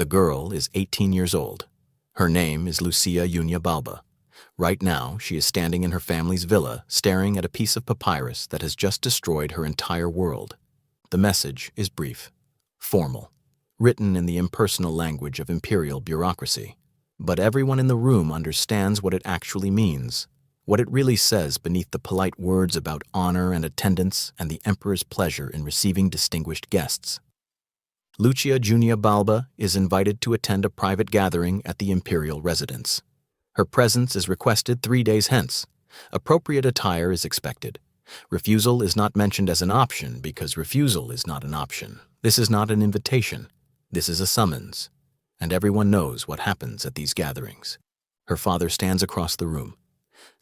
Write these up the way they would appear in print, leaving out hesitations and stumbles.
The girl is 18 years old. Her name is Lucia Balba. Right now, she is standing in her family's villa, staring at a piece of papyrus that has just destroyed her entire world. The message is brief, formal, written in the impersonal language of imperial bureaucracy. But everyone in the room understands what it actually means, what it really says beneath the polite words about honor and attendance and the emperor's pleasure in receiving distinguished guests. Lucia Balba is invited to attend a private gathering at the imperial residence. Her presence is requested 3 days hence. Appropriate attire is expected. Refusal is not mentioned as an option because refusal is not an option. This is not an invitation. This is a summons. And everyone knows what happens at these gatherings. Her father stands across the room.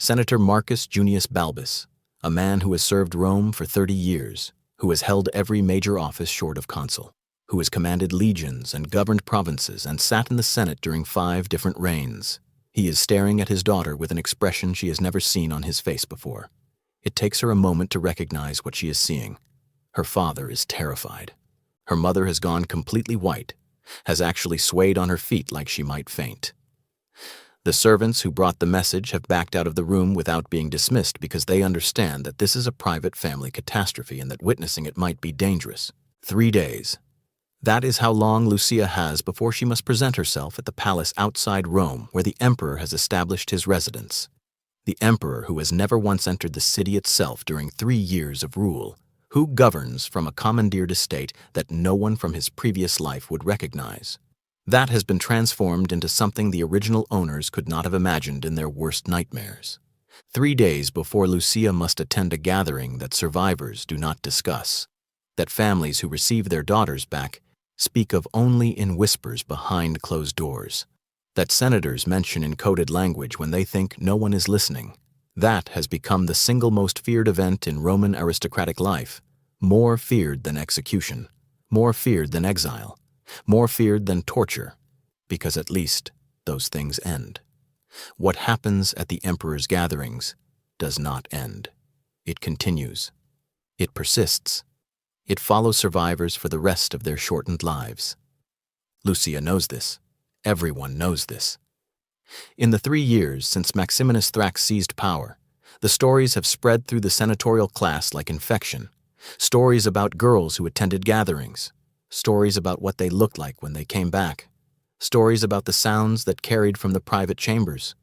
Senator Marcus Junius Balbus, a man who has served Rome for 30 years, who has held every major office short of consul, who has commanded legions and governed provinces and sat in the Senate during 5 different reigns. He is staring at his daughter with an expression she has never seen on his face before. It takes her a moment to recognize what she is seeing. Her father is terrified. Her mother has gone completely white, has actually swayed on her feet like she might faint. The servants who brought the message have backed out of the room without being dismissed because they understand that this is a private family catastrophe and that witnessing it might be dangerous. 3 days. That is how long Lucia has before she must present herself at the palace outside Rome where the emperor has established his residence. The emperor who has never once entered the city itself during 3 years of rule, who governs from a commandeered estate that no one from his previous life would recognize. That has been transformed into something the original owners could not have imagined in their worst nightmares. 3 days before Lucia must attend a gathering that survivors do not discuss, that families who receive their daughters back speak of only in whispers behind closed doors, that senators mention in coded language when they think no one is listening. That has become the single most feared event in Roman aristocratic life, more feared than execution, more feared than exile, more feared than torture, because at least those things end. What happens at the emperor's gatherings does not end. It continues. It persists. It follows survivors for the rest of their shortened lives. Lucia knows this. Everyone knows this. In the 3 years since Maximinus Thrax seized power, the stories have spread through the senatorial class like infection. Stories about girls who attended gatherings. Stories about what they looked like when they came back. Stories about the sounds that carried from the private chambers.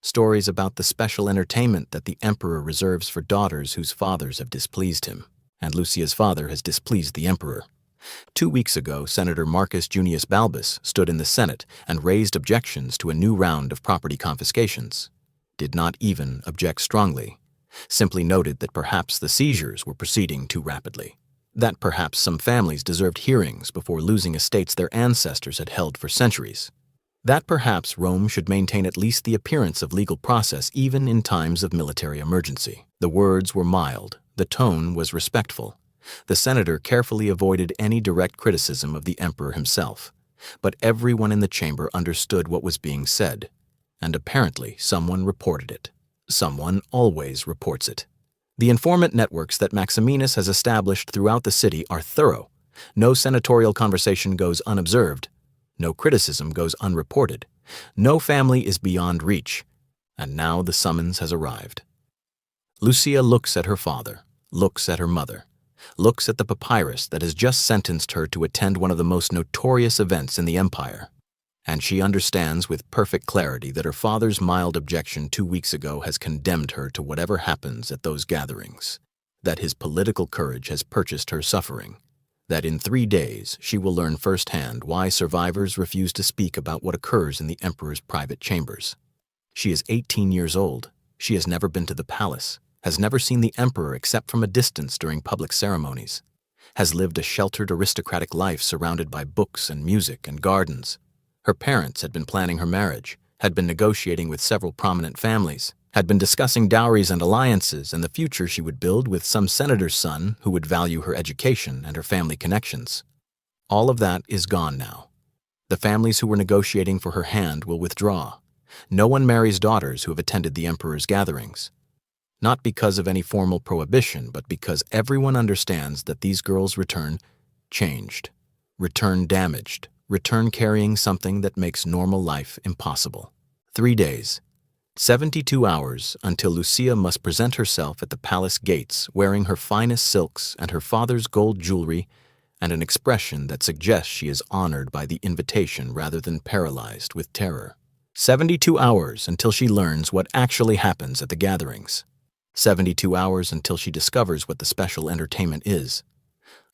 Stories about the special entertainment that the emperor reserves for daughters whose fathers have displeased him. And Lucia's father has displeased the emperor. 2 weeks ago, Senator Marcus Junius Balbus stood in the Senate and raised objections to a new round of property confiscations. Did not even object strongly. Simply noted that perhaps the seizures were proceeding too rapidly. That perhaps some families deserved hearings before losing estates their ancestors had held for centuries. That perhaps Rome should maintain at least the appearance of legal process even in times of military emergency. The words were mild. The tone was respectful. The senator carefully avoided any direct criticism of the emperor himself, but everyone in the chamber understood what was being said, and apparently someone reported it. Someone always reports it. The informant networks that Maximinus has established throughout the city are thorough. No senatorial conversation goes unobserved. No criticism goes unreported. No family is beyond reach. And now the summons has arrived. Lucia looks at her father, looks at her mother, looks at the papyrus that has just sentenced her to attend one of the most notorious events in the empire. And she understands with perfect clarity that her father's mild objection 2 weeks ago has condemned her to whatever happens at those gatherings, that his political courage has purchased her suffering, that in 3 days she will learn firsthand why survivors refuse to speak about what occurs in the emperor's private chambers. She is 18 years old. She has never been to the palace, has never seen the emperor except from a distance during public ceremonies, has lived a sheltered aristocratic life surrounded by books and music and gardens. Her parents had been planning her marriage, had been negotiating with several prominent families, had been discussing dowries and alliances and the future she would build with some senator's son who would value her education and her family connections. All of that is gone now. The families who were negotiating for her hand will withdraw. No one marries daughters who have attended the emperor's gatherings. Not because of any formal prohibition, but because everyone understands that these girls return changed, return damaged, return carrying something that makes normal life impossible. 3 days, 72 hours until Lucia must present herself at the palace gates wearing her finest silks and her father's gold jewelry and an expression that suggests she is honored by the invitation rather than paralyzed with terror. 72 hours until she learns what actually happens at the gatherings. 72 hours until she discovers what the special entertainment is.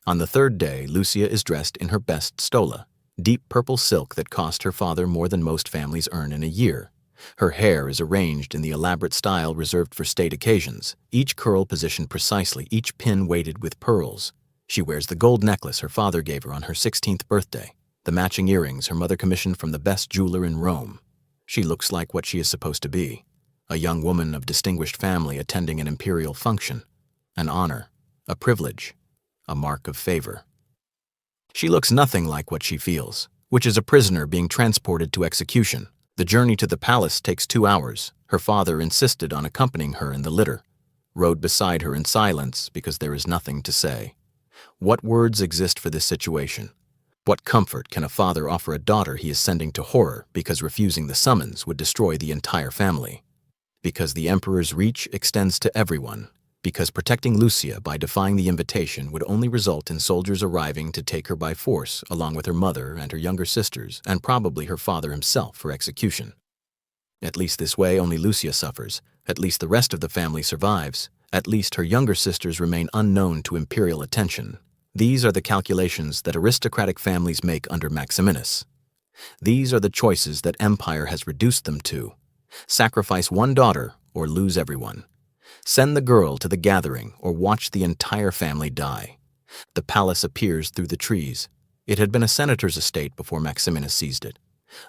On the 3rd day, Lucia is dressed in her best stola, deep purple silk that cost her father more than most families earn in a year. Her hair is arranged in the elaborate style reserved for state occasions, each curl positioned precisely, each pin weighted with pearls. She wears the gold necklace her father gave her on her 16th birthday, the matching earrings her mother commissioned from the best jeweler in Rome. She looks like what she is supposed to be, a young woman of distinguished family attending an imperial function, an honor, a privilege, a mark of favor. She looks nothing like what she feels, which is a prisoner being transported to execution. The journey to the palace takes 2 hours. Her father insisted on accompanying her in the litter, rode beside her in silence because there is nothing to say. What words exist for this situation? What comfort can a father offer a daughter he is sending to horror because refusing the summons would destroy the entire family? Because the emperor's reach extends to everyone. Because protecting Lucia by defying the invitation would only result in soldiers arriving to take her by force along with her mother and her younger sisters and probably her father himself for execution. At least this way only Lucia suffers, at least the rest of the family survives, at least her younger sisters remain unknown to imperial attention. These are the calculations that aristocratic families make under Maximinus. These are the choices that empire has reduced them to. Sacrifice one daughter or lose everyone. Send the girl to the gathering or watch the entire family die. The palace appears through the trees. It had been a senator's estate before Maximinus seized it.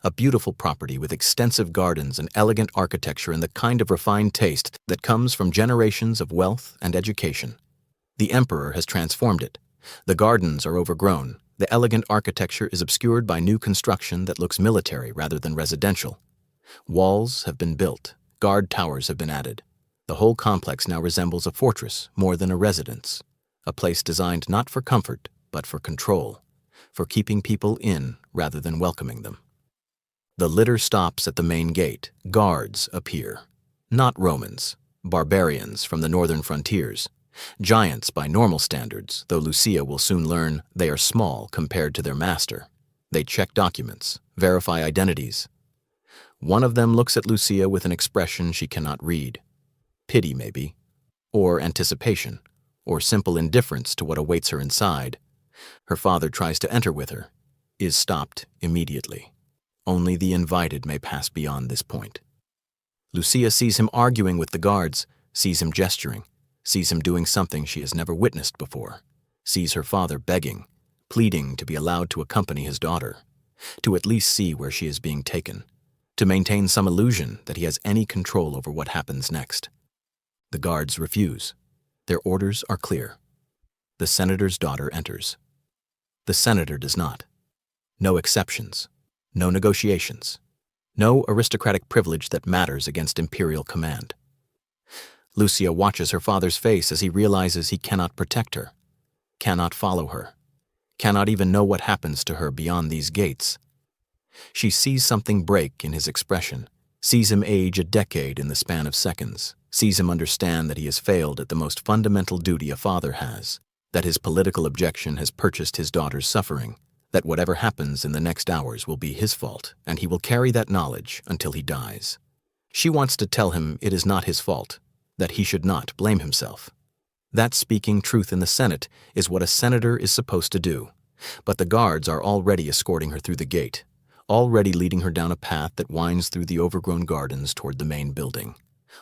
A beautiful property with extensive gardens and elegant architecture and the kind of refined taste that comes from generations of wealth and education. The emperor has transformed it. The gardens are overgrown. The elegant architecture is obscured by new construction that looks military rather than residential. Walls have been built. Guard towers have been added. The whole complex now resembles a fortress more than a residence, a place designed not for comfort, but for control, for keeping people in rather than welcoming them. The litter stops at the main gate. Guards appear. Not Romans, barbarians from the northern frontiers, giants by normal standards, though Lucia will soon learn they are small compared to their master. They check documents, verify identities. One of them looks at Lucia with an expression she cannot read. Pity, maybe, or anticipation, or simple indifference to what awaits her inside. Her father tries to enter with her, is stopped immediately. Only the invited may pass beyond this point. Lucia sees him arguing with the guards, sees him gesturing, sees him doing something she has never witnessed before, sees her father begging, pleading to be allowed to accompany his daughter, to at least see where she is being taken, to maintain some illusion that he has any control over what happens next. The guards refuse. Their orders are clear. The senator's daughter enters. The senator does not. No exceptions. No negotiations. No aristocratic privilege that matters against imperial command. Lucia watches her father's face as he realizes he cannot protect her, cannot follow her, cannot even know what happens to her beyond these gates. She sees something break in his expression, sees him age a decade in the span of seconds, sees him understand that he has failed at the most fundamental duty a father has, that his political objection has purchased his daughter's suffering, that whatever happens in the next hours will be his fault, and he will carry that knowledge until he dies. She wants to tell him it is not his fault, that he should not blame himself. That speaking truth in the Senate is what a senator is supposed to do, but the guards are already escorting her through the gate, already leading her down a path that winds through the overgrown gardens toward the main building,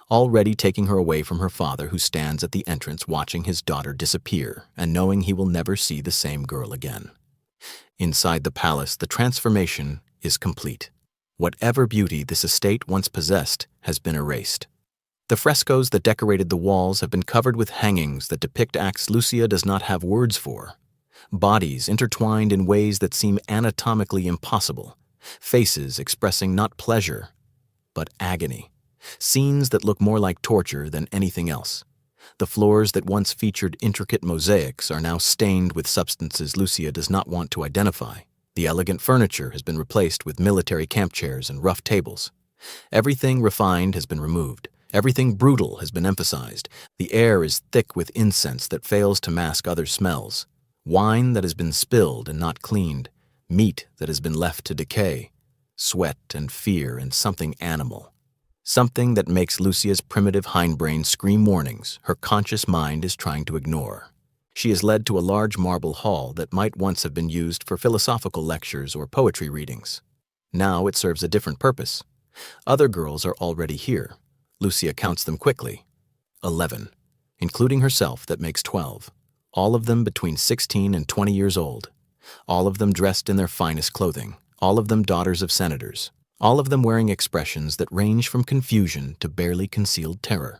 already taking her away from her father who stands at the entrance watching his daughter disappear and knowing he will never see the same girl again. Inside the palace, the transformation is complete. Whatever beauty this estate once possessed has been erased. The frescoes that decorated the walls have been covered with hangings that depict acts Lucia does not have words for. Bodies intertwined in ways that seem anatomically impossible. Faces expressing not pleasure, but agony. Scenes that look more like torture than anything else. The floors that once featured intricate mosaics are now stained with substances Lucia does not want to identify, The elegant furniture has been replaced with military camp chairs and rough tables. Everything refined has been removed. Everything brutal has been emphasized. The air is thick with incense that fails to mask other smells. Wine that has been spilled and not cleaned. Meat that has been left to decay. Sweat and fear and something animal. Something that makes Lucia's primitive hindbrain scream warnings her conscious mind is trying to ignore. She is led to a large marble hall that might once have been used for philosophical lectures or poetry readings. Now it serves a different purpose. Other girls are already here. Lucia counts them quickly. 11, including herself, that makes 12. All of them between 16 and 20 years old. All of them dressed in their finest clothing. All of them daughters of senators. All of them wearing expressions that range from confusion to barely concealed terror.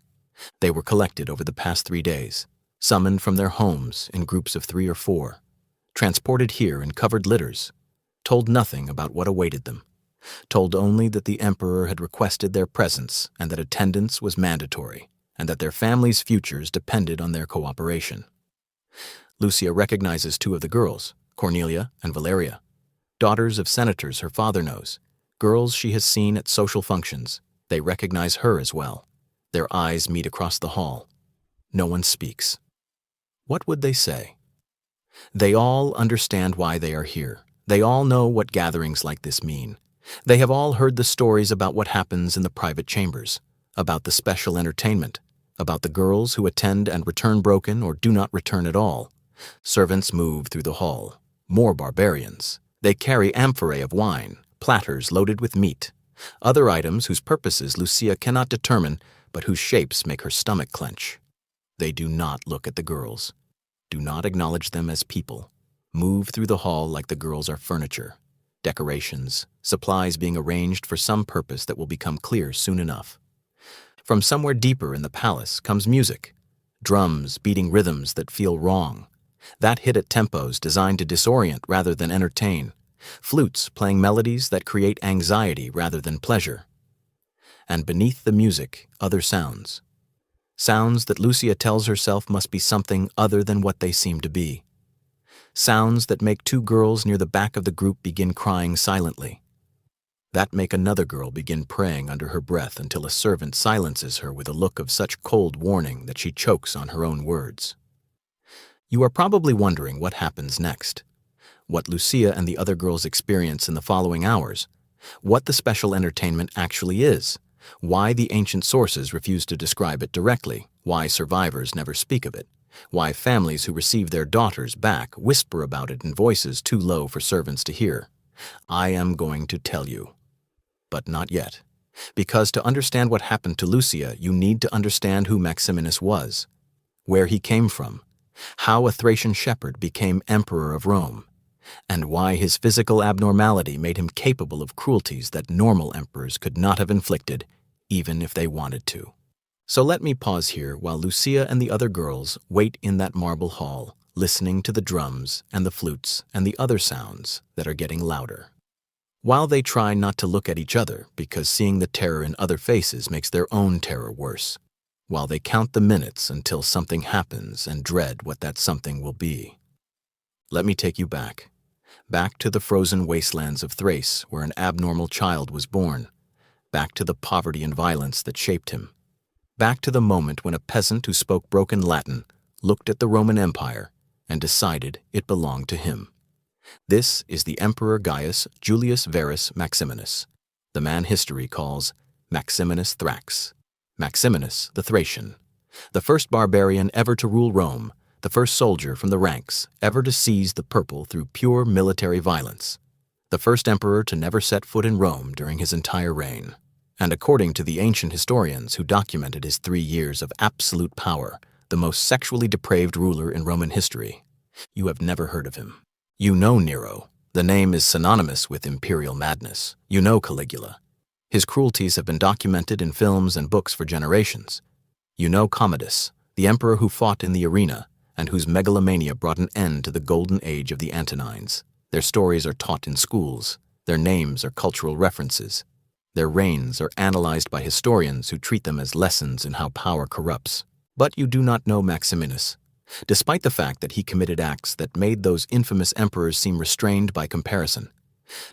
They were collected over the past 3 days, summoned from their homes in groups of 3 or 4, transported here in covered litters, told nothing about what awaited them, told only that the emperor had requested their presence and that attendance was mandatory, and that their families' futures depended on their cooperation. Lucia recognizes 2 of the girls, Cornelia and Valeria, daughters of senators her father knows, girls she has seen at social functions. They recognize her as well. Their eyes meet across the hall. No one speaks. What would they say? They all understand why they are here. They all know what gatherings like this mean. They have all heard the stories about what happens in the private chambers, about the special entertainment, about the girls who attend and return broken or do not return at all. Servants move through the hall. More barbarians. They carry amphorae of wine, platters loaded with meat, other items whose purposes Lucia cannot determine, but whose shapes make her stomach clench. They do not look at the girls, do not acknowledge them as people, move through the hall like the girls are furniture, decorations, supplies being arranged for some purpose that will become clear soon enough. From somewhere deeper in the palace comes music, drums beating rhythms that feel wrong, that hit at tempos designed to disorient rather than entertain, flutes playing melodies that create anxiety rather than pleasure. And beneath the music, other sounds. Sounds that Lucia tells herself must be something other than what they seem to be. Sounds that make 2 girls near the back of the group begin crying silently. That make another girl begin praying under her breath until a servant silences her with a look of such cold warning that she chokes on her own words. You are probably wondering what happens next. What Lucia and the other girls experience in the following hours, what the special entertainment actually is, why the ancient sources refuse to describe it directly, why survivors never speak of it, why families who receive their daughters back whisper about it in voices too low for servants to hear. I am going to tell you. But not yet, because to understand what happened to Lucia, you need to understand who Maximinus was, where he came from, how a Thracian shepherd became emperor of Rome, and why his physical abnormality made him capable of cruelties that normal emperors could not have inflicted, even if they wanted to. So let me pause here while Lucia and the other girls wait in that marble hall, listening to the drums and the flutes and the other sounds that are getting louder. While they try not to look at each other because seeing the terror in other faces makes their own terror worse, while they count the minutes until something happens and dread what that something will be. Let me take you back to the frozen wastelands of Thrace where an abnormal child was born, back to the poverty and violence that shaped him, back to the moment when a peasant who spoke broken Latin looked at the Roman Empire and decided it belonged to him. This is the Emperor Gaius Julius Verus Maximinus, the man history calls Maximinus Thrax, Maximinus the Thracian, the first barbarian ever to rule Rome, the first soldier from the ranks ever to seize the purple through pure military violence, the first emperor to never set foot in Rome during his entire reign. And according to the ancient historians who documented his 3 years of absolute power, the most sexually depraved ruler in Roman history, you have never heard of him. You know Nero. The name is synonymous with imperial madness. You know Caligula. His cruelties have been documented in films and books for generations. You know Commodus, the emperor who fought in the arena and whose megalomania brought an end to the golden age of the Antonines. Their stories are taught in schools. Their names are cultural references. Their reigns are analyzed by historians who treat them as lessons in how power corrupts. But you do not know Maximinus. despite the fact that he committed acts that made those infamous emperors seem restrained by comparison,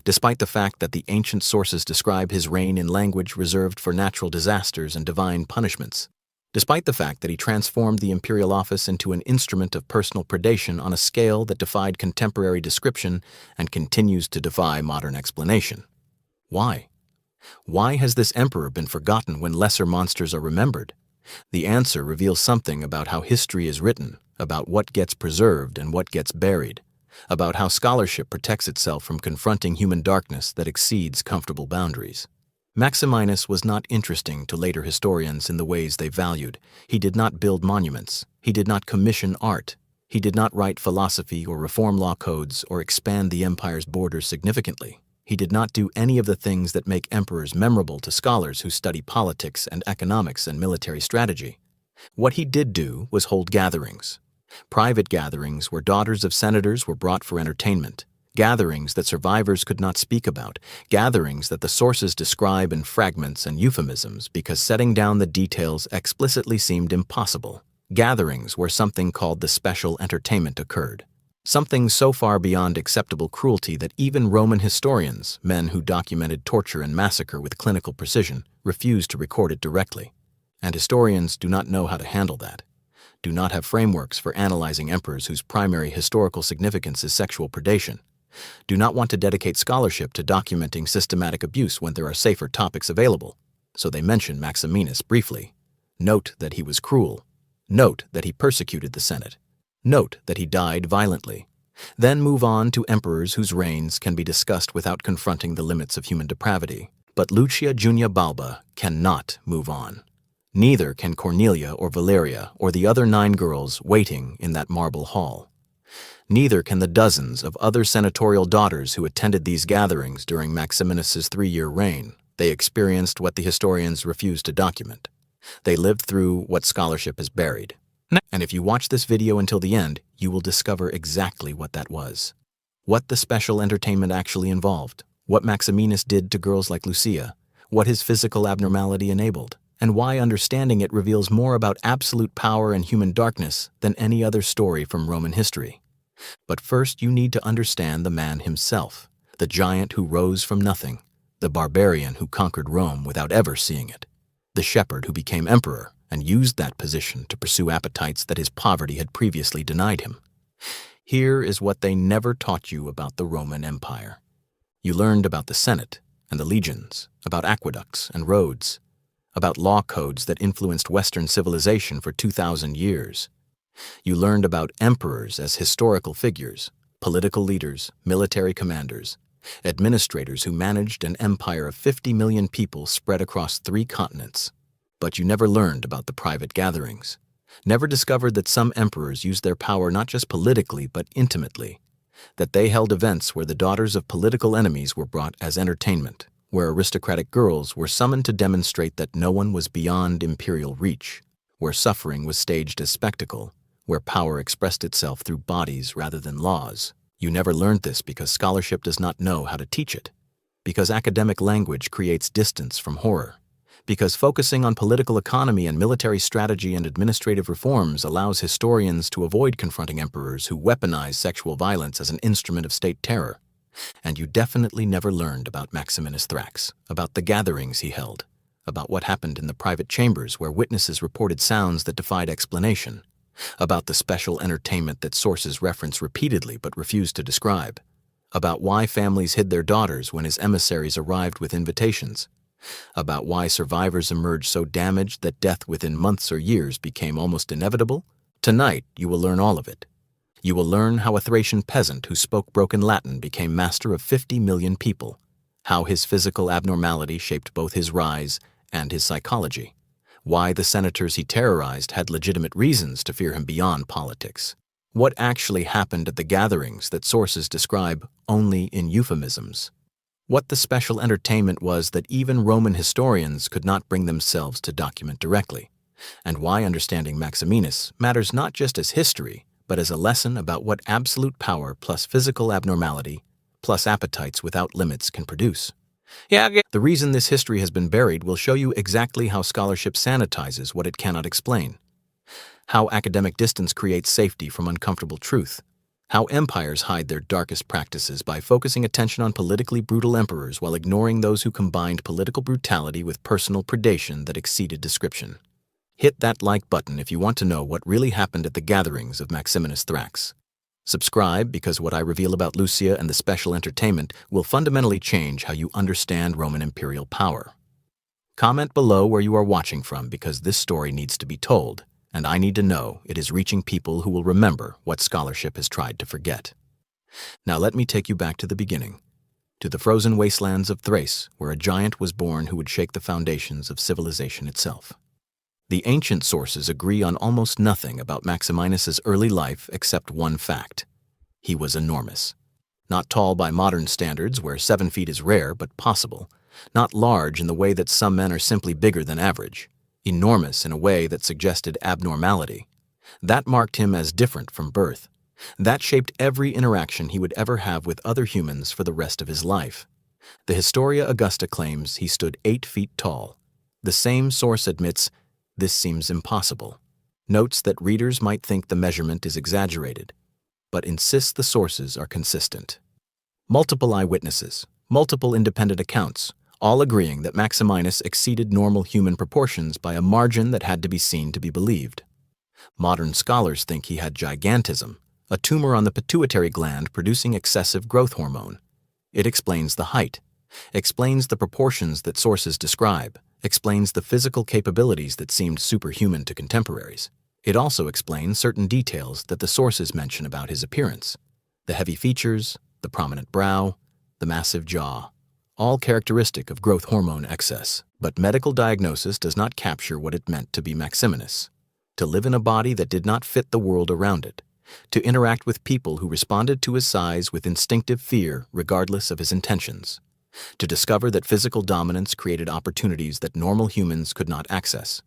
despite the fact that the ancient sources describe his reign in language reserved for natural disasters and divine punishments, despite the fact that he transformed the imperial office into an instrument of personal predation on a scale that defied contemporary description and continues to defy modern explanation. Why? Why has this emperor been forgotten when lesser monsters are remembered? The answer reveals something about how history is written, about what gets preserved and what gets buried, about how scholarship protects itself from confronting human darkness that exceeds comfortable boundaries. Maximinus was not interesting to later historians in the ways they valued. He did not build monuments. He did not commission art. He did not write philosophy or reform law codes or expand the empire's borders significantly. He did not do any of the things that make emperors memorable to scholars who study politics and economics and military strategy. What he did do was hold gatherings. Private gatherings where daughters of senators were brought for entertainment. Gatherings that survivors could not speak about, gatherings that the sources describe in fragments and euphemisms because setting down the details explicitly seemed impossible. Gatherings where something called the special entertainment occurred. Something so far beyond acceptable cruelty that even Roman historians, men who documented torture and massacre with clinical precision, refused to record it directly. And historians do not know how to handle that, do not have frameworks for analyzing emperors whose primary historical significance is sexual predation, do not want to dedicate scholarship to documenting systematic abuse when there are safer topics available, so they mention Maximinus briefly. Note that he was cruel. Note that he persecuted the Senate. Note that he died violently. Then move on to emperors whose reigns can be discussed without confronting the limits of human depravity. But Lucia Junia Balba cannot move on. Neither can Cornelia or Valeria or the other 9 girls waiting in that marble hall. Neither can the dozens of other senatorial daughters who attended these gatherings during Maximinus's 3-year reign. They experienced what the historians refuse to document. They lived through what scholarship has buried. And if you watch this video until the end, you will discover exactly what that was. What the special entertainment actually involved, what Maximinus did to girls like Lucia, what his physical abnormality enabled, and why understanding it reveals more about absolute power and human darkness than any other story from Roman history. But first you need to understand the man himself, the giant who rose from nothing, the barbarian who conquered Rome without ever seeing it, the shepherd who became emperor and used that position to pursue appetites that his poverty had previously denied him. Here is what they never taught you about the Roman Empire. You learned about the Senate and the legions, about aqueducts and roads, about law codes that influenced Western civilization for 2,000 years. You learned about emperors as historical figures, political leaders, military commanders, administrators who managed an empire of 50 million people spread across 3 continents. But you never learned about the private gatherings, never discovered that some emperors used their power not just politically but intimately, that they held events where the daughters of political enemies were brought as entertainment, where aristocratic girls were summoned to demonstrate that no one was beyond imperial reach, where suffering was staged as spectacle, where power expressed itself through bodies rather than laws. You never learned this because scholarship does not know how to teach it, because academic language creates distance from horror, because focusing on political economy and military strategy and administrative reforms allows historians to avoid confronting emperors who weaponize sexual violence as an instrument of state terror. And you definitely never learned about Maximinus Thrax, about the gatherings he held, about what happened in the private chambers where witnesses reported sounds that defied explanation, about the special entertainment that sources reference repeatedly but refuse to describe, about why families hid their daughters when his emissaries arrived with invitations, about why survivors emerged so damaged that death within months or years became almost inevitable. Tonight, you will learn all of it. You will learn how a Thracian peasant who spoke broken Latin became master of 50 million people, how his physical abnormality shaped both his rise and his psychology, why the senators he terrorized had legitimate reasons to fear him beyond politics, what actually happened at the gatherings that sources describe only in euphemisms, what the special entertainment was that even Roman historians could not bring themselves to document directly, and why understanding Maximinus matters not just as history, but as a lesson about what absolute power plus physical abnormality plus appetites without limits can produce. The reason this history has been buried will show you exactly how scholarship sanitizes what it cannot explain. how academic distance creates safety from uncomfortable truth, how empires hide their darkest practices by focusing attention on politically brutal emperors while ignoring those who combined political brutality with personal predation that exceeded description. Hit that like button if you want to know what really happened at the gatherings of Maximinus Thrax. Subscribe because what I reveal about Lucia and the special entertainment will fundamentally change how you understand Roman imperial power. Comment below where you are watching from because this story needs to be told, and I need to know it is reaching people who will remember what scholarship has tried to forget. Now let me take you back to the beginning, to the frozen wastelands of Thrace, where a giant was born who would shake the foundations of civilization itself. The ancient sources agree on almost nothing about Maximinus's early life except one fact. He was enormous. Not tall by modern standards, where 7 feet is rare but possible. Not large in the way that some men are simply bigger than average. Enormous in a way that suggested abnormality. That marked him as different from birth. That shaped every interaction he would ever have with other humans for the rest of his life. The Historia Augusta claims he stood 8 feet tall. The same source admits this seems impossible. Notes that readers might think the measurement is exaggerated, but insists the sources are consistent. Multiple eyewitnesses, multiple independent accounts, all agreeing that Maximinus exceeded normal human proportions by a margin that had to be seen to be believed. Modern scholars think he had gigantism, a tumor on the pituitary gland producing excessive growth hormone. It explains the height, explains the proportions that sources describe, explains the physical capabilities that seemed superhuman to contemporaries. It also explains certain details that the sources mention about his appearance. The heavy features, the prominent brow, the massive jaw, all characteristic of growth hormone excess. But medical diagnosis does not capture what it meant to be Maximinus. To live in a body that did not fit the world around it. To interact with people who responded to his size with instinctive fear regardless of his intentions. To discover that physical dominance created opportunities that normal humans could not access.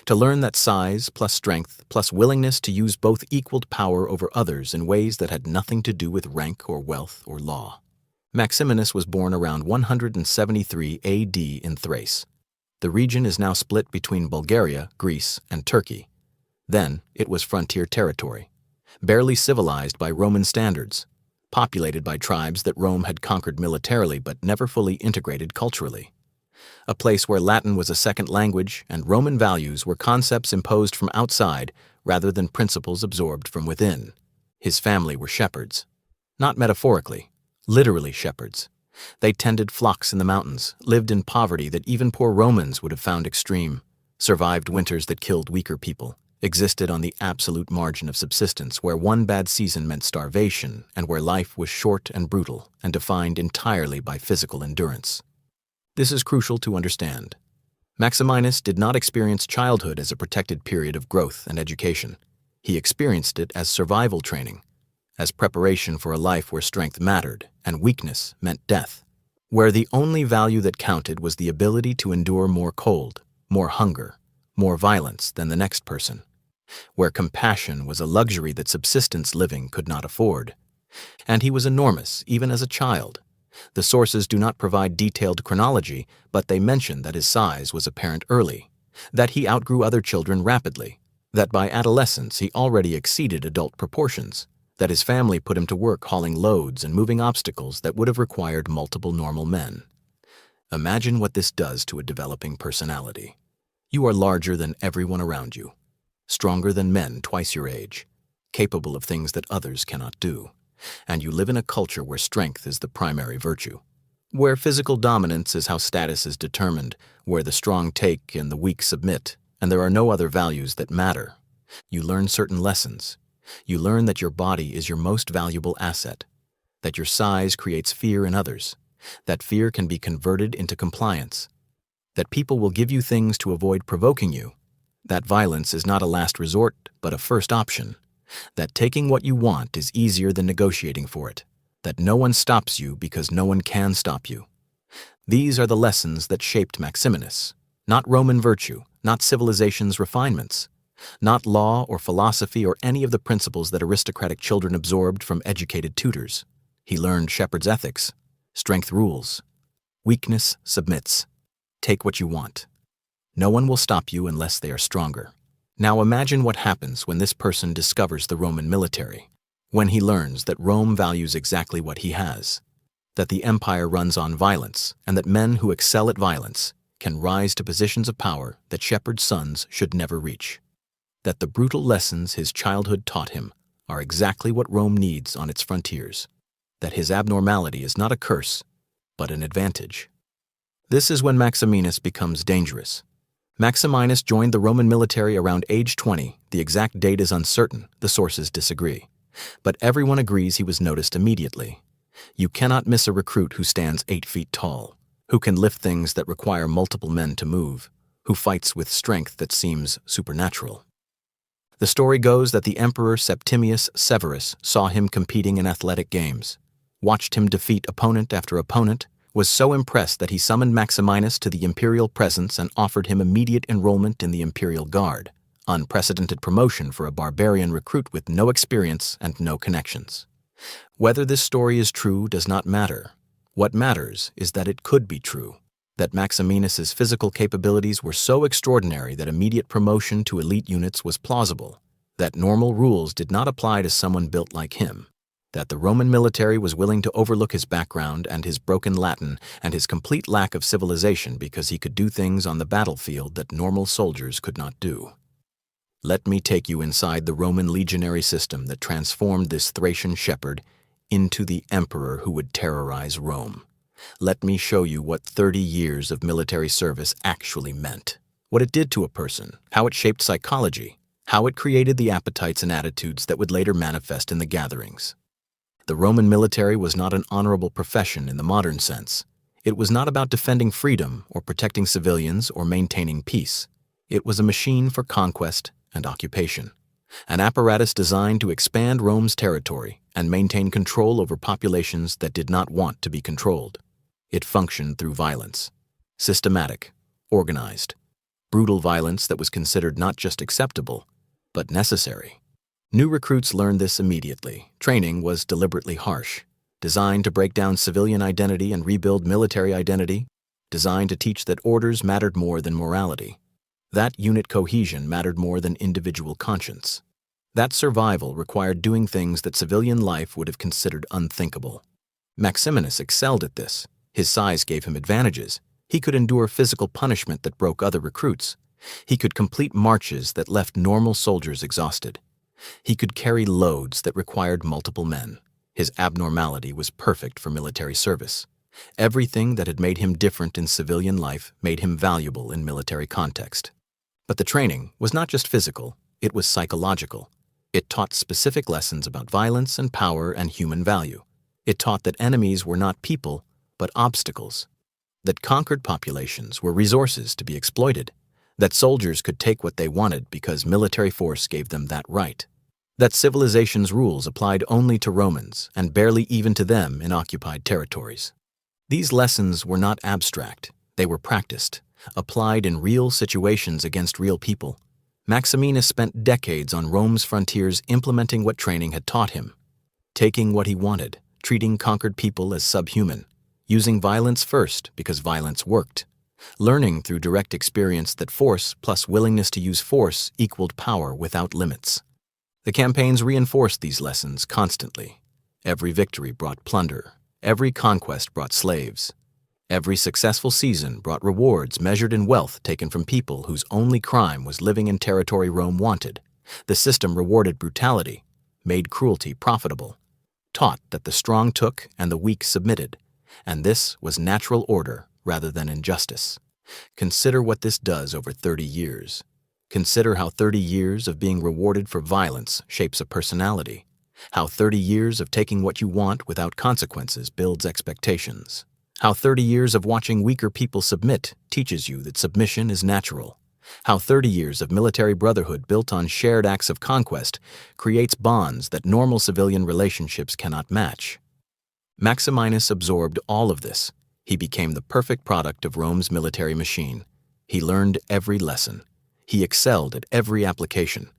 To learn that size plus strength plus willingness to use both equaled power over others in ways that had nothing to do with rank or wealth or law. Maximinus was born around 173 AD in Thrace. The region is now split between Bulgaria, Greece, and Turkey. Then it was frontier territory, barely civilized by Roman standards, populated by tribes that Rome had conquered militarily but never fully integrated culturally. A place where Latin was a second language and Roman values were concepts imposed from outside rather than principles absorbed from within. His family were shepherds. Not metaphorically, literally shepherds. They tended flocks in the mountains, lived in poverty that even poor Romans would have found extreme, survived winters that killed weaker people, existed on the absolute margin of subsistence where one bad season meant starvation and where life was short and brutal and defined entirely by physical endurance. This is crucial to understand. Maximinus did not experience childhood as a protected period of growth and education. He experienced it as survival training, as preparation for a life where strength mattered and weakness meant death, where the only value that counted was the ability to endure more cold, more hunger, more violence than the next person, where compassion was a luxury that subsistence living could not afford. And he was enormous even as a child. The sources do not provide detailed chronology, but they mention that his size was apparent early, that he outgrew other children rapidly, that by adolescence he already exceeded adult proportions, that his family put him to work hauling loads and moving obstacles that would have required multiple normal men. Imagine what this does to a developing personality. You are larger than everyone around you, stronger than men twice your age, capable of things that others cannot do. And you live in a culture where strength is the primary virtue, where physical dominance is how status is determined, where the strong take and the weak submit, and there are no other values that matter. You learn certain lessons. You learn that your body is your most valuable asset, that your size creates fear in others, that fear can be converted into compliance, that people will give you things to avoid provoking you, that violence is not a last resort but a first option, that taking what you want is easier than negotiating for it, that no one stops you because no one can stop you. These are the lessons that shaped Maximinus, not Roman virtue, not civilization's refinements, not law or philosophy or any of the principles that aristocratic children absorbed from educated tutors. He learned shepherd's ethics. Strength rules. Weakness submits. Take what you want. No one will stop you unless they are stronger. Now imagine what happens when this person discovers the Roman military, when he learns that Rome values exactly what he has, that the empire runs on violence, and that men who excel at violence can rise to positions of power that shepherd sons should never reach, that the brutal lessons his childhood taught him are exactly what Rome needs on its frontiers, that his abnormality is not a curse, but an advantage. This is when Maximinus becomes dangerous. Maximinus joined the Roman military around age 20. The exact date is uncertain, the sources disagree. But everyone agrees he was noticed immediately. You cannot miss a recruit who stands 8 feet tall, who can lift things that require multiple men to move, who fights with strength that seems supernatural. The story goes that the Emperor Septimius Severus saw him competing in athletic games, watched him defeat opponent after opponent, was so impressed that he summoned Maximinus to the imperial presence and offered him immediate enrollment in the imperial guard, unprecedented promotion for a barbarian recruit with no experience and no connections. Whether this story is true does not matter. What matters is that it could be true, that Maximinus's physical capabilities were so extraordinary that immediate promotion to elite units was plausible, that normal rules did not apply to someone built like him, that the Roman military was willing to overlook his background and his broken Latin and his complete lack of civilization because he could do things on the battlefield that normal soldiers could not do. Let me take you inside the Roman legionary system that transformed this Thracian shepherd into the emperor who would terrorize Rome. Let me show you what 30 years of military service actually meant, what it did to a person, how it shaped psychology, how it created the appetites and attitudes that would later manifest in the gatherings. The Roman military was not an honorable profession in the modern sense. It was not about defending freedom or protecting civilians or maintaining peace. It was a machine for conquest and occupation, an apparatus designed to expand Rome's territory and maintain control over populations that did not want to be controlled. It functioned through violence, systematic, organized, brutal violence that was considered not just acceptable, but necessary. New recruits learned this immediately. Training was deliberately harsh, designed to break down civilian identity and rebuild military identity, designed to teach that orders mattered more than morality, that unit cohesion mattered more than individual conscience, that survival required doing things that civilian life would have considered unthinkable. Maximinus excelled at this. His size gave him advantages. He could endure physical punishment that broke other recruits. He could complete marches that left normal soldiers exhausted. He could carry loads that required multiple men. His abnormality was perfect for military service. Everything that had made him different in civilian life made him valuable in military context. But the training was not just physical, it was psychological. It taught specific lessons about violence and power and human value. It taught that enemies were not people, but obstacles. That conquered populations were resources to be exploited. That soldiers could take what they wanted because military force gave them that right. That civilization's rules applied only to Romans and barely even to them in occupied territories. These lessons were not abstract, they were practiced, applied in real situations against real people. Maximinus spent decades on Rome's frontiers implementing what training had taught him, taking what he wanted, treating conquered people as subhuman, using violence first because violence worked, learning through direct experience that force plus willingness to use force equaled power without limits. The campaigns reinforced these lessons constantly. Every victory brought plunder. Every conquest brought slaves. Every successful season brought rewards measured in wealth taken from people whose only crime was living in territory Rome wanted. The system rewarded brutality, made cruelty profitable, taught that the strong took and the weak submitted, and this was natural order rather than injustice. Consider what this does over 30 years. Consider how 30 years of being rewarded for violence shapes a personality, how 30 years of taking what you want without consequences builds expectations, how 30 years of watching weaker people submit teaches you that submission is natural, how 30 years of military brotherhood built on shared acts of conquest creates bonds that normal civilian relationships cannot match. Maximinus absorbed all of this. He became the perfect product of Rome's military machine. He learned every lesson. He excelled at every application.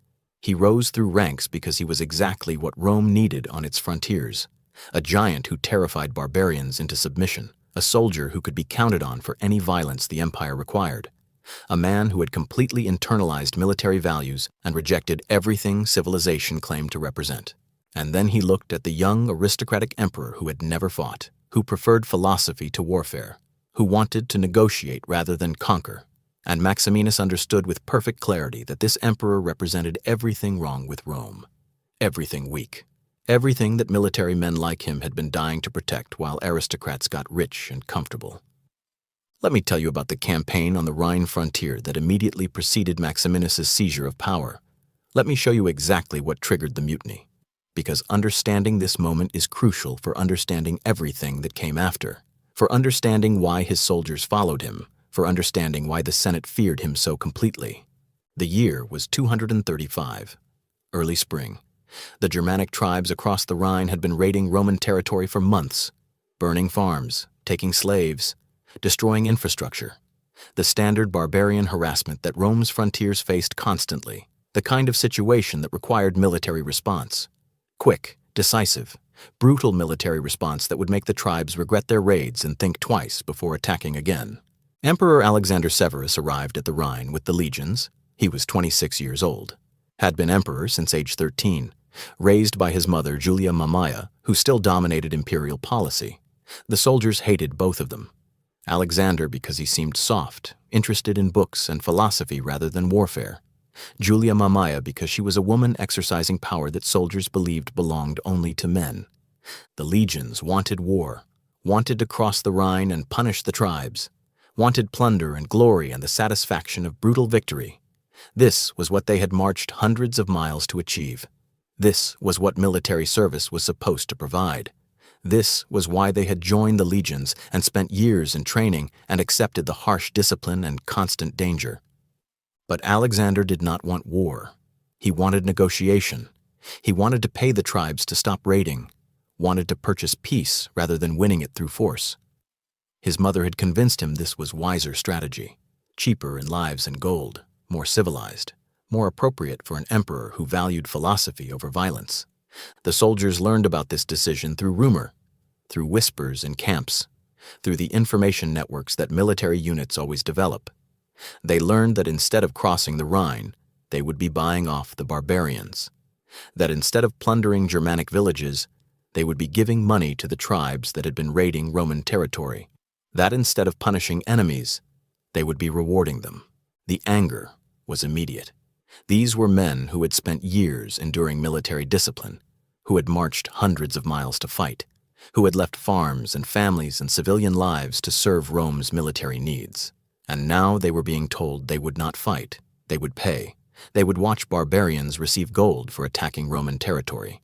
He rose through ranks because he was exactly what Rome needed on its frontiers. A giant who terrified barbarians into submission. A soldier who could be counted on for any violence the empire required. a man who had completely internalized military values and rejected everything civilization claimed to represent. And then he looked at the young aristocratic emperor who had never fought, who preferred philosophy to warfare, who wanted to negotiate rather than conquer. And Maximinus understood with perfect clarity that this emperor represented everything wrong with Rome, everything weak, everything that military men like him had been dying to protect while aristocrats got rich and comfortable. Let me tell you about the campaign on the Rhine frontier that immediately preceded Maximinus's seizure of power. Let me show you exactly what triggered the mutiny, because understanding this moment is crucial for understanding everything that came after, for understanding why his soldiers followed him, for understanding why the Senate feared him so completely. The year was 235, early spring. The Germanic tribes across the Rhine had been raiding Roman territory for months, burning farms, taking slaves, destroying infrastructure. The standard barbarian harassment that Rome's frontiers faced constantly, the kind of situation that required military response. Quick, decisive, brutal military response that would make the tribes regret their raids and think twice before attacking again. Emperor Alexander Severus arrived at the Rhine with the legions. He was 26 years old, had been emperor since age 13, raised by his mother Julia Mamaea, who still dominated imperial policy. The soldiers hated both of them. Alexander because he seemed soft, interested in books and philosophy rather than warfare. Julia Mamaea because she was a woman exercising power that soldiers believed belonged only to men. The legions wanted war, wanted to cross the Rhine and punish the tribes, wanted plunder and glory and the satisfaction of brutal victory. This was what they had marched hundreds of miles to achieve. This was what military service was supposed to provide. This was why they had joined the legions and spent years in training and accepted the harsh discipline and constant danger. But Alexander did not want war. He wanted negotiation. He wanted to pay the tribes to stop raiding, wanted to purchase peace rather than winning it through force. His mother had convinced him this was wiser strategy, cheaper in lives and gold, more civilized, more appropriate for an emperor who valued philosophy over violence. The soldiers learned about this decision through rumor, through whispers in camps, through the information networks that military units always develop. They learned that instead of crossing the Rhine, they would be buying off the barbarians, that instead of plundering Germanic villages, they would be giving money to the tribes that had been raiding Roman territory, that instead of punishing enemies, they would be rewarding them. The anger was immediate. These were men who had spent years enduring military discipline, who had marched hundreds of miles to fight, who had left farms and families and civilian lives to serve Rome's military needs. And now they were being told they would not fight, they would pay, they would watch barbarians receive gold for attacking Roman territory.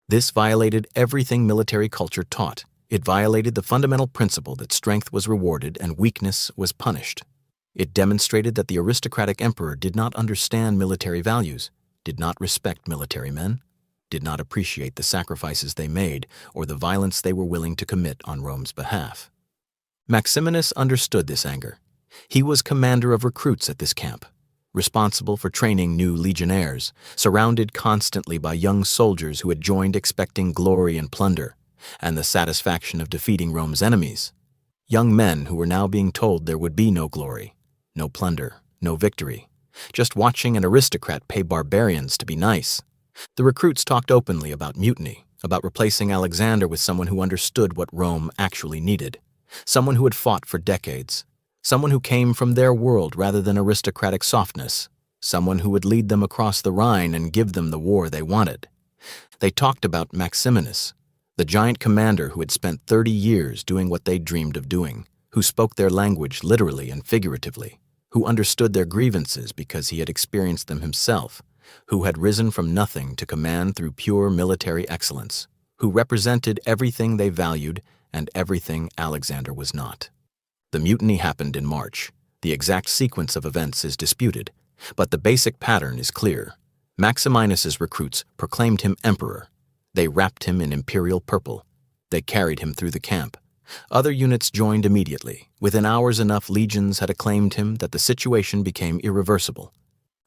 This violated everything military culture taught. It violated the fundamental principle that strength was rewarded and weakness was punished. It demonstrated that the aristocratic emperor did not understand military values, did not respect military men, did not appreciate the sacrifices they made or the violence they were willing to commit on Rome's behalf. Maximinus understood this anger. He was commander of recruits at this camp, responsible for training new legionnaires, surrounded constantly by young soldiers who had joined expecting glory and plunder, and the satisfaction of defeating Rome's enemies. Young men who were now being told there would be no glory, no plunder, no victory, just watching an aristocrat pay barbarians to be nice. The recruits talked openly about mutiny, about replacing Alexander with someone who understood what Rome actually needed, someone who had fought for decades, someone who came from their world rather than aristocratic softness, someone who would lead them across the Rhine and give them the war they wanted. They talked about Maximinus, the giant commander who had spent 30 years doing what they dreamed of doing, who spoke their language literally and figuratively, who understood their grievances because he had experienced them himself, who had risen from nothing to command through pure military excellence, who represented everything they valued and everything Alexander was not. The mutiny happened in March. The exact sequence of events is disputed, but the basic pattern is clear. Maximinus's recruits proclaimed him emperor. They wrapped him in imperial purple. They carried him through the camp. Other units joined immediately. Within hours, enough legions had acclaimed him that the situation became irreversible.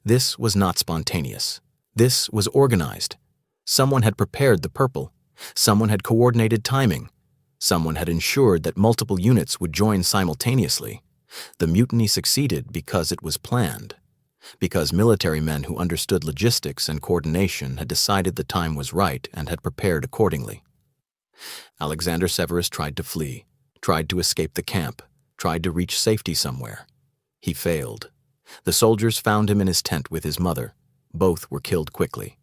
This was not spontaneous. This was organized. Someone had prepared the purple. Someone had coordinated timing. Someone had ensured that multiple units would join simultaneously. The mutiny succeeded because it was planned, because military men who understood logistics and coordination had decided the time was right and had prepared accordingly. Alexander Severus tried to flee, tried to escape the camp, tried to reach safety somewhere. He failed. The soldiers found him in his tent with his mother. Both were killed quickly,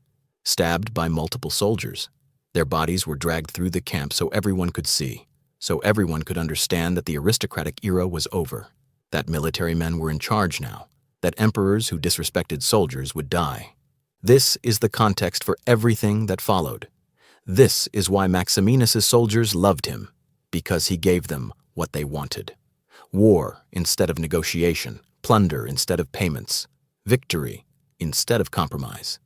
stabbed by multiple soldiers. Their bodies were dragged through the camp so everyone could see, so everyone could understand that the aristocratic era was over, that military men were in charge now, that emperors who disrespected soldiers would die. This is the context for everything that followed. This is why Maximinus's soldiers loved him, because he gave them what they wanted. War instead of negotiation, plunder instead of payments, victory instead of compromise.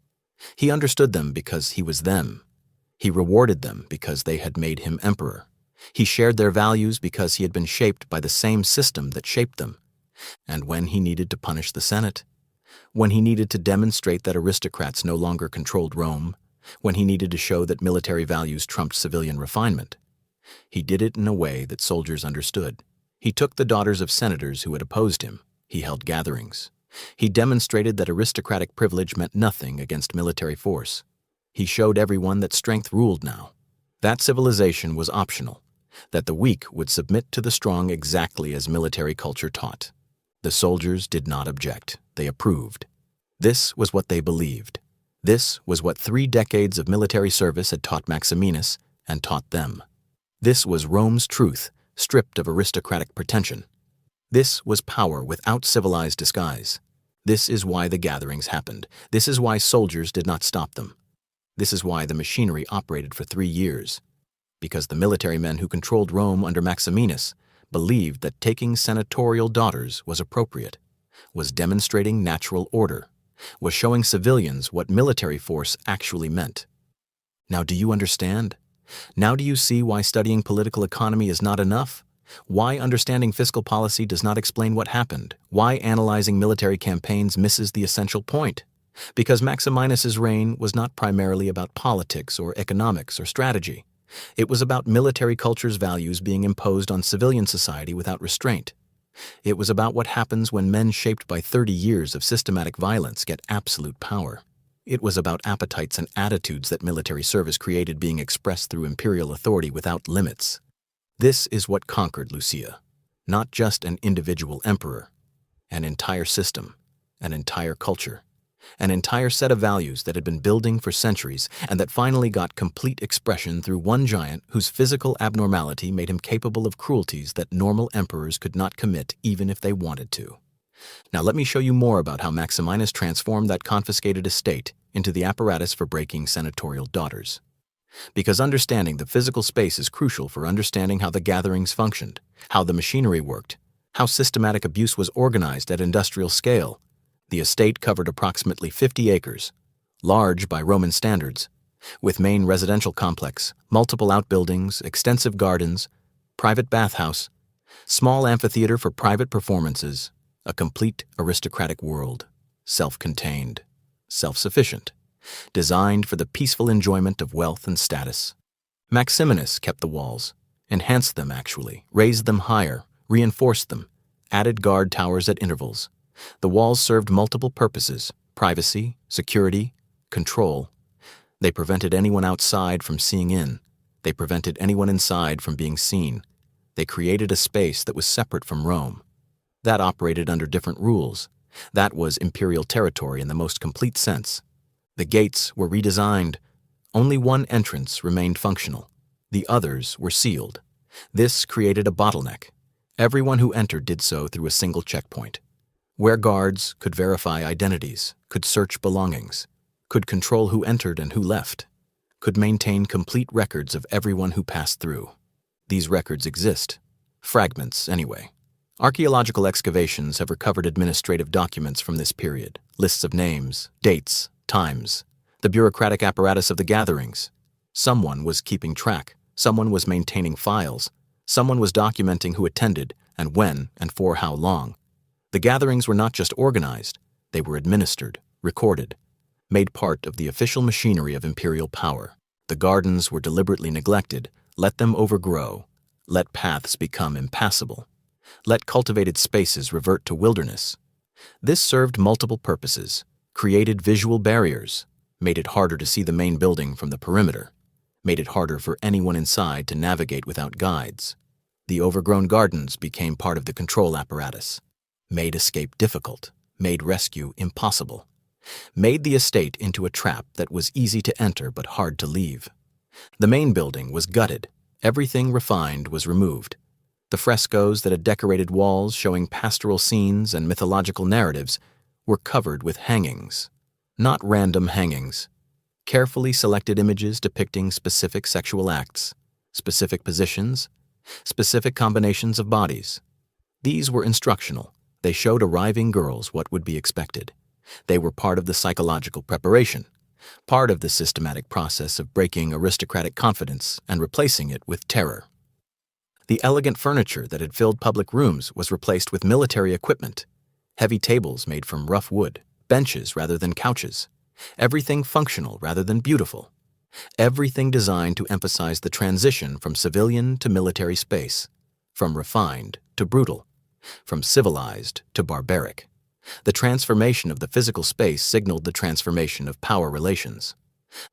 He understood them because he was them. He rewarded them because they had made him emperor. He shared their values because he had been shaped by the same system that shaped them. And when he needed to punish the Senate, when he needed to demonstrate that aristocrats no longer controlled Rome, when he needed to show that military values trumped civilian refinement, he did it in a way that soldiers understood. He took the daughters of senators who had opposed him. He held gatherings. He demonstrated that aristocratic privilege meant nothing against military force. He showed everyone that strength ruled now, that civilization was optional, that the weak would submit to the strong exactly as military culture taught. The soldiers did not object. They approved. This was what they believed. This was what 3 decades of military service had taught Maximinus and taught them. This was Rome's truth, stripped of aristocratic pretension. This was power without civilized disguise. This is why the gatherings happened. This is why soldiers did not stop them. This is why the machinery operated for 3 years. Because the military men who controlled Rome under Maximinus believed that taking senatorial daughters was appropriate, was demonstrating natural order, was showing civilians what military force actually meant. Now do you understand? Now do you see why studying political economy is not enough? Why understanding fiscal policy does not explain what happened? Why analyzing military campaigns misses the essential point? Because Maximinus's reign was not primarily about politics or economics or strategy. It was about military culture's values being imposed on civilian society without restraint. It was about what happens when men shaped by 30 years of systematic violence get absolute power. It was about appetites and attitudes that military service created being expressed through imperial authority without limits. This is what conquered Lucia. Not just an individual emperor, an entire system, an entire culture, an entire set of values that had been building for centuries and that finally got complete expression through one giant whose physical abnormality made him capable of cruelties that normal emperors could not commit even if they wanted to. Now let me show you more about how Maximinus transformed that confiscated estate into the apparatus for breaking senatorial daughters. Because understanding the physical space is crucial for understanding how the gatherings functioned, how the machinery worked, how systematic abuse was organized at industrial scale. The estate covered approximately 50 acres, large by Roman standards, with main residential complex, multiple outbuildings, extensive gardens, private bathhouse, small amphitheater for private performances, a complete aristocratic world, self-contained, self-sufficient, designed for the peaceful enjoyment of wealth and status. Maximinus kept the walls, enhanced them actually, raised them higher, reinforced them, added guard towers at intervals. The walls served multiple purposes: privacy, security, control. They prevented anyone outside from seeing in. They prevented anyone inside from being seen. They created a space that was separate from Rome. That operated under different rules. That was imperial territory in the most complete sense. The gates were redesigned. Only one entrance remained functional. The others were sealed. This created a bottleneck. Everyone who entered did so through a single checkpoint, where guards could verify identities, could search belongings, could control who entered and who left, could maintain complete records of everyone who passed through. These records exist. Fragments, anyway. Archaeological excavations have recovered administrative documents from this period, lists of names, dates, times, the bureaucratic apparatus of the gatherings. Someone was keeping track. Someone was maintaining files. Someone was documenting who attended and when and for how long. The gatherings were not just organized, they were administered, recorded, made part of the official machinery of imperial power. The gardens were deliberately neglected. Let them overgrow. Let paths become impassable. let cultivated spaces revert to wilderness. This served multiple purposes, created visual barriers, made it harder to see the main building from the perimeter, made it harder for anyone inside to navigate without guides. The overgrown gardens became part of the control apparatus, made escape difficult, made rescue impossible, made the estate into a trap that was easy to enter but hard to leave. The main building was gutted, everything refined was removed. The frescoes that had decorated walls showing pastoral scenes and mythological narratives were covered with hangings. Not random hangings. Carefully selected images depicting specific sexual acts, specific positions, specific combinations of bodies. These were instructional. They showed arriving girls what would be expected. They were part of the psychological preparation, part of the systematic process of breaking aristocratic confidence and replacing it with terror. The elegant furniture that had filled public rooms was replaced with military equipment, heavy tables made from rough wood, benches rather than couches, everything functional rather than beautiful, everything designed to emphasize the transition from civilian to military space, from refined to brutal, from civilized to barbaric. The transformation of the physical space signaled the transformation of power relations.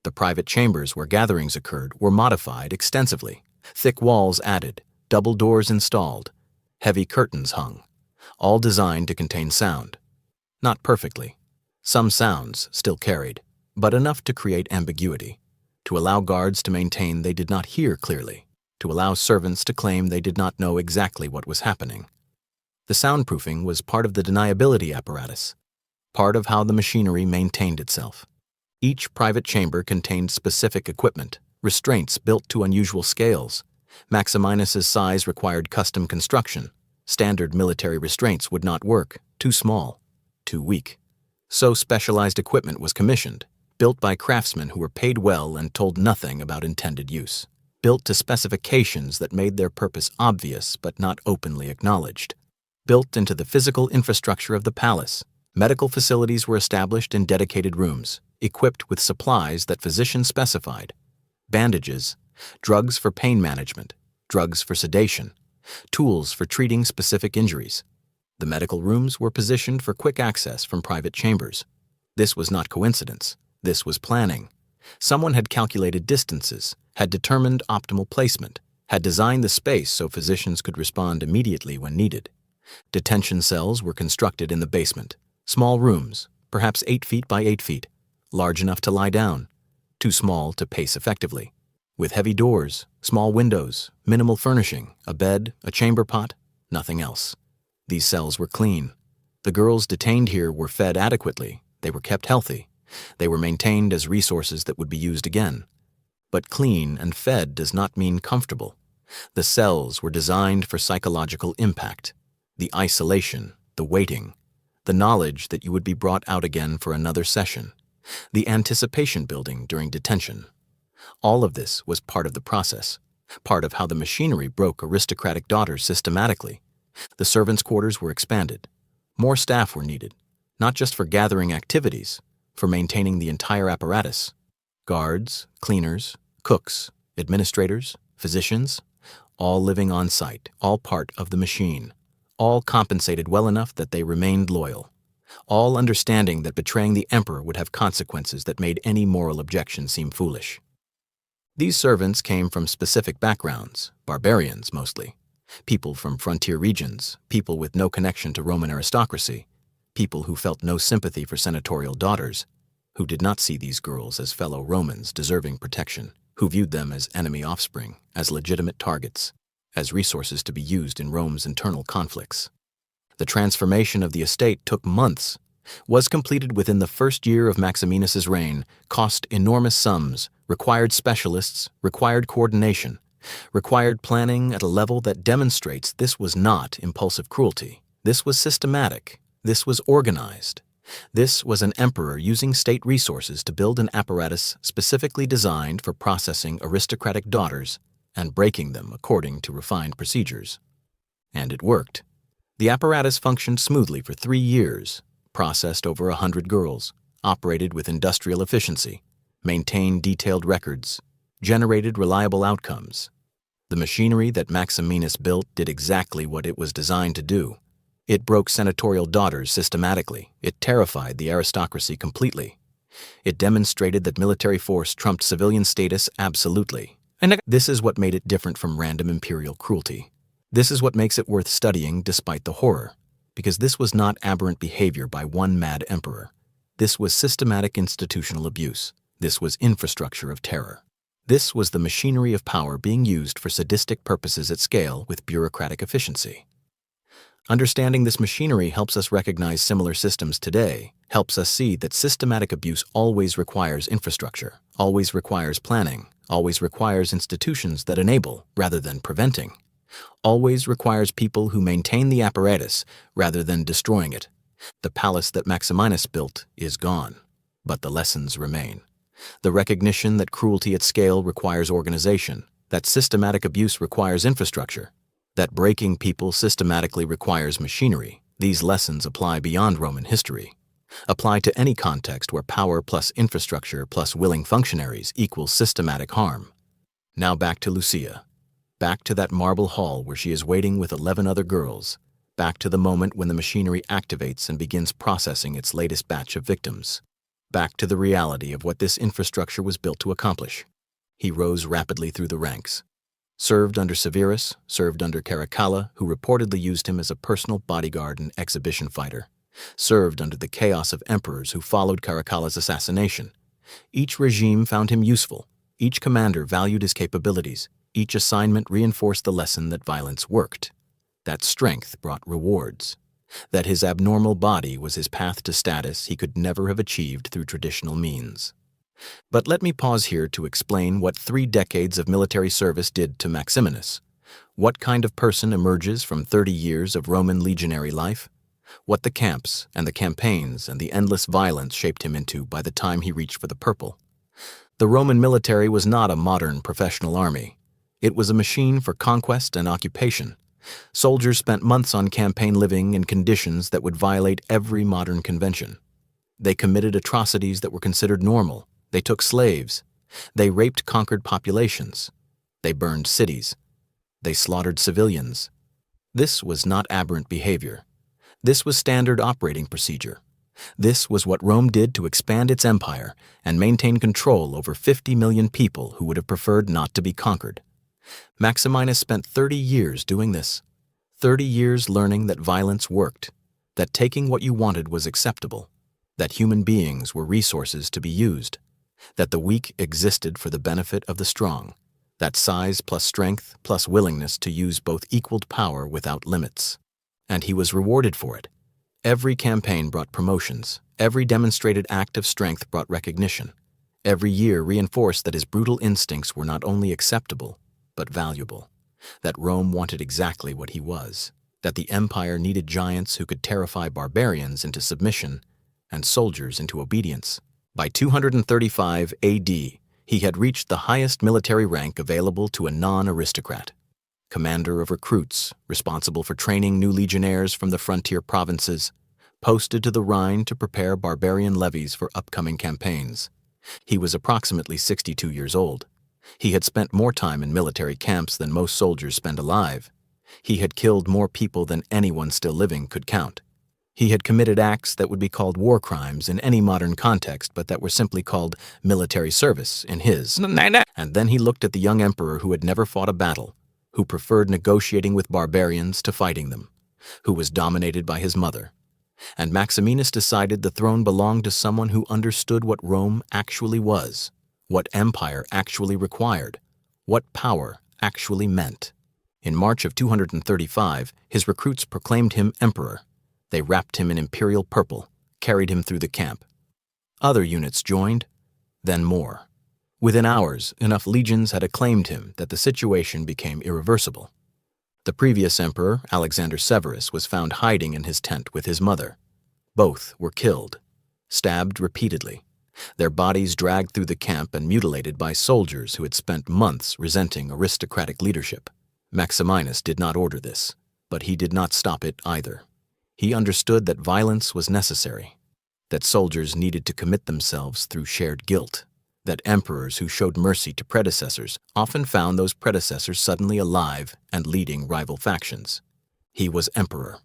The private chambers where gatherings occurred were modified extensively, thick walls added, double doors installed, heavy curtains hung, all designed to contain sound. Not perfectly. Some sounds still carried, but enough to create ambiguity, to allow guards to maintain they did not hear clearly, to allow servants to claim they did not know exactly what was happening. The soundproofing was part of the deniability apparatus, part of how the machinery maintained itself. Each private chamber contained specific equipment, restraints built to unusual scales. Maximinus's size required custom construction. Standard military restraints would not work, too small, too weak. So specialized equipment was commissioned, built by craftsmen who were paid well and told nothing about intended use, built to specifications that made their purpose obvious but not openly acknowledged. Built into the physical infrastructure of the palace, medical facilities were established in dedicated rooms, equipped with supplies that physicians specified: bandages, drugs for pain management, drugs for sedation, tools for treating specific injuries. The medical rooms were positioned for quick access from private chambers. This was not coincidence. This was planning. Someone had calculated distances, had determined optimal placement, had designed the space so physicians could respond immediately when needed. Detention cells were constructed in the basement, small rooms, perhaps 8 feet by 8 feet, large enough to lie down, too small to pace effectively, with heavy doors, small windows, minimal furnishing, a bed, a chamber pot, nothing else. These cells were clean. The girls detained here were fed adequately, they were kept healthy, they were maintained as resources that would be used again. But clean and fed does not mean comfortable. The cells were designed for psychological impact. The isolation, the waiting, the knowledge that you would be brought out again for another session, the anticipation building during detention. All of this was part of the process, part of how the machinery broke aristocratic daughters systematically. The servants' quarters were expanded. More staff were needed, not just for gathering activities, for maintaining the entire apparatus. Guards, cleaners, cooks, administrators, physicians, all living on site, all part of the machine. All compensated well enough that they remained loyal, all understanding that betraying the emperor would have consequences that made any moral objection seem foolish. These servants came from specific backgrounds, barbarians mostly, people from frontier regions, people with no connection to Roman aristocracy, people who felt no sympathy for senatorial daughters, who did not see these girls as fellow Romans deserving protection, who viewed them as enemy offspring, as legitimate targets, as resources to be used in Rome's internal conflicts. The transformation of the estate took months, was completed within the first year of Maximinus's reign, cost enormous sums, required specialists, required coordination, required planning at a level that demonstrates this was not impulsive cruelty. This was systematic. This was organized. This was an emperor using state resources to build an apparatus specifically designed for processing aristocratic daughters and breaking them according to refined procedures. And it worked. The apparatus functioned smoothly for 3 years, processed over 100 girls, operated with industrial efficiency, maintained detailed records, generated reliable outcomes. The machinery that Maximinus built did exactly what it was designed to do. It broke senatorial daughters systematically. It terrified the aristocracy completely. It demonstrated that military force trumped civilian status absolutely. And this is what made it different from random imperial cruelty. This is what makes it worth studying despite the horror, because this was not aberrant behavior by one mad emperor. This was systematic institutional abuse. This was infrastructure of terror. This was the machinery of power being used for sadistic purposes at scale with bureaucratic efficiency. Understanding this machinery helps us recognize similar systems today, helps us see that systematic abuse always requires infrastructure, always requires planning, always requires institutions that enable rather than preventing, always requires people who maintain the apparatus rather than destroying it. The palace that Maximinus built is gone, but the lessons remain. The recognition that cruelty at scale requires organization, that systematic abuse requires infrastructure, that breaking people systematically requires machinery. These lessons apply beyond Roman history, apply to any context where power plus infrastructure plus willing functionaries equals systematic harm. Now back to Lucia, back to that marble hall where she is waiting with 11 other girls, back to the moment when the machinery activates and begins processing its latest batch of victims, back to the reality of what this infrastructure was built to accomplish. He rose rapidly through the ranks. Served under Severus, served under Caracalla, who reportedly used him as a personal bodyguard and exhibition fighter. Served under the chaos of emperors who followed Caracalla's assassination. Each regime found him useful. Each commander valued his capabilities. Each assignment reinforced the lesson that violence worked, that strength brought rewards, that his abnormal body was his path to status he could never have achieved through traditional means. But let me pause here to explain what 3 decades of military service did to Maximinus. What kind of person emerges from 30 years of Roman legionary life? What the camps and the campaigns and the endless violence shaped him into by the time he reached for the purple. The Roman military was not a modern professional army. It was a machine for conquest and occupation. Soldiers spent months on campaign living in conditions that would violate every modern convention. They committed atrocities that were considered normal. They took slaves. They raped conquered populations. They burned cities. They slaughtered civilians. This was not aberrant behavior. This was standard operating procedure. This was what Rome did to expand its empire and maintain control over 50 million people who would have preferred not to be conquered. Maximinus spent 30 years doing this. 30 years learning that violence worked, that taking what you wanted was acceptable, that human beings were resources to be used, that the weak existed for the benefit of the strong, that size plus strength plus willingness to use both equaled power without limits. And he was rewarded for it. Every campaign brought promotions. Every demonstrated act of strength brought recognition. Every year reinforced that his brutal instincts were not only acceptable, but valuable. That Rome wanted exactly what he was. That the empire needed giants who could terrify barbarians into submission and soldiers into obedience. By 235 AD, he had reached the highest military rank available to a non-aristocrat. Commander of recruits, responsible for training new legionnaires from the frontier provinces, posted to the Rhine to prepare barbarian levies for upcoming campaigns. He was approximately 62 years old. He had spent more time in military camps than most soldiers spend alive. He had killed more people than anyone still living could count. He had committed acts that would be called war crimes in any modern context, but that were simply called military service in his. And then he looked at the young emperor who had never fought a battle, who preferred negotiating with barbarians to fighting them, who was dominated by his mother. And Maximinus decided the throne belonged to someone who understood what Rome actually was, what empire actually required, what power actually meant. In March of 235, his recruits proclaimed him emperor. They wrapped him in imperial purple, carried him through the camp. Other units joined, then more. Within hours, enough legions had acclaimed him that the situation became irreversible. The previous emperor, Alexander Severus, was found hiding in his tent with his mother. Both were killed, stabbed repeatedly, their bodies dragged through the camp and mutilated by soldiers who had spent months resenting aristocratic leadership. Maximinus did not order this, but he did not stop it either. He understood that violence was necessary, that soldiers needed to commit themselves through shared guilt, that emperors who showed mercy to predecessors often found those predecessors suddenly alive and leading rival factions. He was emperor,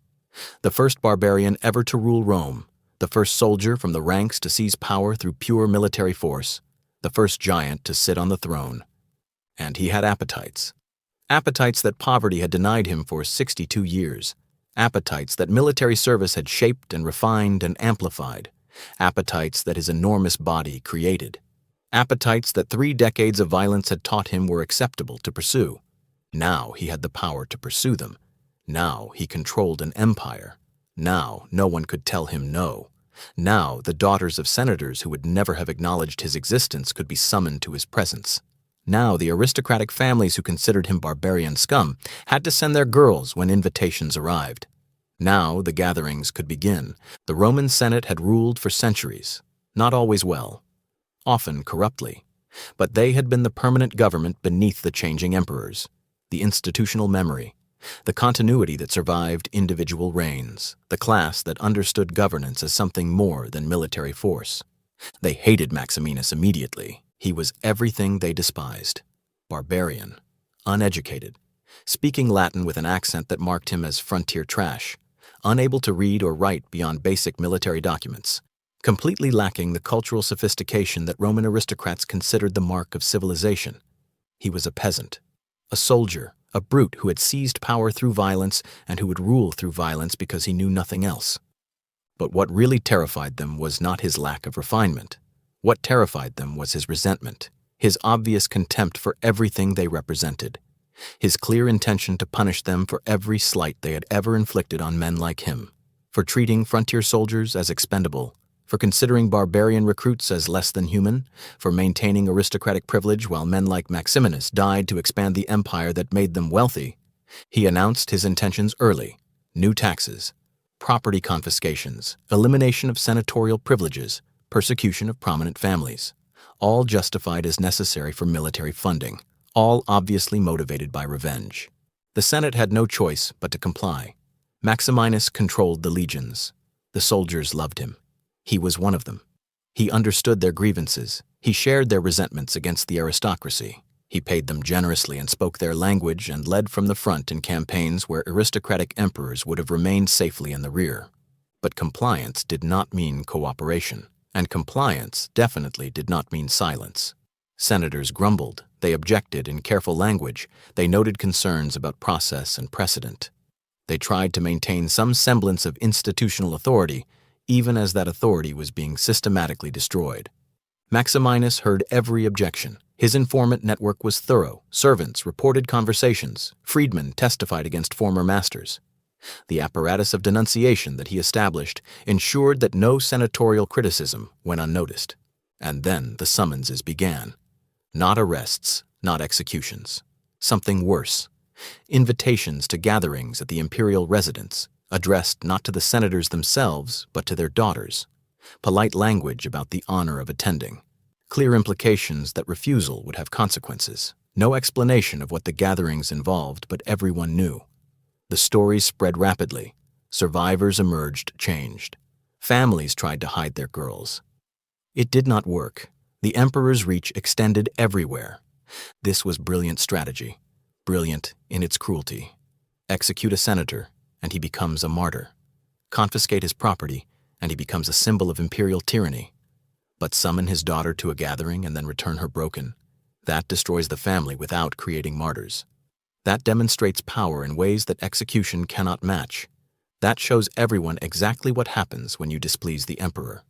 the first barbarian ever to rule Rome, the first soldier from the ranks to seize power through pure military force, the first giant to sit on the throne. And he had appetites. Appetites that poverty had denied him for 62 years. Appetites that military service had shaped and refined and amplified. Appetites that his enormous body created. Appetites that 3 decades of violence had taught him were acceptable to pursue. Now he had the power to pursue them. Now he controlled an empire. Now no one could tell him no. Now the daughters of senators who would never have acknowledged his existence could be summoned to his presence. Now the aristocratic families who considered him barbarian scum had to send their girls when invitations arrived. Now the gatherings could begin. The Roman Senate had ruled for centuries, not always well, often corruptly, but they had been the permanent government beneath the changing emperors, the institutional memory, the continuity that survived individual reigns, the class that understood governance as something more than military force. They hated Maximinus immediately. He was everything they despised. Barbarian, uneducated, speaking Latin with an accent that marked him as frontier trash, unable to read or write beyond basic military documents, completely lacking the cultural sophistication that Roman aristocrats considered the mark of civilization. He was a peasant, a soldier, a brute who had seized power through violence and who would rule through violence because he knew nothing else. But what really terrified them was not his lack of refinement. What terrified them was his resentment, his obvious contempt for everything they represented, his clear intention to punish them for every slight they had ever inflicted on men like him, for treating frontier soldiers as expendable, for considering barbarian recruits as less than human, for maintaining aristocratic privilege while men like Maximinus died to expand the empire that made them wealthy. He announced his intentions early: new taxes, property confiscations, elimination of senatorial privileges, persecution of prominent families, all justified as necessary for military funding, all obviously motivated by revenge. The Senate had no choice but to comply. Maximinus controlled the legions. The soldiers loved him. He was one of them. He understood their grievances. He shared their resentments against the aristocracy. He paid them generously and spoke their language and led from the front in campaigns where aristocratic emperors would have remained safely in the rear. But compliance did not mean cooperation. And compliance definitely did not mean silence. Senators grumbled, they objected in careful language, they noted concerns about process and precedent. They tried to maintain some semblance of institutional authority, even as that authority was being systematically destroyed. Maximinus heard every objection. His informant network was thorough. Servants reported conversations. Freedmen testified against former masters. The apparatus of denunciation that he established ensured that no senatorial criticism went unnoticed. And then the summonses began. Not arrests, not executions. Something worse. Invitations to gatherings at the imperial residence, addressed not to the senators themselves, but to their daughters. Polite language about the honor of attending. Clear implications that refusal would have consequences. No explanation of what the gatherings involved, but everyone knew. The stories spread rapidly. Survivors emerged changed. Families tried to hide their girls. It did not work. The emperor's reach extended everywhere. This was brilliant strategy, brilliant in its cruelty. Execute a senator, and he becomes a martyr. Confiscate his property, and he becomes a symbol of imperial tyranny. But summon his daughter to a gathering and then return her broken. That destroys the family without creating martyrs. That demonstrates power in ways that execution cannot match. That shows everyone exactly what happens when you displease the emperor.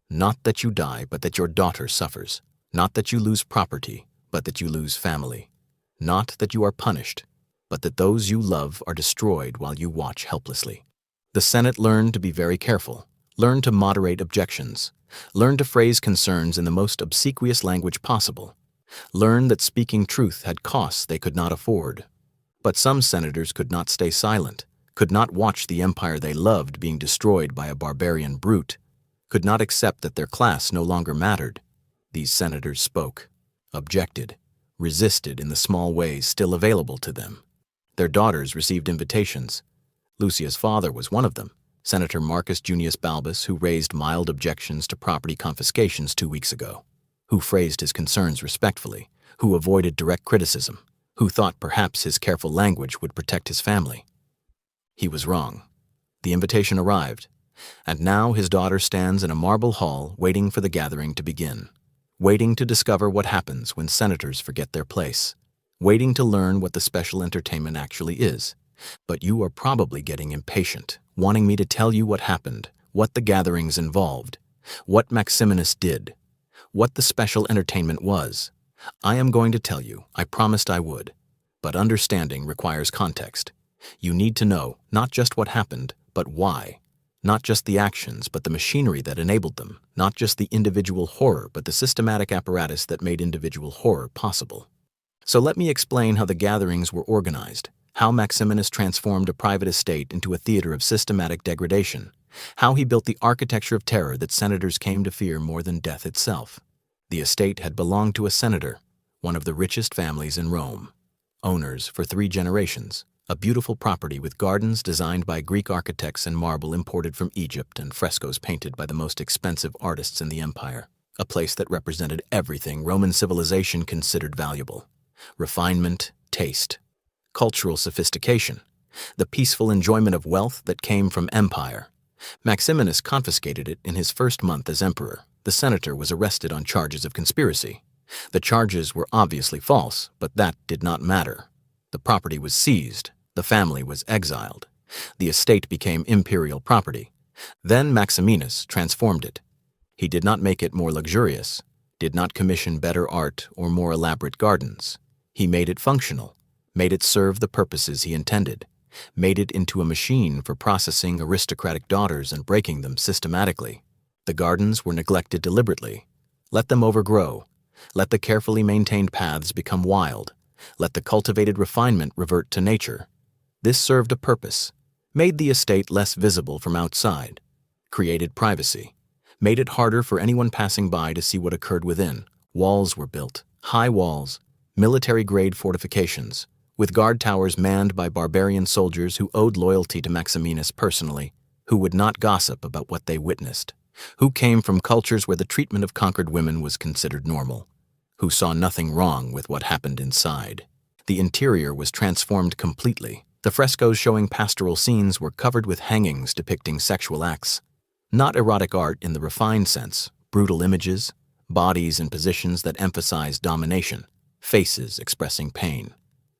Not that you die, but that your daughter suffers. Not that you lose property, but that you lose family. Not that you are punished, but that those you love are destroyed while you watch helplessly. The Senate learned to be very careful, learned to moderate objections, learned to phrase concerns in the most obsequious language possible, learned that speaking truth had costs they could not afford. But some senators could not stay silent, could not watch the empire they loved being destroyed by a barbarian brute, could not accept that their class no longer mattered. These senators spoke, objected, resisted in the small ways still available to them. Their daughters received invitations. Lucia's father was one of them, Senator Marcus Junius Balbus, who raised mild objections to property confiscations 2 weeks ago. who phrased his concerns respectfully, who avoided direct criticism, who thought perhaps his careful language would protect his family. He was wrong. The invitation arrived, and now his daughter stands in a marble hall waiting for the gathering to begin, waiting to discover what happens when senators forget their place, waiting to learn what the special entertainment actually is. But you are probably getting impatient, wanting me to tell you what happened, what the gatherings involved, what Maximinus did, what the special entertainment was. I am going to tell you, I promised I would. But understanding requires context. You need to know not just what happened, but why. Not just the actions, but the machinery that enabled them. Not just the individual horror, but the systematic apparatus that made individual horror possible. So let me explain how the gatherings were organized, how Maximinus transformed a private estate into a theater of systematic degradation, how he built the architecture of terror that senators came to fear more than death itself. The estate had belonged to a senator, one of the richest families in Rome. Owners for 3 generations, a beautiful property with gardens designed by Greek architects and marble imported from Egypt and frescoes painted by the most expensive artists in the empire. A place that represented everything Roman civilization considered valuable. Refinement, taste, cultural sophistication, the peaceful enjoyment of wealth that came from empire. Maximinus confiscated it in his first month as emperor. The senator was arrested on charges of conspiracy. The charges were obviously false, but that did not matter. The property was seized. The family was exiled. The estate became imperial property. Then Maximinus transformed it. He did not make it more luxurious, did not commission better art or more elaborate gardens. He made it functional, made it serve the purposes he intended, made it into a machine for processing aristocratic daughters and breaking them systematically. The gardens were neglected deliberately. Let them overgrow. Let the carefully maintained paths become wild. Let the cultivated refinement revert to nature. This served a purpose, made the estate less visible from outside, created privacy, made it harder for anyone passing by to see what occurred within. Walls were built, high walls, military-grade fortifications, with guard towers manned by barbarian soldiers who owed loyalty to Maximinus personally, who would not gossip about what they witnessed, who came from cultures where the treatment of conquered women was considered normal, who saw nothing wrong with what happened inside. The interior was transformed completely. The frescoes showing pastoral scenes were covered with hangings depicting sexual acts. Not erotic art in the refined sense, brutal images, bodies in positions that emphasized domination, faces expressing pain.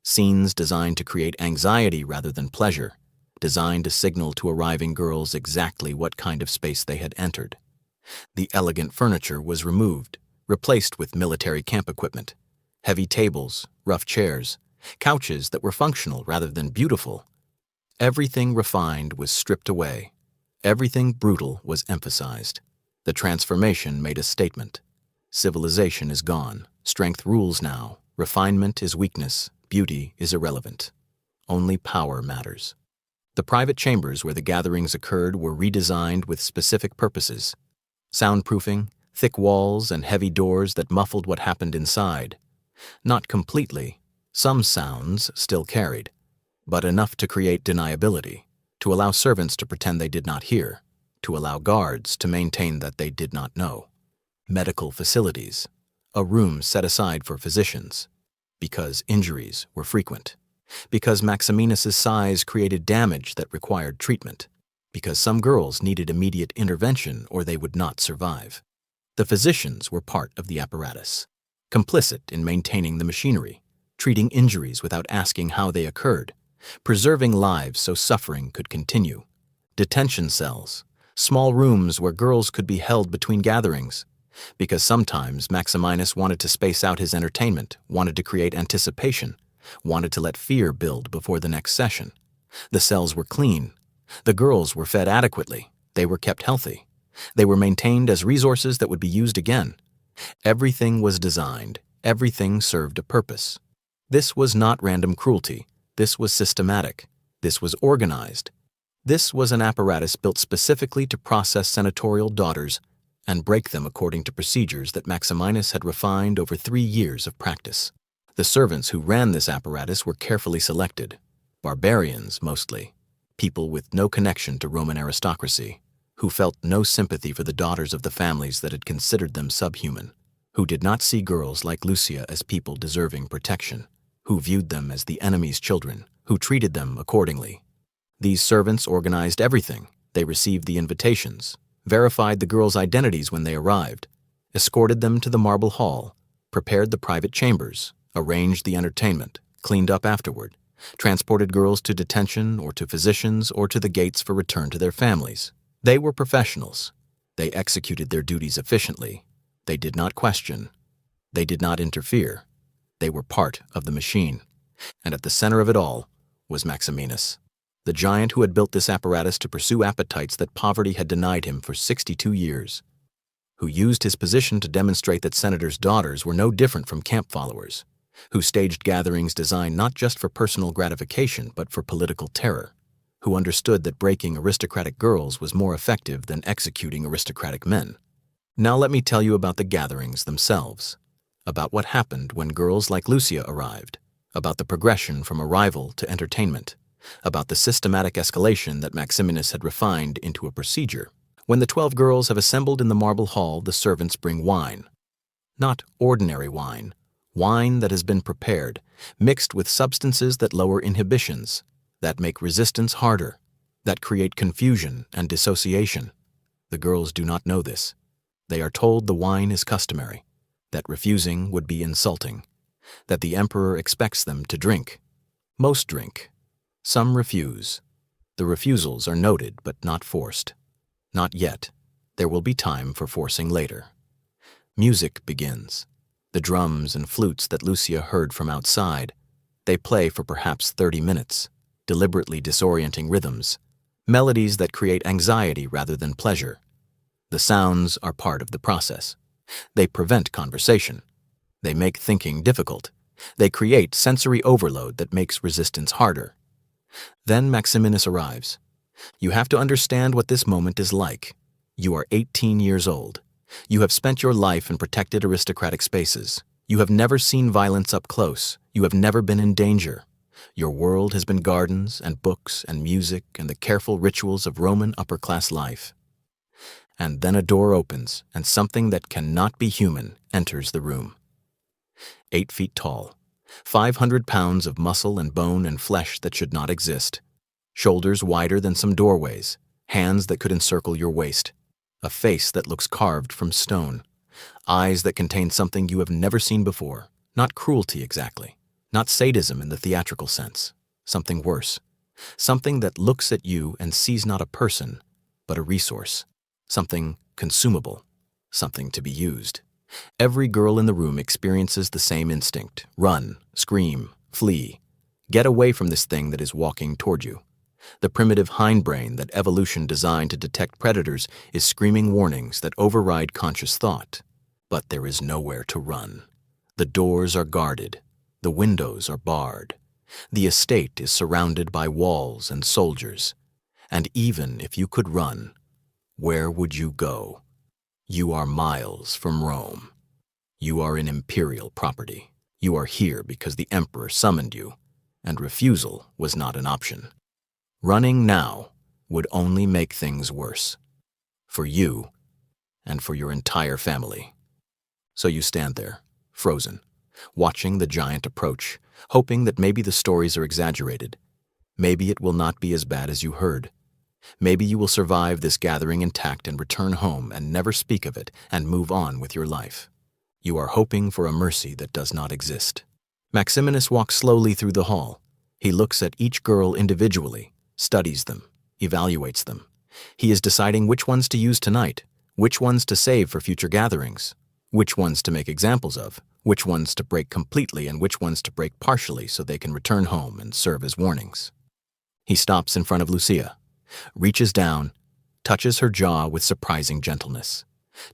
Scenes designed to create anxiety rather than pleasure, designed to signal to arriving girls exactly what kind of space they had entered. The elegant furniture was removed, replaced with military camp equipment, heavy tables, rough chairs, couches that were functional rather than beautiful. Everything refined was stripped away. Everything brutal was emphasized. The transformation made a statement. Civilization is gone. Strength rules now. Refinement is weakness. Beauty is irrelevant. Only power matters. The private chambers where the gatherings occurred were redesigned with specific purposes. Soundproofing, thick walls, and heavy doors that muffled what happened inside. Not completely. Some sounds still carried, but enough to create deniability, to allow servants to pretend they did not hear, to allow guards to maintain that they did not know. Medical facilities, a room set aside for physicians, because injuries were frequent, because Maximinus's size created damage that required treatment, because some girls needed immediate intervention or they would not survive. The physicians were part of the apparatus, complicit in maintaining the machinery, treating injuries without asking how they occurred, preserving lives so suffering could continue. Detention cells, small rooms where girls could be held between gatherings, because sometimes Maximinus wanted to space out his entertainment, wanted to create anticipation, wanted to let fear build before the next session. The cells were clean. The girls were fed adequately. They were kept healthy. They were maintained as resources that would be used again. Everything was designed. Everything served a purpose. This was not random cruelty. This was systematic. This was organized. This was an apparatus built specifically to process senatorial daughters and break them according to procedures that Maximinus had refined over 3 years of practice. The servants who ran this apparatus were carefully selected, barbarians mostly, people with no connection to Roman aristocracy, who felt no sympathy for the daughters of the families that had considered them subhuman, who did not see girls like Lucia as people deserving protection, who viewed them as the enemy's children, who treated them accordingly. These servants organized everything. They received the invitations, verified the girls' identities when they arrived, escorted them to the marble hall, prepared the private chambers, arranged the entertainment, cleaned up afterward, transported girls to detention or to physicians or to the gates for return to their families. They were professionals. They executed their duties efficiently. They did not question. They did not interfere. They were part of the machine. And at the center of it all was Maximinus, the giant who had built this apparatus to pursue appetites that poverty had denied him for 62 years, who used his position to demonstrate that senators' daughters were no different from camp followers, who staged gatherings designed not just for personal gratification but for political terror, who understood that breaking aristocratic girls was more effective than executing aristocratic men. Now let me tell you about the gatherings themselves, about what happened when girls like Lucia arrived, about the progression from arrival to entertainment, about the systematic escalation that Maximinus had refined into a procedure. When the 12 girls have assembled in the marble hall, the servants bring wine. Not ordinary wine, wine that has been prepared, mixed with substances that lower inhibitions, that make resistance harder, that create confusion and dissociation. The girls do not know this. They are told the wine is customary, that refusing would be insulting, that the emperor expects them to drink. Most drink. Some refuse. The refusals are noted but not forced. Not yet. There will be time for forcing later. Music begins. The drums and flutes that Lucia heard from outside. They play for perhaps 30 minutes, deliberately disorienting rhythms, melodies that create anxiety rather than pleasure. The sounds are part of the process. They prevent conversation. They make thinking difficult. They create sensory overload that makes resistance harder. Then Maximinus arrives. You have to understand what this moment is like. You are 18 years old. You have spent your life in protected aristocratic spaces. You have never seen violence up close. You have never been in danger. Your world has been gardens and books and music and the careful rituals of Roman upper-class life. And then a door opens, and something that cannot be human enters the room. 8 feet tall, 500 pounds of muscle and bone and flesh that should not exist, shoulders wider than some doorways, hands that could encircle your waist, a face that looks carved from stone, eyes that contain something you have never seen before, not cruelty exactly, not sadism in the theatrical sense, something worse, something that looks at you and sees not a person, but a resource, something consumable, something to be used. Every girl in the room experiences the same instinct: run, scream, flee. Get away from this thing that is walking toward you. The primitive hindbrain that evolution designed to detect predators is screaming warnings that override conscious thought. But there is nowhere to run. The doors are guarded. The windows are barred. The estate is surrounded by walls and soldiers. And even if you could run, where would you go? You are miles from Rome. You are in imperial property. You are here because the emperor summoned you, and refusal was not an option. Running now would only make things worse. For you and for your entire family. So you stand there, frozen, watching the giant approach, hoping that maybe the stories are exaggerated. Maybe it will not be as bad as you heard. Maybe you will survive this gathering intact and return home and never speak of it and move on with your life. You are hoping for a mercy that does not exist. Maximinus walks slowly through the hall. He looks at each girl individually, studies them, evaluates them. He is deciding which ones to use tonight, which ones to save for future gatherings, which ones to make examples of, which ones to break completely and which ones to break partially so they can return home and serve as warnings. He stops in front of Lucia, reaches down, touches her jaw with surprising gentleness,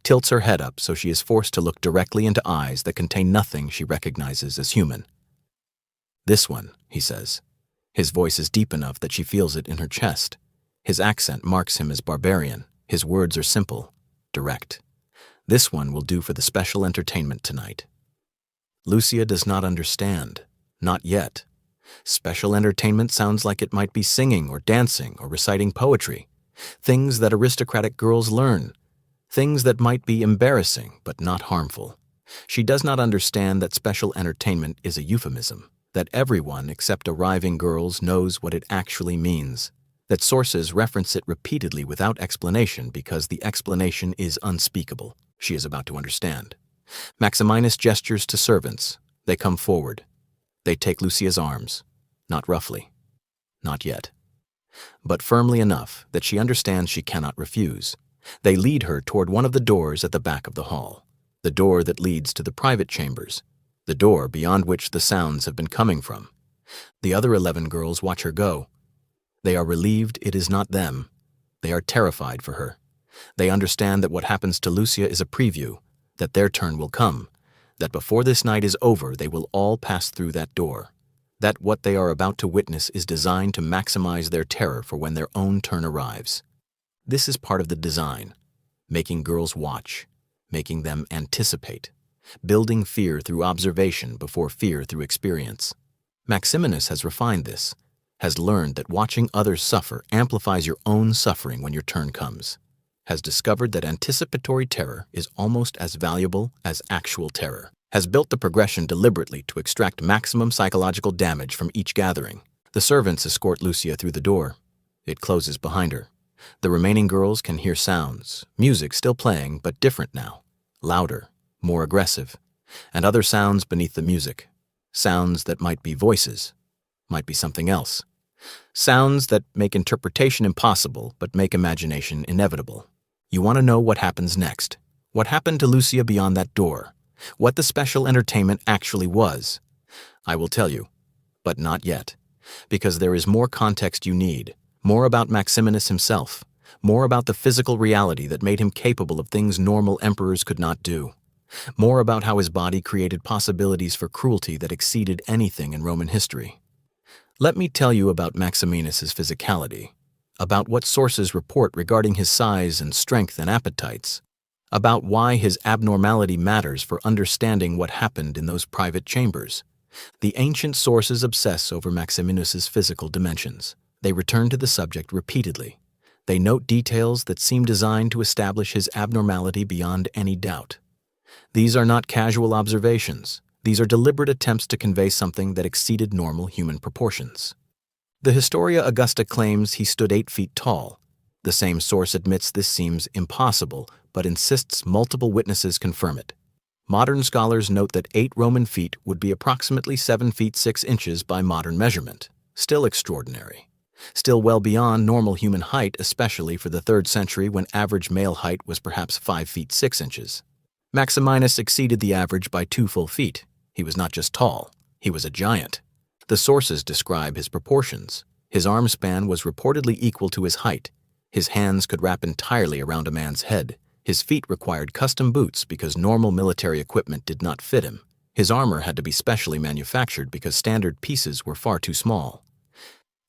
tilts her head up so she is forced to look directly into eyes that contain nothing she recognizes as human. "This one," he says. His voice is deep enough that she feels it in her chest. His accent marks him as barbarian. His words are simple, direct. "This one will do for the special entertainment tonight." Lucia does not understand. Not yet. Special entertainment sounds like it might be singing or dancing or reciting poetry, things that aristocratic girls learn, things that might be embarrassing but not harmful. She does not understand that special entertainment is a euphemism, that everyone except arriving girls knows what it actually means, that sources reference it repeatedly without explanation because the explanation is unspeakable. She is about to understand. Maximinus gestures to servants. They come forward. They take Lucia's arms, not roughly, not yet, but firmly enough that she understands she cannot refuse. They lead her toward one of the doors at the back of the hall, the door that leads to the private chambers, the door beyond which the sounds have been coming from. The other 11 girls watch her go. They are relieved it is not them. They are terrified for her. They understand that what happens to Lucia is a preview, that their turn will come, that before this night is over they will all pass through that door, that what they are about to witness is designed to maximize their terror for when their own turn arrives. This is part of the design, making girls watch, making them anticipate, building fear through observation before fear through experience. Maximinus has refined this, has learned that watching others suffer amplifies your own suffering when your turn comes, has discovered that anticipatory terror is almost as valuable as actual terror, has built the progression deliberately to extract maximum psychological damage from each gathering. The servants escort Lucia through the door. It closes behind her. The remaining girls can hear sounds, music still playing but different now, louder, more aggressive, and other sounds beneath the music, sounds that might be voices, might be something else, sounds that make interpretation impossible but make imagination inevitable. You want to know what happens next, what happened to Lucia beyond that door, what the special entertainment actually was. I will tell you, but not yet, because there is more context you need, more about Maximinus himself, more about the physical reality that made him capable of things normal emperors could not do, more about how his body created possibilities for cruelty that exceeded anything in Roman history. Let me tell you about Maximinus's physicality, about what sources report regarding his size and strength and appetites, about why his abnormality matters for understanding what happened in those private chambers. The ancient sources obsess over Maximinus's physical dimensions. They return to the subject repeatedly. They note details that seem designed to establish his abnormality beyond any doubt. These are not casual observations. These are deliberate attempts to convey something that exceeded normal human proportions. The Historia Augusta claims he stood 8 feet tall. The same source admits this seems impossible, but insists multiple witnesses confirm it. Modern scholars note that 8 Roman feet would be approximately 7 feet 6 inches by modern measurement. Still extraordinary. Still well beyond normal human height, especially for the 3rd century when average male height was perhaps 5 feet 6 inches. Maximinus exceeded the average by 2 full feet. He was not just tall, he was a giant. The sources describe his proportions. His arm span was reportedly equal to his height. His hands could wrap entirely around a man's head. His feet required custom boots because normal military equipment did not fit him. His armor had to be specially manufactured because standard pieces were far too small.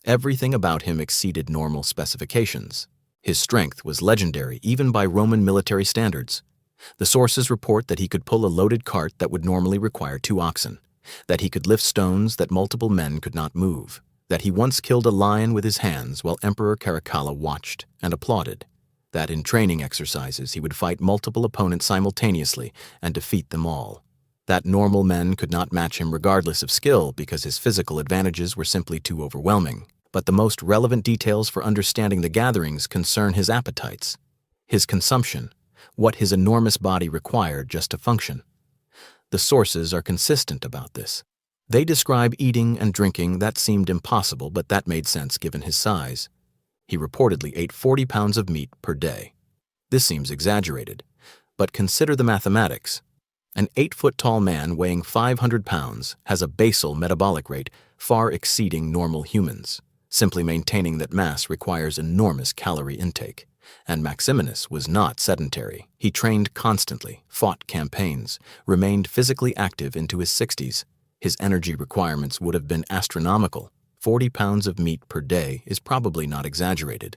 Everything about him exceeded normal specifications. His strength was legendary even by Roman military standards. The sources report that he could pull a loaded cart that would normally require 2 oxen, that he could lift stones that multiple men could not move, that he once killed a lion with his hands while Emperor Caracalla watched and applauded, that in training exercises he would fight multiple opponents simultaneously and defeat them all, that normal men could not match him regardless of skill because his physical advantages were simply too overwhelming. But the most relevant details for understanding the gatherings concern his appetites, his consumption, what his enormous body required just to function. The sources are consistent about this. They describe eating and drinking that seemed impossible, but that made sense given his size. He reportedly ate 40 pounds of meat per day. This seems exaggerated, but consider the mathematics. An 8-foot-tall man weighing 500 pounds has a basal metabolic rate far exceeding normal humans. Simply maintaining that mass requires enormous calorie intake. And Maximinus was not sedentary. He trained constantly, fought campaigns, remained physically active into his 60s. His energy requirements would have been astronomical. 40 pounds of meat per day is probably not exaggerated.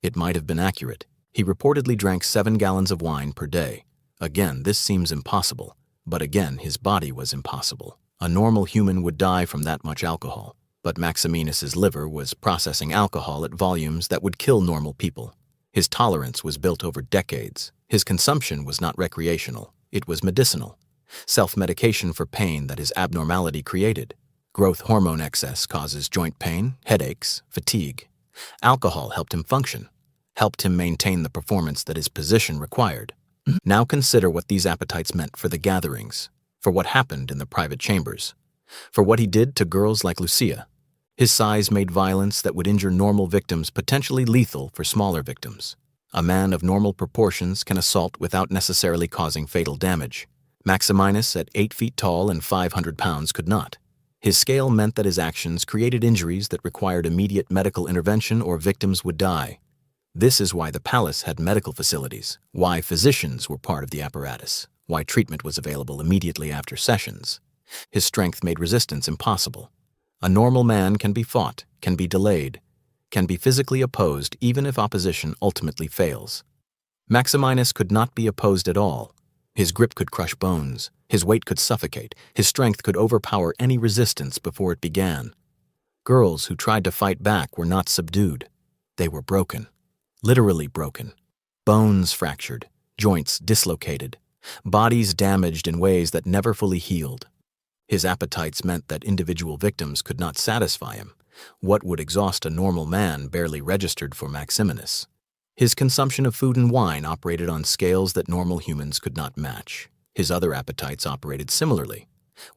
It might have been accurate. He reportedly drank 7 gallons of wine per day. Again, this seems impossible. But again, his body was impossible. A normal human would die from that much alcohol. But Maximinus's liver was processing alcohol at volumes that would kill normal people. His tolerance was built over decades. His consumption was not recreational, it was medicinal. Self-medication for pain that his abnormality created. Growth hormone excess causes joint pain, headaches, fatigue. Alcohol helped him function, helped him maintain the performance that his position required. Now consider what these appetites meant for the gatherings, for what happened in the private chambers, for what he did to girls like Lucia. His size made violence that would injure normal victims potentially lethal for smaller victims. A man of normal proportions can assault without necessarily causing fatal damage. Maximinus, at 8 feet tall and 500 pounds, could not. His scale meant that his actions created injuries that required immediate medical intervention or victims would die. This is why the palace had medical facilities, why physicians were part of the apparatus, why treatment was available immediately after sessions. His strength made resistance impossible. A normal man can be fought, can be delayed, can be physically opposed even if opposition ultimately fails. Maximinus could not be opposed at all. His grip could crush bones, his weight could suffocate, his strength could overpower any resistance before it began. Girls who tried to fight back were not subdued. They were broken, literally broken. Bones fractured, joints dislocated, bodies damaged in ways that never fully healed. His appetites meant that individual victims could not satisfy him. What would exhaust a normal man barely registered for Maximinus. His consumption of food and wine operated on scales that normal humans could not match. His other appetites operated similarly.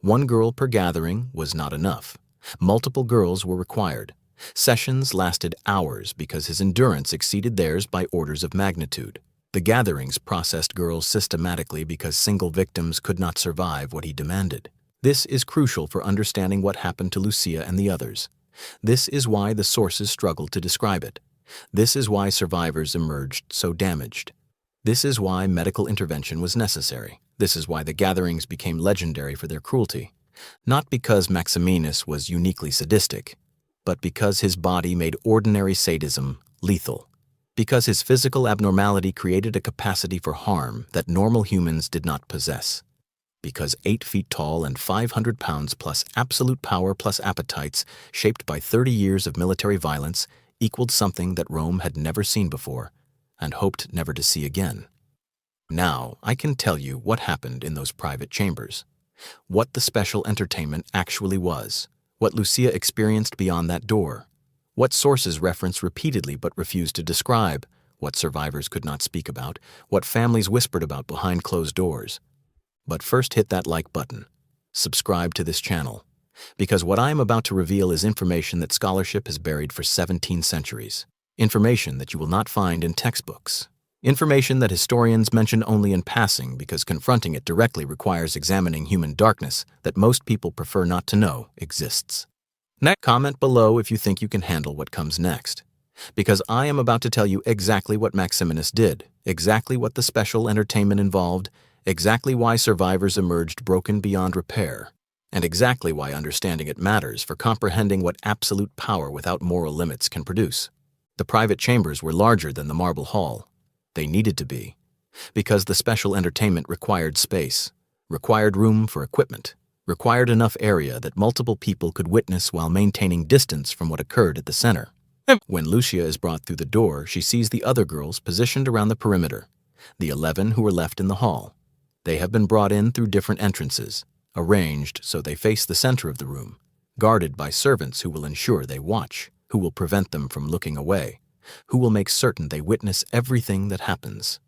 One girl per gathering was not enough. Multiple girls were required. Sessions lasted hours because his endurance exceeded theirs by orders of magnitude. The gatherings processed girls systematically because single victims could not survive what he demanded. This is crucial for understanding what happened to Lucia and the others. This is why the sources struggled to describe it. This is why survivors emerged so damaged. This is why medical intervention was necessary. This is why the gatherings became legendary for their cruelty. Not because Maximinus was uniquely sadistic, but because his body made ordinary sadism lethal. Because his physical abnormality created a capacity for harm that normal humans did not possess. Because 8 feet tall and 500 pounds plus absolute power plus appetites shaped by 30 years of military violence equaled something that Rome had never seen before and hoped never to see again. Now I can tell you what happened in those private chambers, what the special entertainment actually was, what Lucia experienced beyond that door, what sources reference repeatedly but refused to describe, what survivors could not speak about, what families whispered about behind closed doors. But first hit that like button, subscribe to this channel, because what I am about to reveal is information that scholarship has buried for 17 centuries, information that you will not find in textbooks, information that historians mention only in passing because confronting it directly requires examining human darkness that most people prefer not to know exists. Next, comment below if you think you can handle what comes next, because I am about to tell you exactly what Maximinus did, exactly what the special entertainment involved, exactly why survivors emerged broken beyond repair, and exactly why understanding it matters for comprehending what absolute power without moral limits can produce. The private chambers were larger than the marble hall. They needed to be, because the special entertainment required space, required room for equipment, required enough area that multiple people could witness while maintaining distance from what occurred at the center. When Lucia is brought through the door, she sees the other girls positioned around the perimeter, the 11 who were left in the hall. They have been brought in through different entrances, arranged so they face the center of the room, guarded by servants who will ensure they watch, who will prevent them from looking away, who will make certain they witness everything that happens.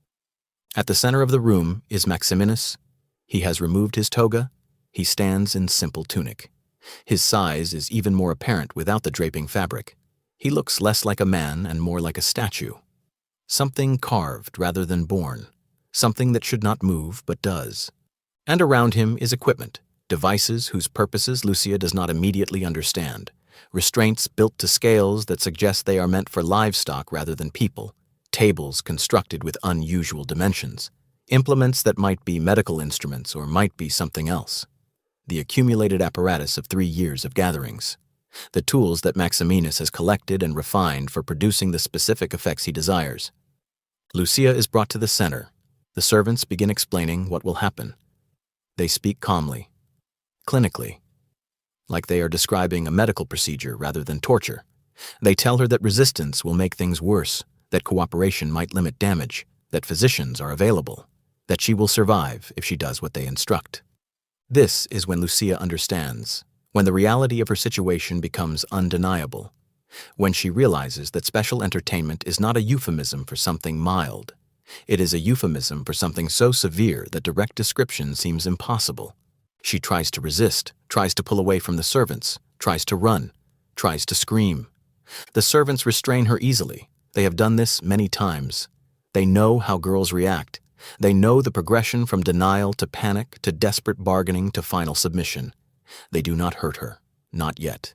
At the center of the room is Maximinus. He has removed his toga. He stands in simple tunic. His size is even more apparent without the draping fabric. He looks less like a man and more like a statue. Something carved rather than born. Something that should not move but does. And around him is equipment, devices whose purposes Lucia does not immediately understand, restraints built to scales that suggest they are meant for livestock rather than people, tables constructed with unusual dimensions, implements that might be medical instruments or might be something else. The accumulated apparatus of 3 years of gatherings. The tools that Maximinus has collected and refined for producing the specific effects he desires. Lucia is brought to the center. The servants begin explaining what will happen. They speak calmly, clinically, like they are describing a medical procedure rather than torture. They tell her that resistance will make things worse, that cooperation might limit damage, that physicians are available, that she will survive if she does what they instruct. This is when Lucia understands, when the reality of her situation becomes undeniable, when she realizes that special entertainment is not a euphemism for something mild. It is a euphemism for something so severe that direct description seems impossible. She tries to resist, tries to pull away from the servants, tries to run, tries to scream. The servants restrain her easily. They have done this many times. They know how girls react. They know the progression from denial to panic to desperate bargaining to final submission. They do not hurt her, not yet.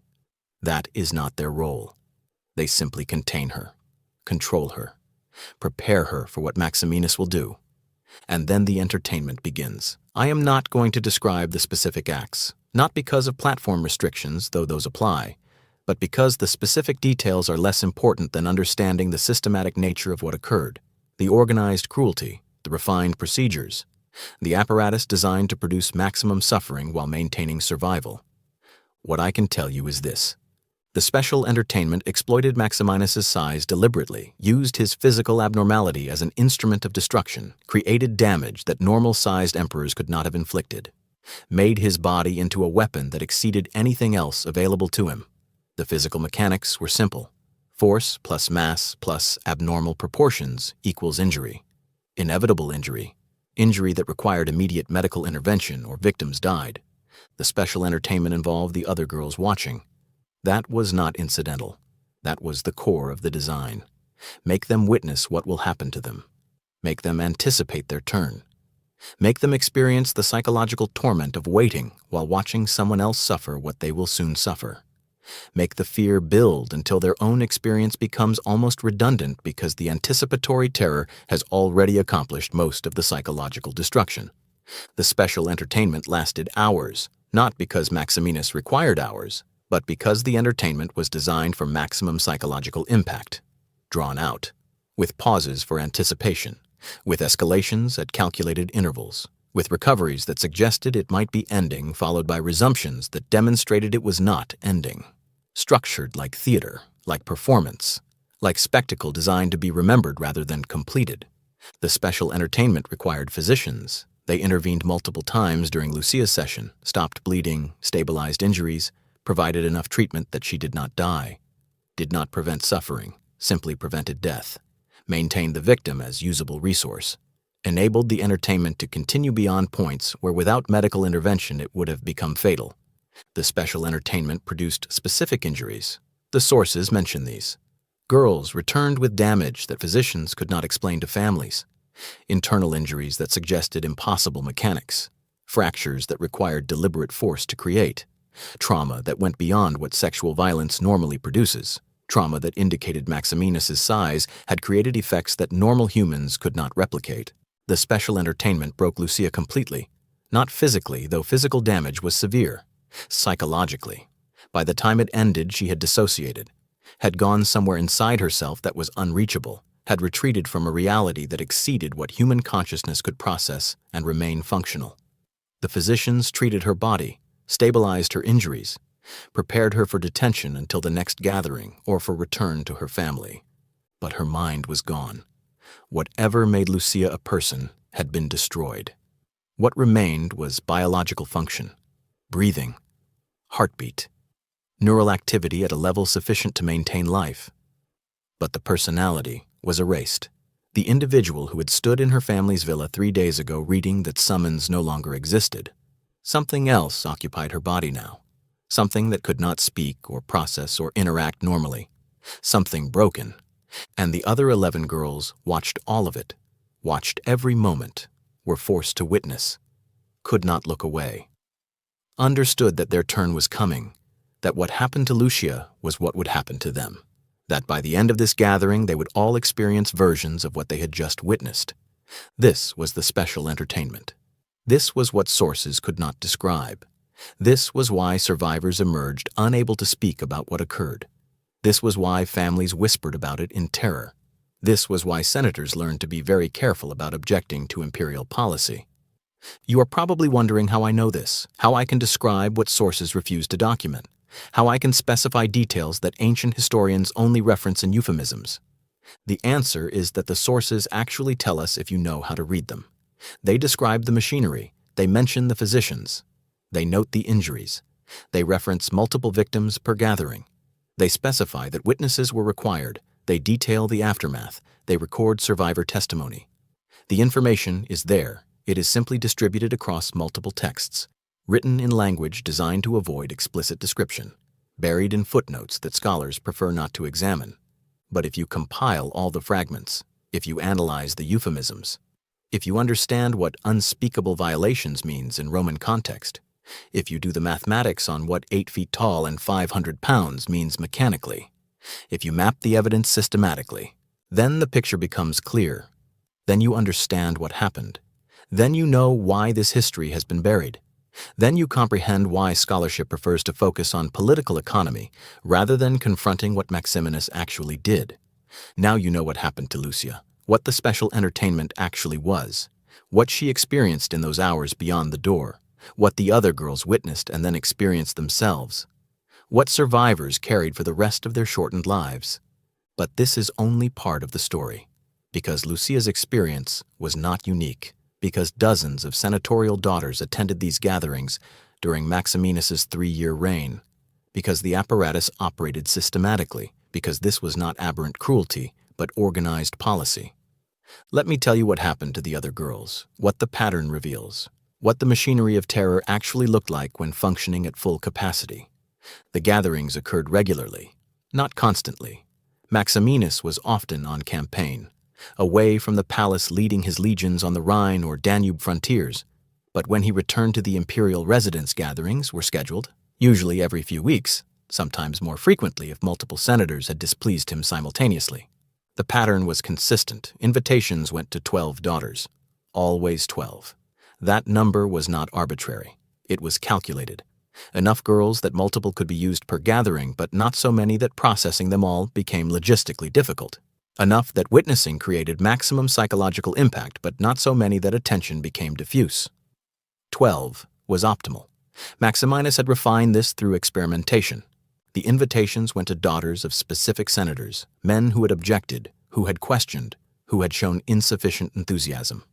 That is not their role. They simply contain her, control her, prepare her for what Maximinus will do. And then the entertainment begins. I am not going to describe the specific acts, not because of platform restrictions, though those apply, but because the specific details are less important than understanding the systematic nature of what occurred, the organized cruelty, the refined procedures, the apparatus designed to produce maximum suffering while maintaining survival. What I can tell you is this. The special entertainment exploited Maximinus's size deliberately, used his physical abnormality as an instrument of destruction, created damage that normal-sized emperors could not have inflicted, made his body into a weapon that exceeded anything else available to him. The physical mechanics were simple. Force plus mass plus abnormal proportions equals injury. Inevitable injury. Injury that required immediate medical intervention or victims died. The special entertainment involved the other girls watching. That was not incidental. That was the core of the design. Make them witness what will happen to them. Make them anticipate their turn. Make them experience the psychological torment of waiting while watching someone else suffer what they will soon suffer. Make the fear build until their own experience becomes almost redundant because the anticipatory terror has already accomplished most of the psychological destruction. The special entertainment lasted hours, not because Maximinus required hours, but because the entertainment was designed for maximum psychological impact. Drawn out, with pauses for anticipation, with escalations at calculated intervals, with recoveries that suggested it might be ending followed by resumptions that demonstrated it was not ending. Structured like theater, like performance, like spectacle designed to be remembered rather than completed. The special entertainment required physicians. They intervened multiple times during Lucia's session, stopped bleeding, stabilized injuries, provided enough treatment that she did not die, did not prevent suffering, simply prevented death, maintained the victim as usable resource, enabled the entertainment to continue beyond points where without medical intervention it would have become fatal. The special entertainment produced specific injuries. The sources mention these. Girls returned with damage that physicians could not explain to families. Internal injuries that suggested impossible mechanics. Fractures that required deliberate force to create. Trauma that went beyond what sexual violence normally produces. Trauma that indicated Maximinus's size had created effects that normal humans could not replicate. The special entertainment broke Lucia completely. Not physically, though physical damage was severe. Psychologically. By the time it ended, she had dissociated, had gone somewhere inside herself that was unreachable, had retreated from a reality that exceeded what human consciousness could process and remain functional. The physicians treated her body, stabilized her injuries, prepared her for detention until the next gathering or for return to her family. But her mind was gone. Whatever made Lucia a person had been destroyed. What remained was biological function, breathing, heartbeat, neural activity at a level sufficient to maintain life. But the personality was erased. The individual who had stood in her family's villa 3 days ago reading that summons no longer existed. Something else occupied her body now. Something that could not speak or process or interact normally. Something broken. And the other 11 girls watched all of it, watched every moment, were forced to witness, could not look away. Understood that their turn was coming, that what happened to Lucia was what would happen to them, that by the end of this gathering they would all experience versions of what they had just witnessed. This was the special entertainment. This was what sources could not describe. This was why survivors emerged unable to speak about what occurred. This was why families whispered about it in terror. This was why senators learned to be very careful about objecting to imperial policy. You are probably wondering how I know this, how I can describe what sources refuse to document, how I can specify details that ancient historians only reference in euphemisms. The answer is that the sources actually tell us if you know how to read them. They describe the machinery, they mention the physicians, They note the injuries. They reference multiple victims per gathering. They specify that witnesses were required. They detail the aftermath. They record survivor testimony. The information is there. It is simply distributed across multiple texts, written in language designed to avoid explicit description, buried in footnotes that scholars prefer not to examine. But if you compile all the fragments, if you analyze the euphemisms, if you understand what unspeakable violations means in Roman context, if you do the mathematics on what 8 feet tall and 500 pounds means mechanically, if you map the evidence systematically, then the picture becomes clear. Then you understand what happened. Then you know why this history has been buried. Then you comprehend why scholarship prefers to focus on political economy rather than confronting what Maximinus actually did. Now you know what happened to Lucia, what the special entertainment actually was, what she experienced in those hours beyond the door, what the other girls witnessed and then experienced themselves, what survivors carried for the rest of their shortened lives. But this is only part of the story, because Lucia's experience was not unique, because dozens of senatorial daughters attended these gatherings during Maximinus's 3-year reign, because the apparatus operated systematically, because this was not aberrant cruelty, but organized policy. Let me tell you what happened to the other girls, what the pattern reveals, what the machinery of terror actually looked like when functioning at full capacity. The gatherings occurred regularly, not constantly. Maximinus was often on campaign, away from the palace leading his legions on the Rhine or Danube frontiers, but when he returned to the imperial residence, gatherings were scheduled, usually every few weeks, sometimes more frequently if multiple senators had displeased him simultaneously. The pattern was consistent. Invitations went to 12 daughters, always 12. That number was not arbitrary. It was calculated. Enough girls that multiple could be used per gathering, but not so many that processing them all became logistically difficult. Enough that witnessing created maximum psychological impact, but not so many that attention became diffuse. 12 was optimal. Maximinus had refined this through experimentation. The invitations went to daughters of specific senators, men who had objected, who had questioned, who had shown insufficient enthusiasm.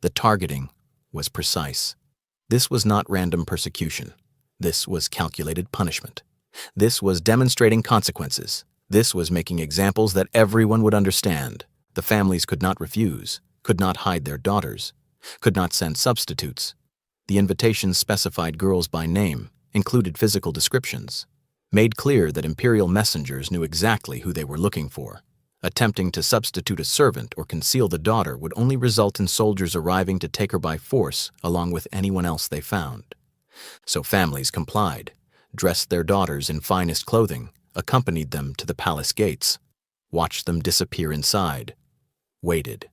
The targeting was precise. This was not random persecution. This was calculated punishment. This was demonstrating consequences. This was making examples that everyone would understand. The families could not refuse, could not hide their daughters, could not send substitutes. The invitations specified girls by name, included physical descriptions, made clear that imperial messengers knew exactly who they were looking for. Attempting to substitute a servant or conceal the daughter would only result in soldiers arriving to take her by force along with anyone else they found. So families complied, dressed their daughters in finest clothing, accompanied them to the palace gates, watched them disappear inside, waited,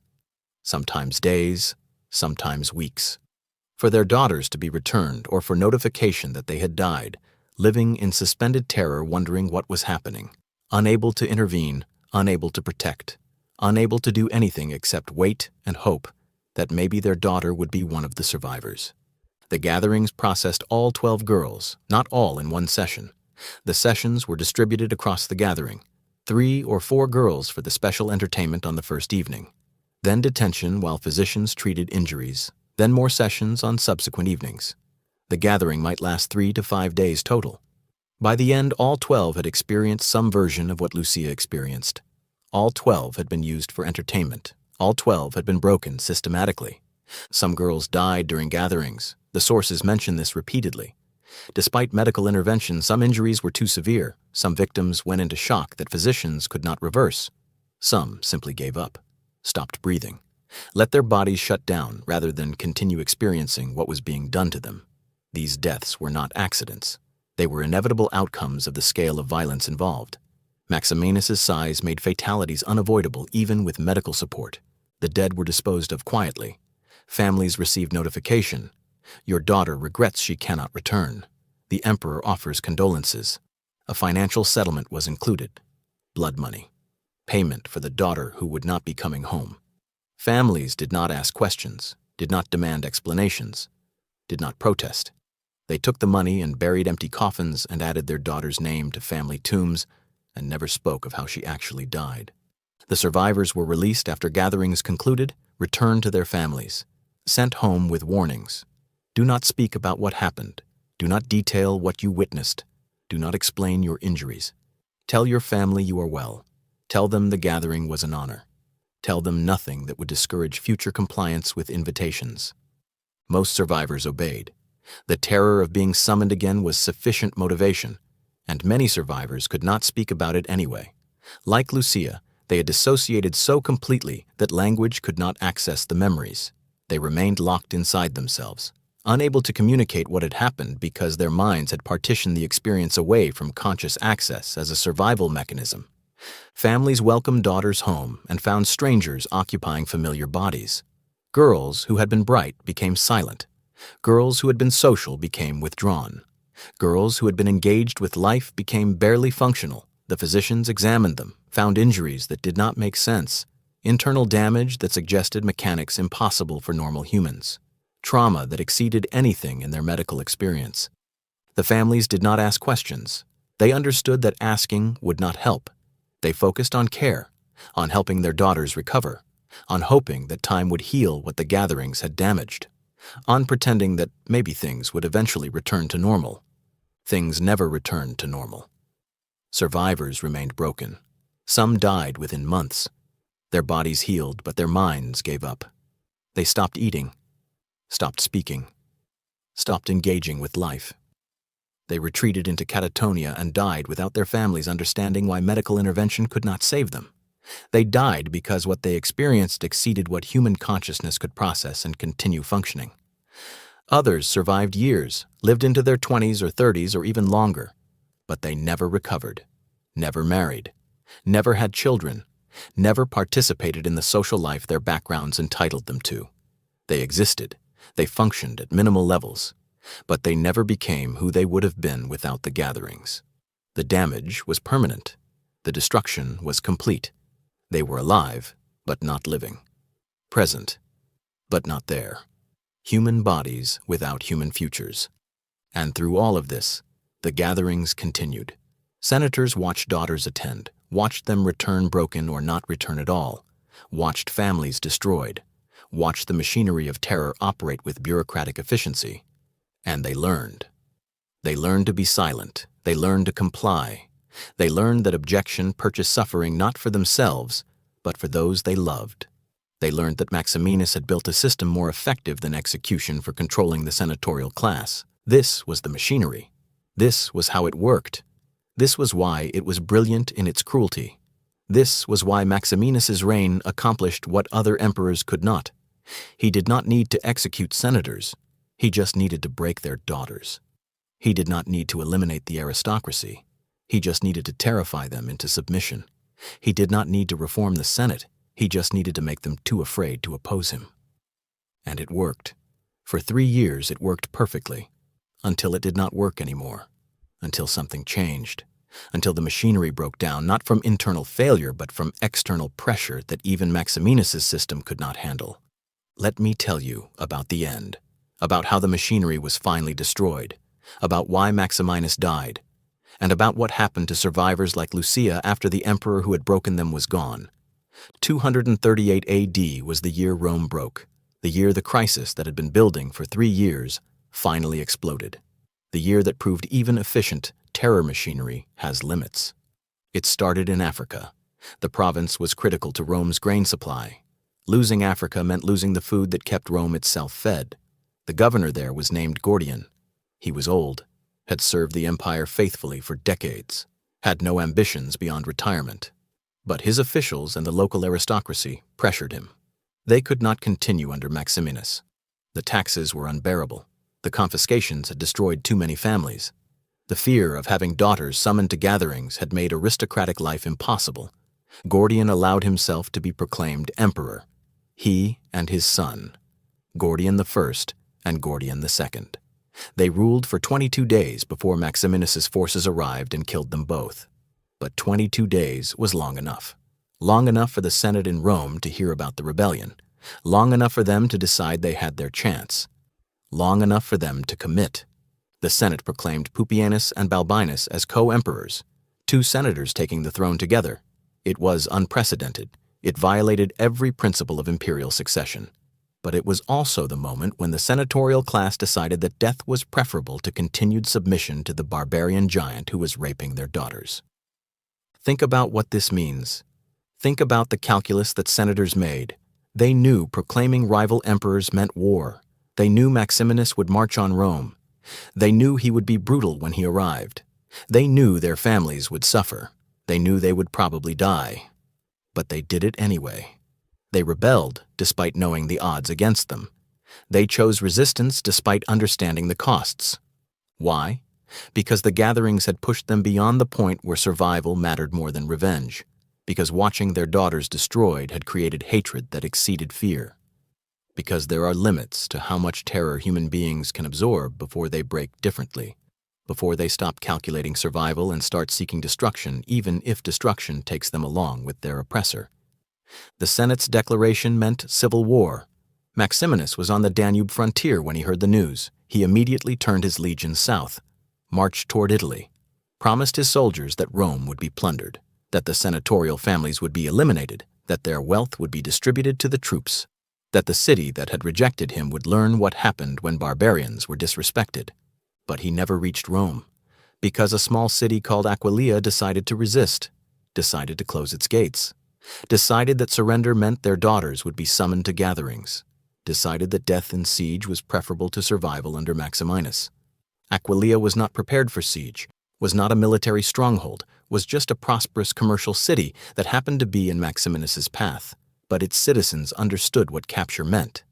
sometimes days, sometimes weeks, for their daughters to be returned or for notification that they had died, living in suspended terror, wondering what was happening, unable to intervene, unable to protect, unable to do anything except wait and hope that maybe their daughter would be one of the survivors. The gatherings processed all 12 girls, not all in one session. The sessions were distributed across the gathering, 3 or 4 girls for the special entertainment on the first evening, then detention while physicians treated injuries, then more sessions on subsequent evenings. The gathering might last 3 to 5 days total. By the end, all 12 had experienced some version of what Lucia experienced. All 12 had been used for entertainment. All 12 had been broken systematically. Some girls died during gatherings. The sources mention this repeatedly. Despite medical intervention, some injuries were too severe. Some victims went into shock that physicians could not reverse. Some simply gave up, stopped breathing, let their bodies shut down rather than continue experiencing what was being done to them. These deaths were not accidents. They were inevitable outcomes of the scale of violence involved. Maximinus's size made fatalities unavoidable even with medical support. The dead were disposed of quietly. Families received notification. Your daughter regrets she cannot return. The emperor offers condolences. A financial settlement was included. Blood money. Payment for the daughter who would not be coming home. Families did not ask questions, did not demand explanations, did not protest. They took the money and buried empty coffins and added their daughter's name to family tombs and never spoke of how she actually died. The survivors were released after gatherings concluded, returned to their families, sent home with warnings. Do not speak about what happened. Do not detail what you witnessed. Do not explain your injuries. Tell your family you are well. Tell them the gathering was an honor. Tell them nothing that would discourage future compliance with invitations. Most survivors obeyed. The terror of being summoned again was sufficient motivation, and many survivors could not speak about it anyway. Like Lucia, they had dissociated so completely that language could not access the memories. They remained locked inside themselves, unable to communicate what had happened because their minds had partitioned the experience away from conscious access as a survival mechanism. Families welcomed daughters home and found strangers occupying familiar bodies. Girls who had been bright became silent. Girls who had been social became withdrawn. Girls who had been engaged with life became barely functional. The physicians examined them, found injuries that did not make sense, internal damage that suggested mechanics impossible for normal humans, trauma that exceeded anything in their medical experience. The families did not ask questions. They understood that asking would not help. They focused on care, on helping their daughters recover, on hoping that time would heal what the gatherings had damaged, on pretending that maybe things would eventually return to normal. Things never returned to normal. Survivors remained broken. Some died within months. Their bodies healed, but their minds gave up. They stopped eating, stopped speaking, stopped engaging with life. They retreated into catatonia and died without their families understanding why medical intervention could not save them. They died because what they experienced exceeded what human consciousness could process and continue functioning. Others survived years, lived into their 20s or 30s or even longer, but they never recovered, never married, never had children, never participated in the social life their backgrounds entitled them to. They existed, they functioned at minimal levels, but they never became who they would have been without the gatherings. The damage was permanent. The destruction was complete. They were alive, but not living. Present, but not there. Human bodies without human futures. And through all of this, the gatherings continued. Senators watched daughters attend, watched them return broken or not return at all, watched families destroyed, watched the machinery of terror operate with bureaucratic efficiency. And they learned. They learned to be silent. They learned to comply. They learned that objection purchased suffering not for themselves, but for those they loved. They learned that Maximinus had built a system more effective than execution for controlling the senatorial class. This was the machinery. This was how it worked. This was why it was brilliant in its cruelty. This was why Maximinus's reign accomplished what other emperors could not. He did not need to execute senators. He just needed to break their daughters. He did not need to eliminate the aristocracy. He just needed to terrify them into submission. He did not need to reform the Senate. He just needed to make them too afraid to oppose him. And it worked. For 3 years it worked perfectly, until it did not work anymore, until something changed, until the machinery broke down not from internal failure but from external pressure that even Maximinus's system could not handle. Let me tell you about the end. About how the machinery was finally destroyed, about why Maximinus died, and about what happened to survivors like Lucia after the emperor who had broken them was gone. 238 AD was the year Rome broke, the year the crisis that had been building for 3 years finally exploded, the year that proved even efficient terror machinery has limits. It started in Africa. The province was critical to Rome's grain supply. Losing Africa meant losing the food that kept Rome itself fed. The governor there was named Gordian. He was old, had served the empire faithfully for decades, had no ambitions beyond retirement. But his officials and the local aristocracy pressured him. They could not continue under Maximinus. The taxes were unbearable. The confiscations had destroyed too many families. The fear of having daughters summoned to gatherings had made aristocratic life impossible. Gordian allowed himself to be proclaimed emperor. He and his son, Gordian I and Gordian II. They ruled for 22 days before Maximinus's forces arrived and killed them both. But 22 days was long enough. Long enough for the Senate in Rome to hear about the rebellion. Long enough for them to decide they had their chance. Long enough for them to commit. The Senate proclaimed Pupienus and Balbinus as co-emperors, 2 senators taking the throne together. It was unprecedented. It violated every principle of imperial succession. But it was also the moment when the senatorial class decided that death was preferable to continued submission to the barbarian giant who was raping their daughters. Think about what this means. Think about the calculus that senators made. They knew proclaiming rival emperors meant war. They knew Maximinus would march on Rome. They knew he would be brutal when he arrived. They knew their families would suffer. They knew they would probably die. But they did it anyway. They rebelled despite knowing the odds against them. They chose resistance despite understanding the costs. Why? Because the gatherings had pushed them beyond the point where survival mattered more than revenge. Because watching their daughters destroyed had created hatred that exceeded fear. Because there are limits to how much terror human beings can absorb before they break differently, before they stop calculating survival and start seeking destruction, even if destruction takes them along with their oppressor. The Senate's declaration meant civil war. Maximinus was on the Danube frontier when he heard the news. He immediately turned his legions south, marched toward Italy, promised his soldiers that Rome would be plundered, that the senatorial families would be eliminated, that their wealth would be distributed to the troops, that the city that had rejected him would learn what happened when barbarians were disrespected. But he never reached Rome, because a small city called Aquileia decided to resist, decided to close its gates, decided that surrender meant their daughters would be summoned to gatherings, decided that death in siege was preferable to survival under Maximinus. Aquileia was not prepared for siege, was not a military stronghold, was just a prosperous commercial city that happened to be in Maximinus's path. But its citizens understood what capture meant.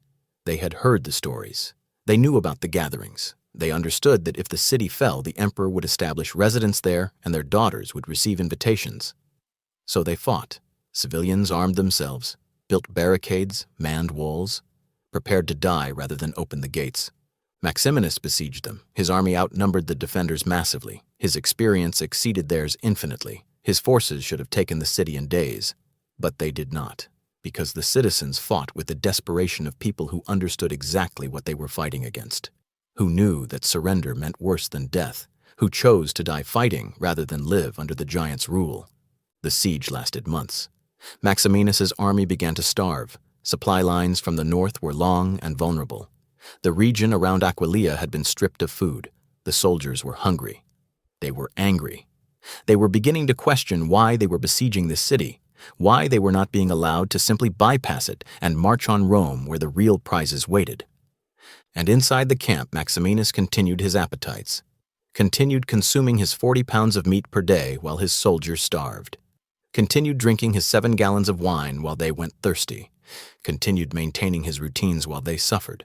They had heard the stories. They knew about the gatherings. They understood that if the city fell, the emperor would establish residence there and their daughters would receive invitations. So they fought. Civilians armed themselves, built barricades, manned walls, prepared to die rather than open the gates. Maximinus besieged them. His army outnumbered the defenders massively. His experience exceeded theirs infinitely. His forces should have taken the city in days, but they did not, because the citizens fought with the desperation of people who understood exactly what they were fighting against, who knew that surrender meant worse than death, who chose to die fighting rather than live under the giant's rule. The siege lasted months. Maximinus's army began to starve. Supply lines from the north were long and vulnerable. The region around Aquileia had been stripped of food. The soldiers were hungry. They were angry. They were beginning to question why they were besieging this city, why they were not being allowed to simply bypass it and march on Rome where the real prizes waited. And inside the camp, Maximinus continued his appetites, continued consuming his 40 pounds of meat per day while his soldiers starved, continued drinking his 7 gallons of wine while they went thirsty, continued maintaining his routines while they suffered.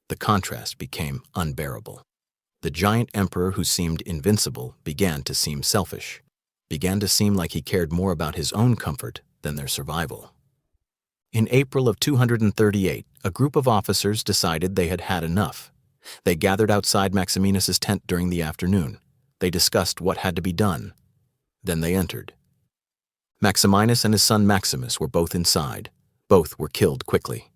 The contrast became unbearable. The giant emperor who seemed invincible began to seem selfish, began to seem like he cared more about his own comfort than their survival. In April of 238, a group of officers decided they had had enough. They gathered outside Maximinus's tent during the afternoon. They discussed what had to be done. Then they entered. Maximinus and his son Maximus were both inside. Both were killed quickly,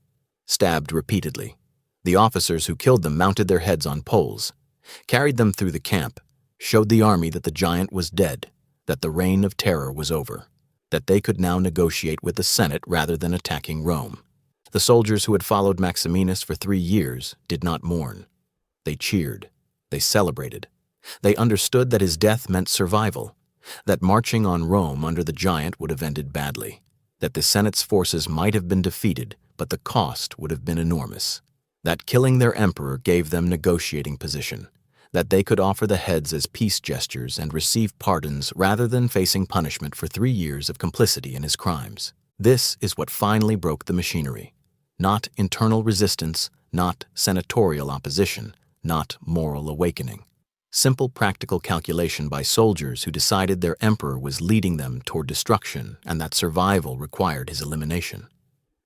stabbed repeatedly. The officers who killed them mounted their heads on poles, carried them through the camp, showed the army that the giant was dead, that the reign of terror was over, that they could now negotiate with the Senate rather than attacking Rome. The soldiers who had followed Maximinus for 3 years did not mourn. They cheered. They celebrated. They understood that his death meant survival, that marching on Rome under the giant would have ended badly, that the Senate's forces might have been defeated, but the cost would have been enormous, that killing their emperor gave them negotiating position, that they could offer the heads as peace gestures and receive pardons rather than facing punishment for 3 years of complicity in his crimes. This is what finally broke the machinery. Not internal resistance, not senatorial opposition, not moral awakening. Simple practical calculation by soldiers who decided their emperor was leading them toward destruction and that survival required his elimination.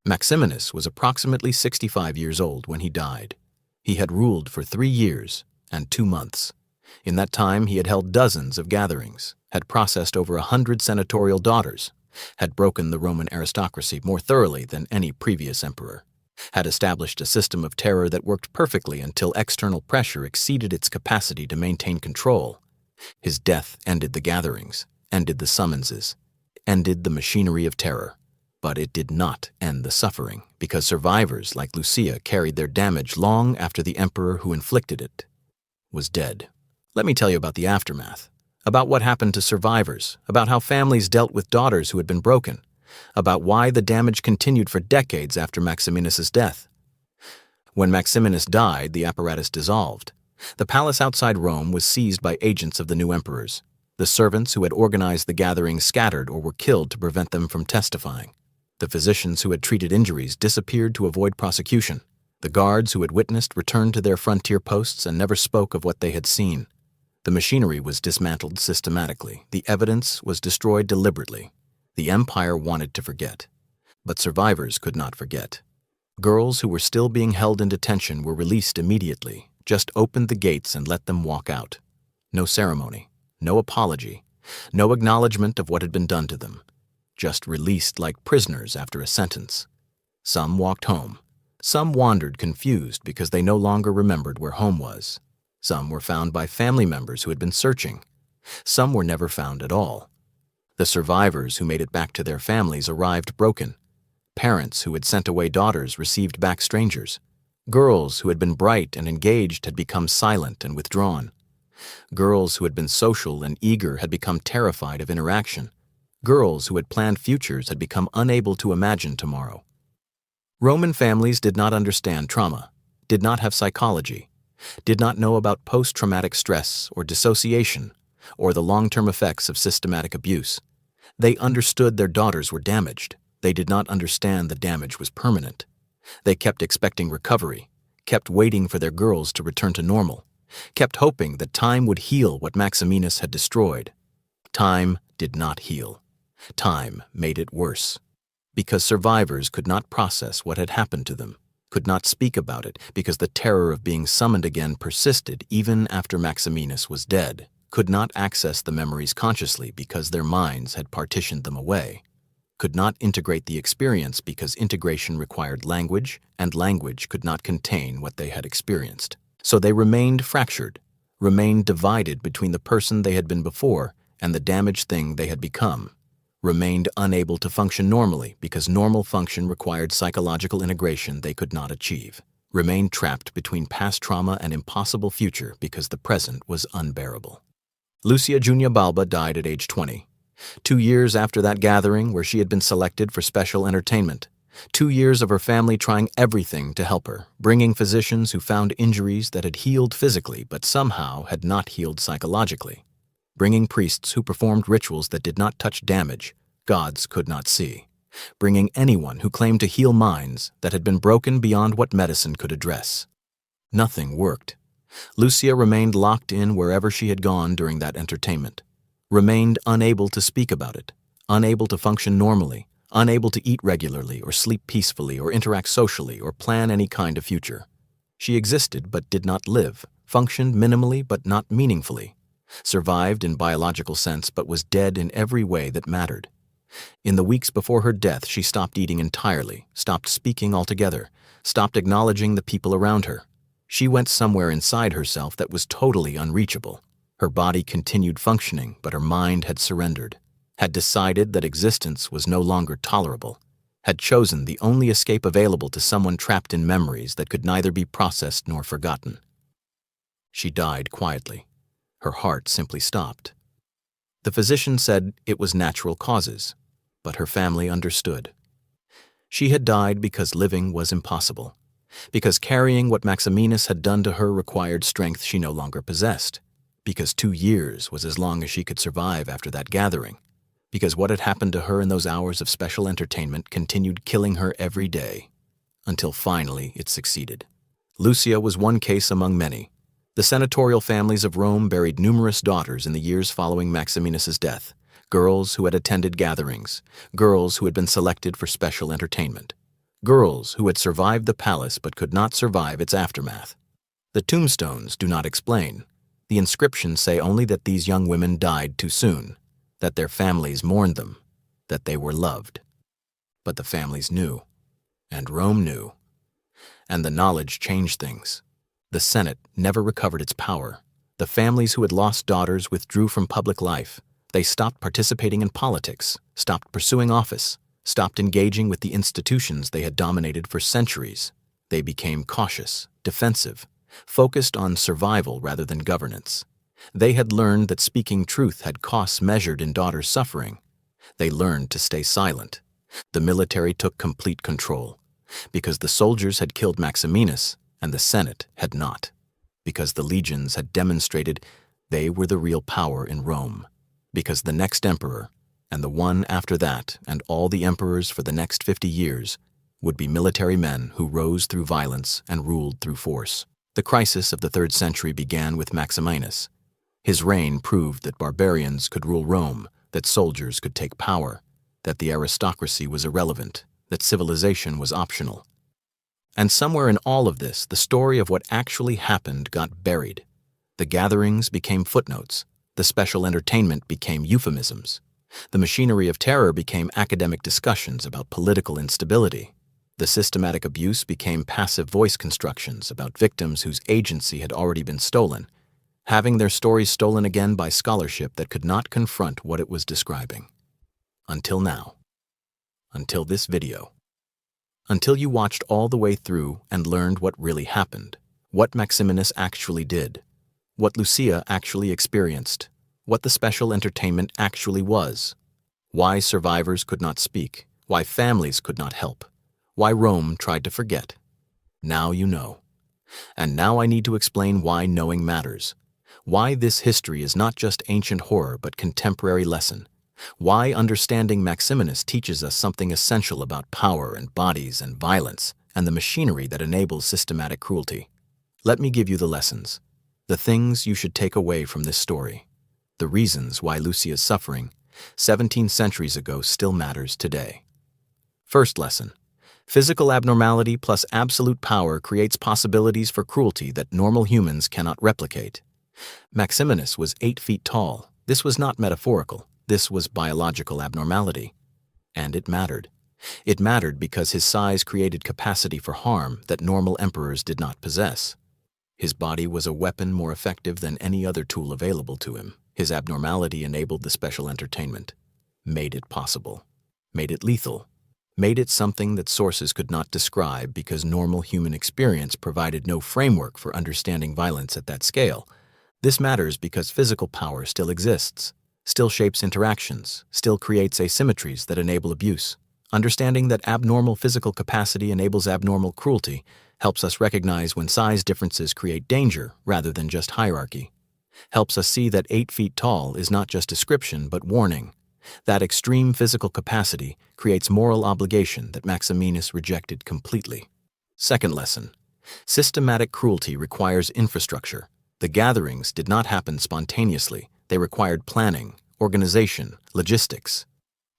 Maximinus was approximately 65 years old when he died. He had ruled for 3 years and 2 months. In that time, he had held dozens of gatherings, had processed over 100 senatorial daughters, had broken the Roman aristocracy more thoroughly than any previous emperor, had established a system of terror that worked perfectly until external pressure exceeded its capacity to maintain control. His death ended the gatherings, ended the summonses, ended the machinery of terror. But it did not end the suffering, because survivors like Lucia carried their damage long after the emperor who inflicted it was dead. Let me tell you about the aftermath, about what happened to survivors, about how families dealt with daughters who had been broken, about why the damage continued for decades after Maximinus's death. When Maximinus died, the apparatus dissolved. The palace outside Rome was seized by agents of the new emperors. The servants who had organized the gathering scattered or were killed to prevent them from testifying. The physicians who had treated injuries disappeared to avoid prosecution. The guards who had witnessed returned to their frontier posts and never spoke of what they had seen. The machinery was dismantled systematically. The evidence was destroyed deliberately. The empire wanted to forget. But survivors could not forget. Girls who were still being held in detention were released immediately. Just opened the gates and let them walk out. No ceremony, no apology, no acknowledgement of what had been done to them. Just released like prisoners after a sentence. Some walked home. Some wandered confused because they no longer remembered where home was. Some were found by family members who had been searching. Some were never found at all. The survivors who made it back to their families arrived broken. Parents who had sent away daughters received back strangers. Girls who had been bright and engaged had become silent and withdrawn. Girls who had been social and eager had become terrified of interaction. Girls who had planned futures had become unable to imagine tomorrow. Roman families did not understand trauma, did not have psychology, did not know about post-traumatic stress or dissociation or the long-term effects of systematic abuse. They understood their daughters were damaged. They did not understand the damage was permanent. They kept expecting recovery, kept waiting for their girls to return to normal, kept hoping that time would heal what Maximinus had destroyed. Time did not heal. Time made it worse. Because survivors could not process what had happened to them, could not speak about it because the terror of being summoned again persisted even after Maximinus was dead, could not access the memories consciously because their minds had partitioned them away, could not integrate the experience because integration required language, and language could not contain what they had experienced. So they remained fractured, remained divided between the person they had been before and the damaged thing they had become, remained unable to function normally because normal function required psychological integration they could not achieve, remained trapped between past trauma and impossible future because the present was unbearable. Lucia Junia Balba died at age 20. 2 years after that gathering where she had been selected for special entertainment. 2 years of her family trying everything to help her, bringing physicians who found injuries that had healed physically but somehow had not healed psychologically. Bringing priests who performed rituals that did not touch damage gods could not see. Bringing anyone who claimed to heal minds that had been broken beyond what medicine could address. Nothing worked. Lucia remained locked in wherever she had gone during that entertainment. Remained unable to speak about it, unable to function normally, unable to eat regularly or sleep peacefully or interact socially or plan any kind of future. She existed but did not live, functioned minimally but not meaningfully, survived in biological sense but was dead in every way that mattered. In the weeks before her death, she stopped eating entirely, stopped speaking altogether, stopped acknowledging the people around her. She went somewhere inside herself that was totally unreachable. Her body continued functioning, but her mind had surrendered, had decided that existence was no longer tolerable, had chosen the only escape available to someone trapped in memories that could neither be processed nor forgotten. She died quietly. Her heart simply stopped. The physician said it was natural causes, but her family understood. She had died because living was impossible, because carrying what Maximinus had done to her required strength she no longer possessed, because 2 years was as long as she could survive after that gathering, because what had happened to her in those hours of special entertainment continued killing her every day, until finally it succeeded. Lucia was one case among many. The senatorial families of Rome buried numerous daughters in the years following Maximinus's death, girls who had attended gatherings, girls who had been selected for special entertainment, girls who had survived the palace but could not survive its aftermath. The tombstones do not explain. The inscriptions say only that these young women died too soon, that their families mourned them, that they were loved. But the families knew, and Rome knew, and the knowledge changed things. The Senate never recovered its power. The families who had lost daughters withdrew from public life. They stopped participating in politics, stopped pursuing office. stopped engaging with the institutions they had dominated for centuries. They became cautious, defensive, focused on survival rather than governance. They had learned that speaking truth had costs measured in daughters' suffering. They learned to stay silent. The military took complete control, because the soldiers had killed Maximinus and the Senate had not, because the legions had demonstrated they were the real power in Rome, because the next emperor, and the one after that, and all the emperors for the next 50 years, would be military men who rose through violence and ruled through force. The crisis of the 3rd century began with Maximinus. His reign proved that barbarians could rule Rome, that soldiers could take power, that the aristocracy was irrelevant, that civilization was optional. And somewhere in all of this, the story of what actually happened got buried. The gatherings became footnotes. The special entertainment became euphemisms. The machinery of terror became academic discussions about political instability. The systematic abuse became passive voice constructions about victims whose agency had already been stolen, having their stories stolen again by scholarship that could not confront what it was describing. Until now. Until this video. Until you watched all the way through and learned what really happened, what Maximinus actually did, what Lucia actually experienced, what the special entertainment actually was, why survivors could not speak, why families could not help, why Rome tried to forget. Now you know. And now I need to explain why knowing matters, why this history is not just ancient horror but contemporary lesson, why understanding Maximinus teaches us something essential about power and bodies and violence and the machinery that enables systematic cruelty. Let me give you the lessons, the things you should take away from this story, the reasons why Lucia's suffering 17 centuries ago still matters today. First lesson. Physical abnormality plus absolute power creates possibilities for cruelty that normal humans cannot replicate. Maximinus was 8 feet tall. This was not metaphorical. This was biological abnormality. And it mattered. It mattered because his size created capacity for harm that normal emperors did not possess. His body was a weapon more effective than any other tool available to him. His abnormality enabled the special entertainment, made it possible, made it lethal, made it something that sources could not describe because normal human experience provided no framework for understanding violence at that scale. This matters because physical power still exists, still shapes interactions, still creates asymmetries that enable abuse. Understanding that abnormal physical capacity enables abnormal cruelty helps us recognize when size differences create danger rather than just hierarchy. Helps us see that 8 feet tall is not just description but warning. That extreme physical capacity creates moral obligation that Maximinus rejected completely. Second lesson. Systematic cruelty requires infrastructure. The gatherings did not happen spontaneously. They required planning, organization, logistics.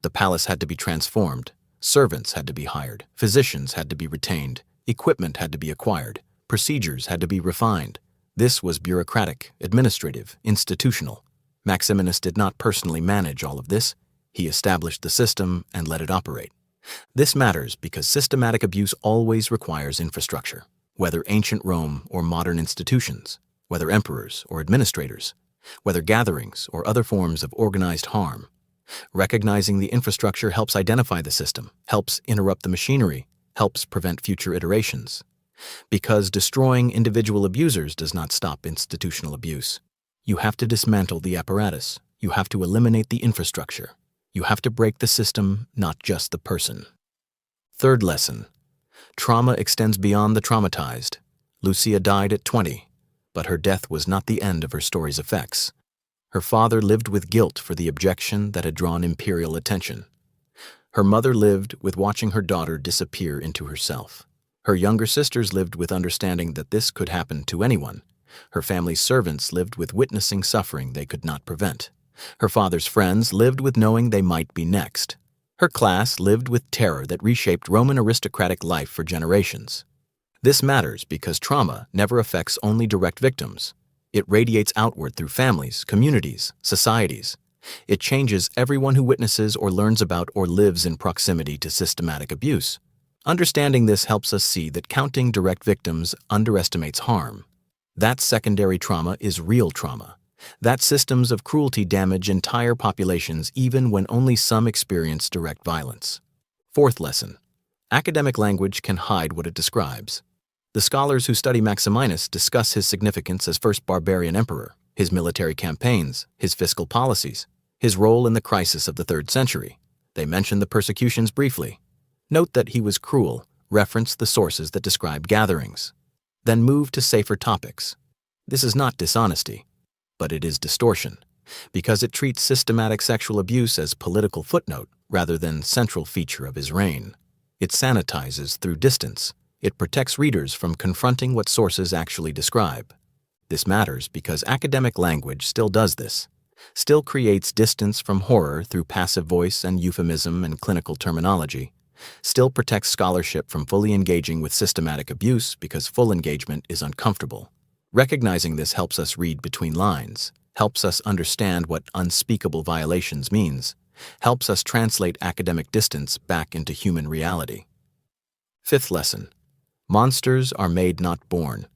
The palace had to be transformed. Servants had to be hired. Physicians had to be retained. Equipment had to be acquired. Procedures had to be refined. This was bureaucratic, administrative, institutional. Maximinus did not personally manage all of this. He established the system and let it operate. This matters because systematic abuse always requires infrastructure, whether ancient Rome or modern institutions, whether emperors or administrators, whether gatherings or other forms of organized harm. Recognizing the infrastructure helps identify the system, helps interrupt the machinery, helps prevent future iterations. Because destroying individual abusers does not stop institutional abuse. You have to dismantle the apparatus. You have to eliminate the infrastructure. You have to break the system, not just the person. Third lesson. Trauma extends beyond the traumatized. Lucia died at 20, but her death was not the end of her story's effects. Her father lived with guilt for the objection that had drawn imperial attention. Her mother lived with watching her daughter disappear into herself. Her younger sisters lived with understanding that this could happen to anyone. Her family's servants lived with witnessing suffering they could not prevent. Her father's friends lived with knowing they might be next. Her class lived with terror that reshaped Roman aristocratic life for generations. This matters because trauma never affects only direct victims. It radiates outward through families, communities, societies. It changes everyone who witnesses or learns about or lives in proximity to systematic abuse. Understanding this helps us see that counting direct victims underestimates harm. That secondary trauma is real trauma. That systems of cruelty damage entire populations even when only some experience direct violence. Fourth lesson. Academic language can hide what it describes. The scholars who study Maximinus discuss his significance as first barbarian emperor, his military campaigns, his fiscal policies, his role in the crisis of the 3rd century. They mention the persecutions briefly. Note that he was cruel, reference the sources that describe gatherings. Then move to safer topics. This is not dishonesty, but it is distortion, because it treats systematic sexual abuse as political footnote rather than central feature of his reign. It sanitizes through distance. It protects readers from confronting what sources actually describe. This matters because academic language still does this, still creates distance from horror through passive voice and euphemism and clinical terminology, still protects scholarship from fully engaging with systematic abuse because full engagement is uncomfortable. Recognizing this helps us read between lines, helps us understand what unspeakable violations means, helps us translate academic distance back into human reality. Fifth lesson. Monsters are made, not born.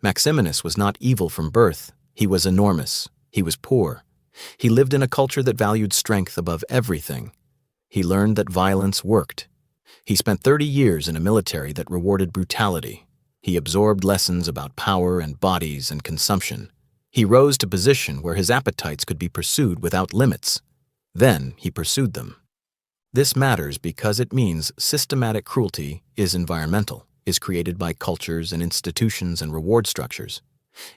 Maximinus was not evil from birth. He was enormous. He was poor. He lived in a culture that valued strength above everything. He learned that violence worked. He spent 30 years in a military that rewarded brutality. He absorbed lessons about power and bodies and consumption. He rose to position where his appetites could be pursued without limits. Then he pursued them. This matters because it means systematic cruelty is environmental, is created by cultures and institutions and reward structures,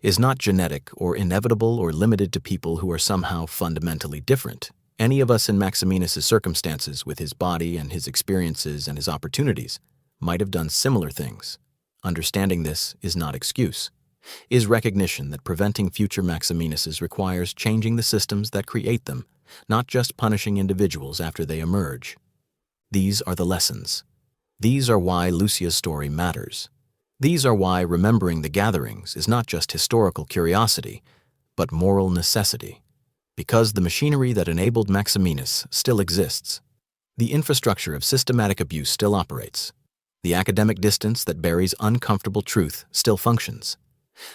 is not genetic or inevitable or limited to people who are somehow fundamentally different. Any of us in Maximinus's circumstances, with his body and his experiences and his opportunities, might have done similar things. Understanding this is not excuse, is recognition that preventing future Maximinuses requires changing the systems that create them, not just punishing individuals after they emerge. These are the lessons. These are why Lucia's story matters. These are why remembering the gatherings is not just historical curiosity, but moral necessity. Because the machinery that enabled Maximinus still exists. The infrastructure of systematic abuse still operates. The academic distance that buries uncomfortable truth still functions.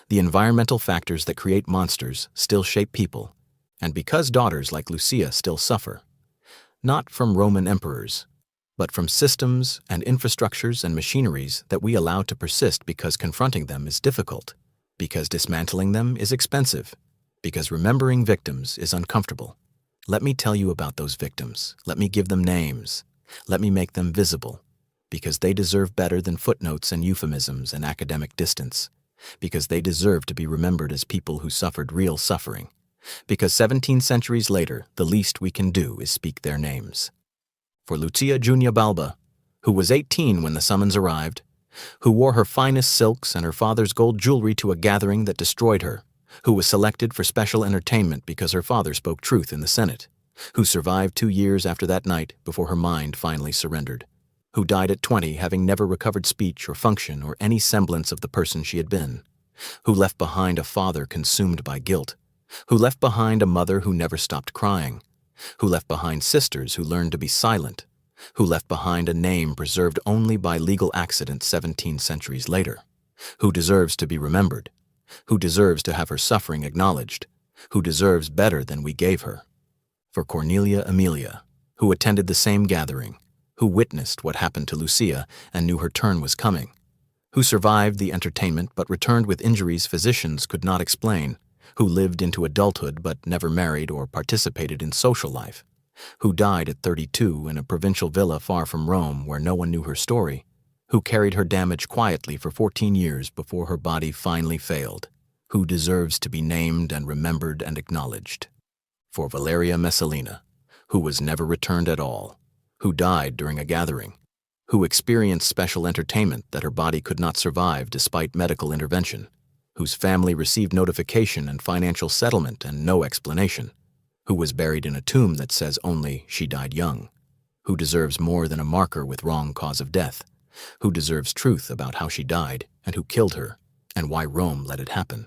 The environmental factors that create monsters still shape people. And because daughters like Lucia still suffer. Not from Roman emperors, but from systems and infrastructures and machineries that we allow to persist because confronting them is difficult, because dismantling them is expensive, because remembering victims is uncomfortable. Let me tell you about those victims. Let me give them names. Let me make them visible, because they deserve better than footnotes and euphemisms and academic distance, because they deserve to be remembered as people who suffered real suffering, because 17 centuries later, the least we can do is speak their names. For Lucia Junia Balba, who was 18 when the summons arrived, who wore her finest silks and her father's gold jewelry to a gathering that destroyed her, who was selected for special entertainment because her father spoke truth in the Senate, who survived 2 years after that night before her mind finally surrendered, who died at 20 having never recovered speech or function or any semblance of the person she had been, who left behind a father consumed by guilt, who left behind a mother who never stopped crying, who left behind sisters who learned to be silent, who left behind a name preserved only by legal accident 17 centuries later, who deserves to be remembered, who deserves to have her suffering acknowledged, who deserves better than we gave her. For Cornelia Amelia, who attended the same gathering, who witnessed what happened to Lucia and knew her turn was coming, who survived the entertainment but returned with injuries physicians could not explain, who lived into adulthood but never married or participated in social life, who died at 32 in a provincial villa far from Rome where no one knew her story, who carried her damage quietly for 14 years before her body finally failed, who deserves to be named and remembered and acknowledged. For Valeria Messalina, who was never returned at all, who died during a gathering, who experienced special entertainment that her body could not survive despite medical intervention, whose family received notification and financial settlement and no explanation, who was buried in a tomb that says only she died young, who deserves more than a marker with wrong cause of death, who deserves truth about how she died and who killed her and why Rome let it happen.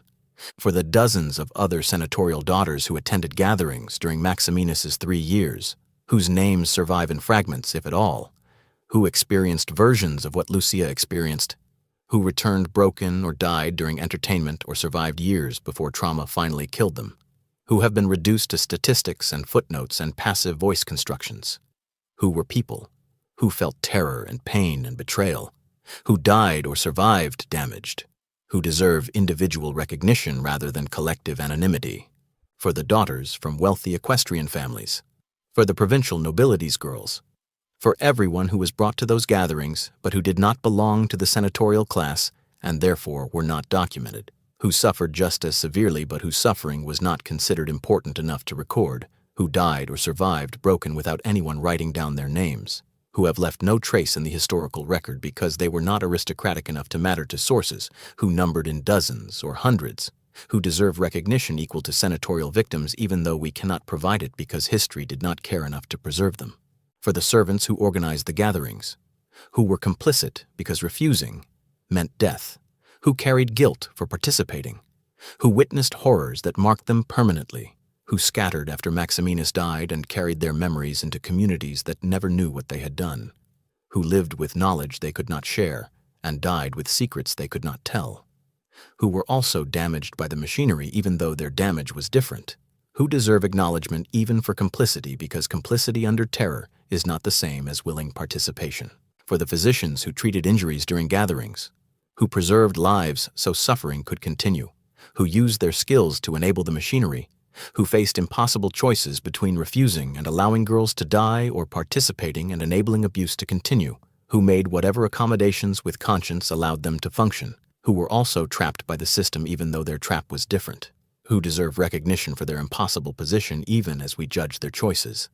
For the dozens of other senatorial daughters who attended gatherings during Maximinus's 3 years, whose names survive in fragments, if at all, who experienced versions of what Lucia experienced, who returned broken or died during entertainment or survived years before trauma finally killed them, who have been reduced to statistics and footnotes and passive voice constructions, who were people, who felt terror and pain and betrayal, who died or survived damaged, who deserve individual recognition rather than collective anonymity. For the daughters from wealthy equestrian families, for the provincial nobility's girls, for everyone who was brought to those gatherings but who did not belong to the senatorial class and therefore were not documented, who suffered just as severely but whose suffering was not considered important enough to record, who died or survived broken without anyone writing down their names, who have left no trace in the historical record because they were not aristocratic enough to matter to sources, who numbered in dozens or hundreds, who deserve recognition equal to senatorial victims even though we cannot provide it because history did not care enough to preserve them. For the servants who organized the gatherings, who were complicit because refusing meant death, who carried guilt for participating, who witnessed horrors that marked them permanently, who scattered after Maximinus died and carried their memories into communities that never knew what they had done, who lived with knowledge they could not share and died with secrets they could not tell, who were also damaged by the machinery even though their damage was different, who deserve acknowledgement even for complicity because complicity under terror is not the same as willing participation. For the physicians who treated injuries during gatherings, who preserved lives so suffering could continue, who used their skills to enable the machinery, who faced impossible choices between refusing and allowing girls to die or participating and enabling abuse to continue, who made whatever accommodations with conscience allowed them to function, who were also trapped by the system even though their trap was different, who deserve recognition for their impossible position even as we judge their choices.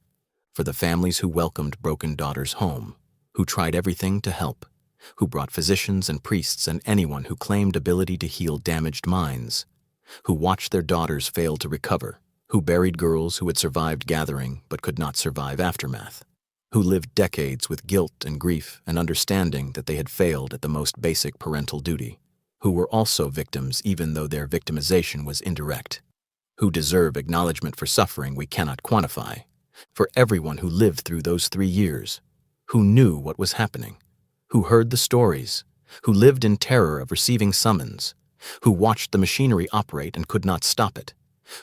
For the families who welcomed broken daughters home, who tried everything to help, who brought physicians and priests and anyone who claimed ability to heal damaged minds, who watched their daughters fail to recover, who buried girls who had survived gathering but could not survive aftermath, who lived decades with guilt and grief and understanding that they had failed at the most basic parental duty, who were also victims even though their victimization was indirect, who deserve acknowledgement for suffering we cannot quantify, for everyone who lived through those 3 years, who knew what was happening, who heard the stories, who lived in terror of receiving summons, who watched the machinery operate and could not stop it,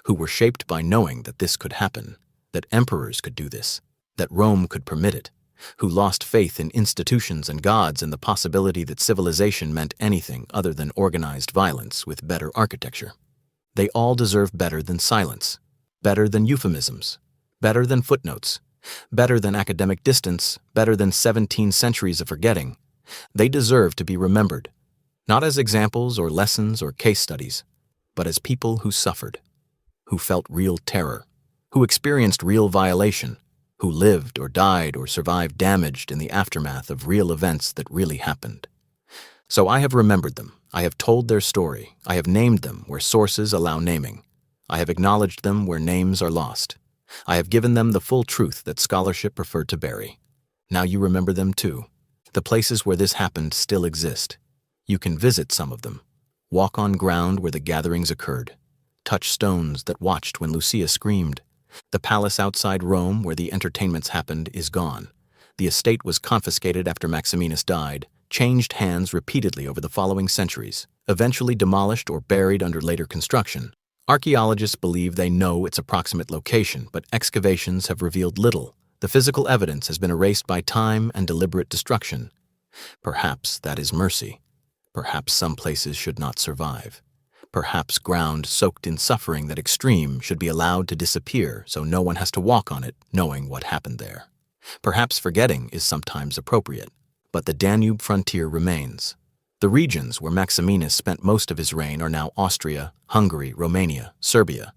who were shaped by knowing that this could happen, that emperors could do this, that Rome could permit it, who lost faith in institutions and gods and the possibility that civilization meant anything other than organized violence with better architecture. They all deserve better than silence, better than euphemisms, better than footnotes, better than academic distance, better than 17 centuries of forgetting. They deserve to be remembered, not as examples or lessons or case studies, but as people who suffered, who felt real terror, who experienced real violation, who lived or died or survived damaged in the aftermath of real events that really happened. So I have remembered them, I have told their story, I have named them where sources allow naming, I have acknowledged them where names are lost, I have given them the full truth that scholarship preferred to bury. Now you remember them too. The places where this happened still exist. You can visit some of them, walk on ground where the gatherings occurred, touch stones that watched when Lucia screamed. The palace outside Rome where the entertainments happened is gone. The estate was confiscated after Maximinus died, changed hands repeatedly over the following centuries, eventually demolished or buried under later construction. Archaeologists believe they know its approximate location, but excavations have revealed little. The physical evidence has been erased by time and deliberate destruction. Perhaps that is mercy. Perhaps some places should not survive. Perhaps ground soaked in suffering that extreme should be allowed to disappear so no one has to walk on it knowing what happened there. Perhaps forgetting is sometimes appropriate, but the Danube frontier remains. The regions where Maximinus spent most of his reign are now Austria, Hungary, Romania, Serbia.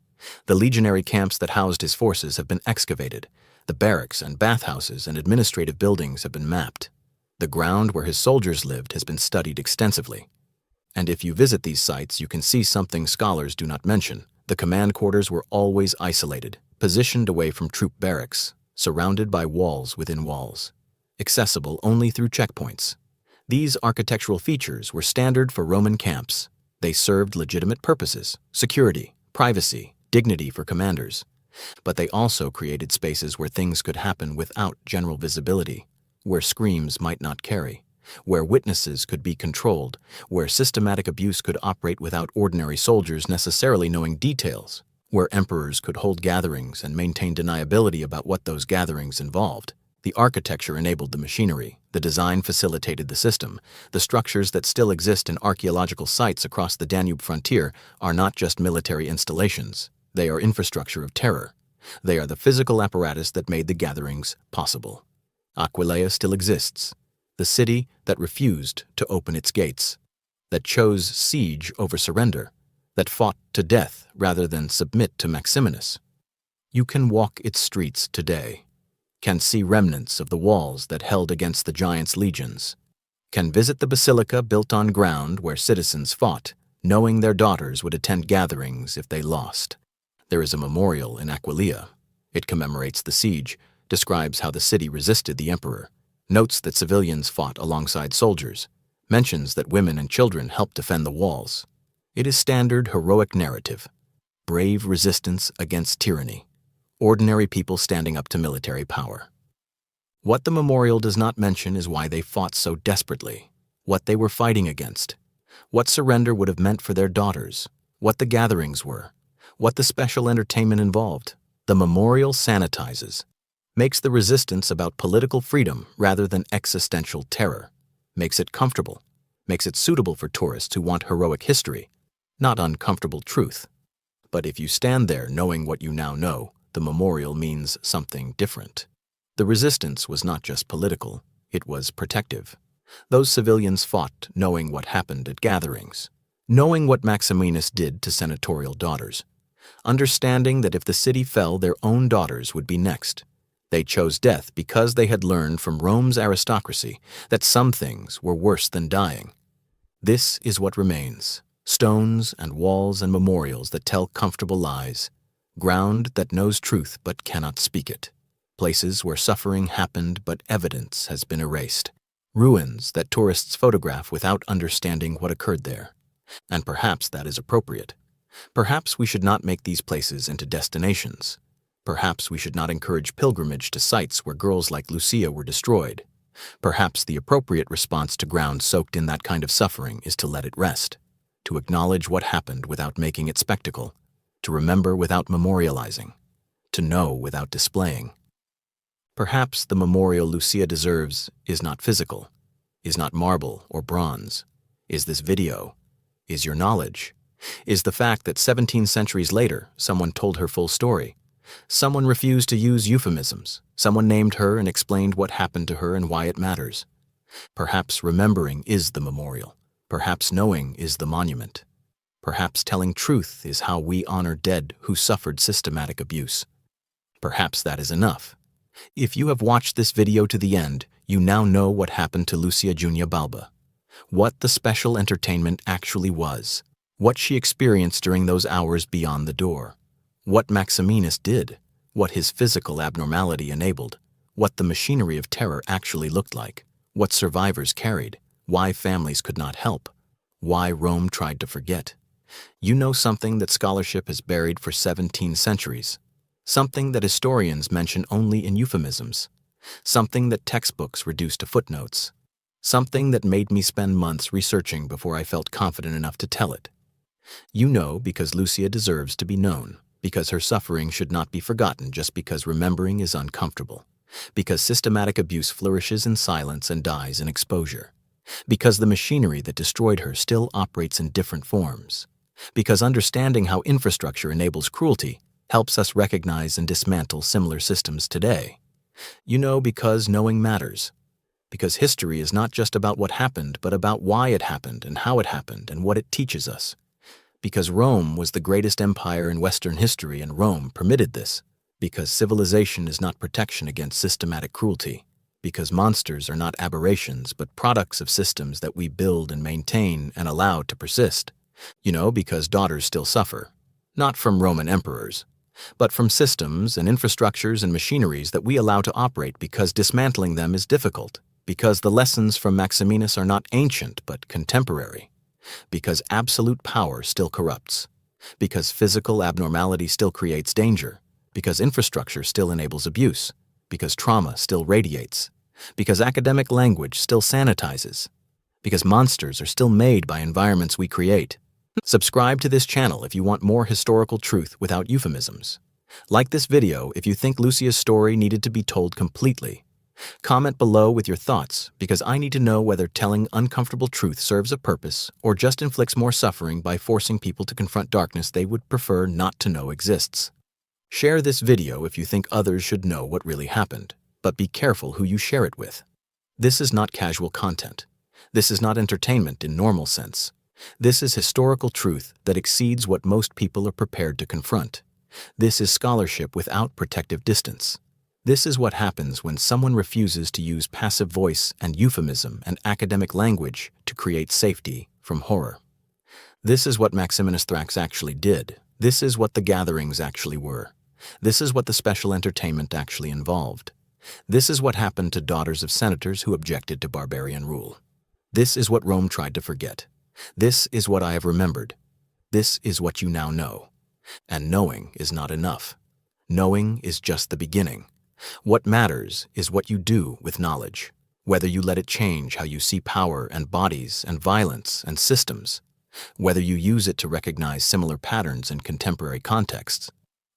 The legionary camps that housed his forces have been excavated. The barracks and bathhouses and administrative buildings have been mapped. The ground where his soldiers lived has been studied extensively. And if you visit these sites, you can see something scholars do not mention. The command quarters were always isolated, positioned away from troop barracks, surrounded by walls within walls, accessible only through checkpoints. These architectural features were standard for Roman camps. They served legitimate purposes, security, privacy, dignity for commanders. But they also created spaces where things could happen without general visibility, where screams might not carry, where witnesses could be controlled, where systematic abuse could operate without ordinary soldiers necessarily knowing details, where emperors could hold gatherings and maintain deniability about what those gatherings involved. The architecture enabled the machinery, the design facilitated the system. The structures that still exist in archaeological sites across the Danube frontier are not just military installations. They are infrastructure of terror. They are the physical apparatus that made the gatherings possible. Aquileia still exists, the city that refused to open its gates, that chose siege over surrender, that fought to death rather than submit to Maximinus. You can walk its streets today, can see remnants of the walls that held against the giants' legions, can visit the basilica built on ground where citizens fought, knowing their daughters would attend gatherings if they lost. There is a memorial in Aquileia. It commemorates the siege, describes how the city resisted the emperor, notes that civilians fought alongside soldiers, mentions that women and children helped defend the walls. It is standard heroic narrative, brave resistance against tyranny, ordinary people standing up to military power. What the memorial does not mention is why they fought so desperately, what they were fighting against, what surrender would have meant for their daughters, what the gatherings were, what the special entertainment involved. The memorial sanitizes, makes the resistance about political freedom rather than existential terror, makes it comfortable, makes it suitable for tourists who want heroic history, not uncomfortable truth. But if you stand there knowing what you now know, the memorial means something different. The resistance was not just political, it was protective. Those civilians fought knowing what happened at gatherings, knowing what Maximinus did to senatorial daughters, understanding that if the city fell, their own daughters would be next. They chose death because they had learned from Rome's aristocracy that some things were worse than dying. This is what remains: stones and walls and memorials that tell comfortable lies, ground that knows truth but cannot speak it, places where suffering happened but evidence has been erased, ruins that tourists photograph without understanding what occurred there. And perhaps that is appropriate. Perhaps we should not make these places into destinations. Perhaps we should not encourage pilgrimage to sites where girls like Lucia were destroyed. Perhaps the appropriate response to ground soaked in that kind of suffering is to let it rest, to acknowledge what happened without making it spectacle, to remember without memorializing, to know without displaying. Perhaps the memorial Lucia deserves is not physical, is not marble or bronze, is this video, is your knowledge, is the fact that 17 centuries later someone told her full story. Someone refused to use euphemisms. Someone named her and explained what happened to her and why it matters. Perhaps remembering is the memorial. Perhaps knowing is the monument. Perhaps telling truth is how we honor dead who suffered systematic abuse. Perhaps that is enough. If you have watched this video to the end, you now know what happened to Lucia Junia Balba, what the special entertainment actually was, what she experienced during those hours beyond the door, what Maximinus did, what his physical abnormality enabled, what the machinery of terror actually looked like, what survivors carried, why families could not help, why Rome tried to forget. You know something that scholarship has buried for 17 centuries, something that historians mention only in euphemisms, something that textbooks reduce to footnotes, something that made me spend months researching before I felt confident enough to tell it. You know because Lucia deserves to be known, because her suffering should not be forgotten just because remembering is uncomfortable, because systematic abuse flourishes in silence and dies in exposure, because the machinery that destroyed her still operates in different forms, because understanding how infrastructure enables cruelty helps us recognize and dismantle similar systems today. You know because knowing matters, because history is not just about what happened, but about why it happened and how it happened and what it teaches us. Because Rome was the greatest empire in Western history and Rome permitted this. Because civilization is not protection against systematic cruelty. Because monsters are not aberrations but products of systems that we build and maintain and allow to persist. You know, because daughters still suffer, not from Roman emperors, but from systems and infrastructures and machineries that we allow to operate because dismantling them is difficult. Because the lessons from Maximinus are not ancient but contemporary. Because absolute power still corrupts, because physical abnormality still creates danger, because infrastructure still enables abuse, because trauma still radiates, because academic language still sanitizes, because monsters are still made by environments we create. Subscribe to this channel if you want more historical truth without euphemisms. Like this video if you think Lucia's story needed to be told completely. Comment below with your thoughts, because I need to know whether telling uncomfortable truth serves a purpose or just inflicts more suffering by forcing people to confront darkness they would prefer not to know exists. Share this video if you think others should know what really happened, but be careful who you share it with. This is not casual content. This is not entertainment in normal sense. This is historical truth that exceeds what most people are prepared to confront. This is scholarship without protective distance. This is what happens when someone refuses to use passive voice and euphemism and academic language to create safety from horror. This is what Maximinus Thrax actually did. This is what the gatherings actually were. This is what the special entertainment actually involved. This is what happened to daughters of senators who objected to barbarian rule. This is what Rome tried to forget. This is what I have remembered. This is what you now know. And knowing is not enough. Knowing is just the beginning. What matters is what you do with knowledge, whether you let it change how you see power and bodies and violence and systems, whether you use it to recognize similar patterns in contemporary contexts,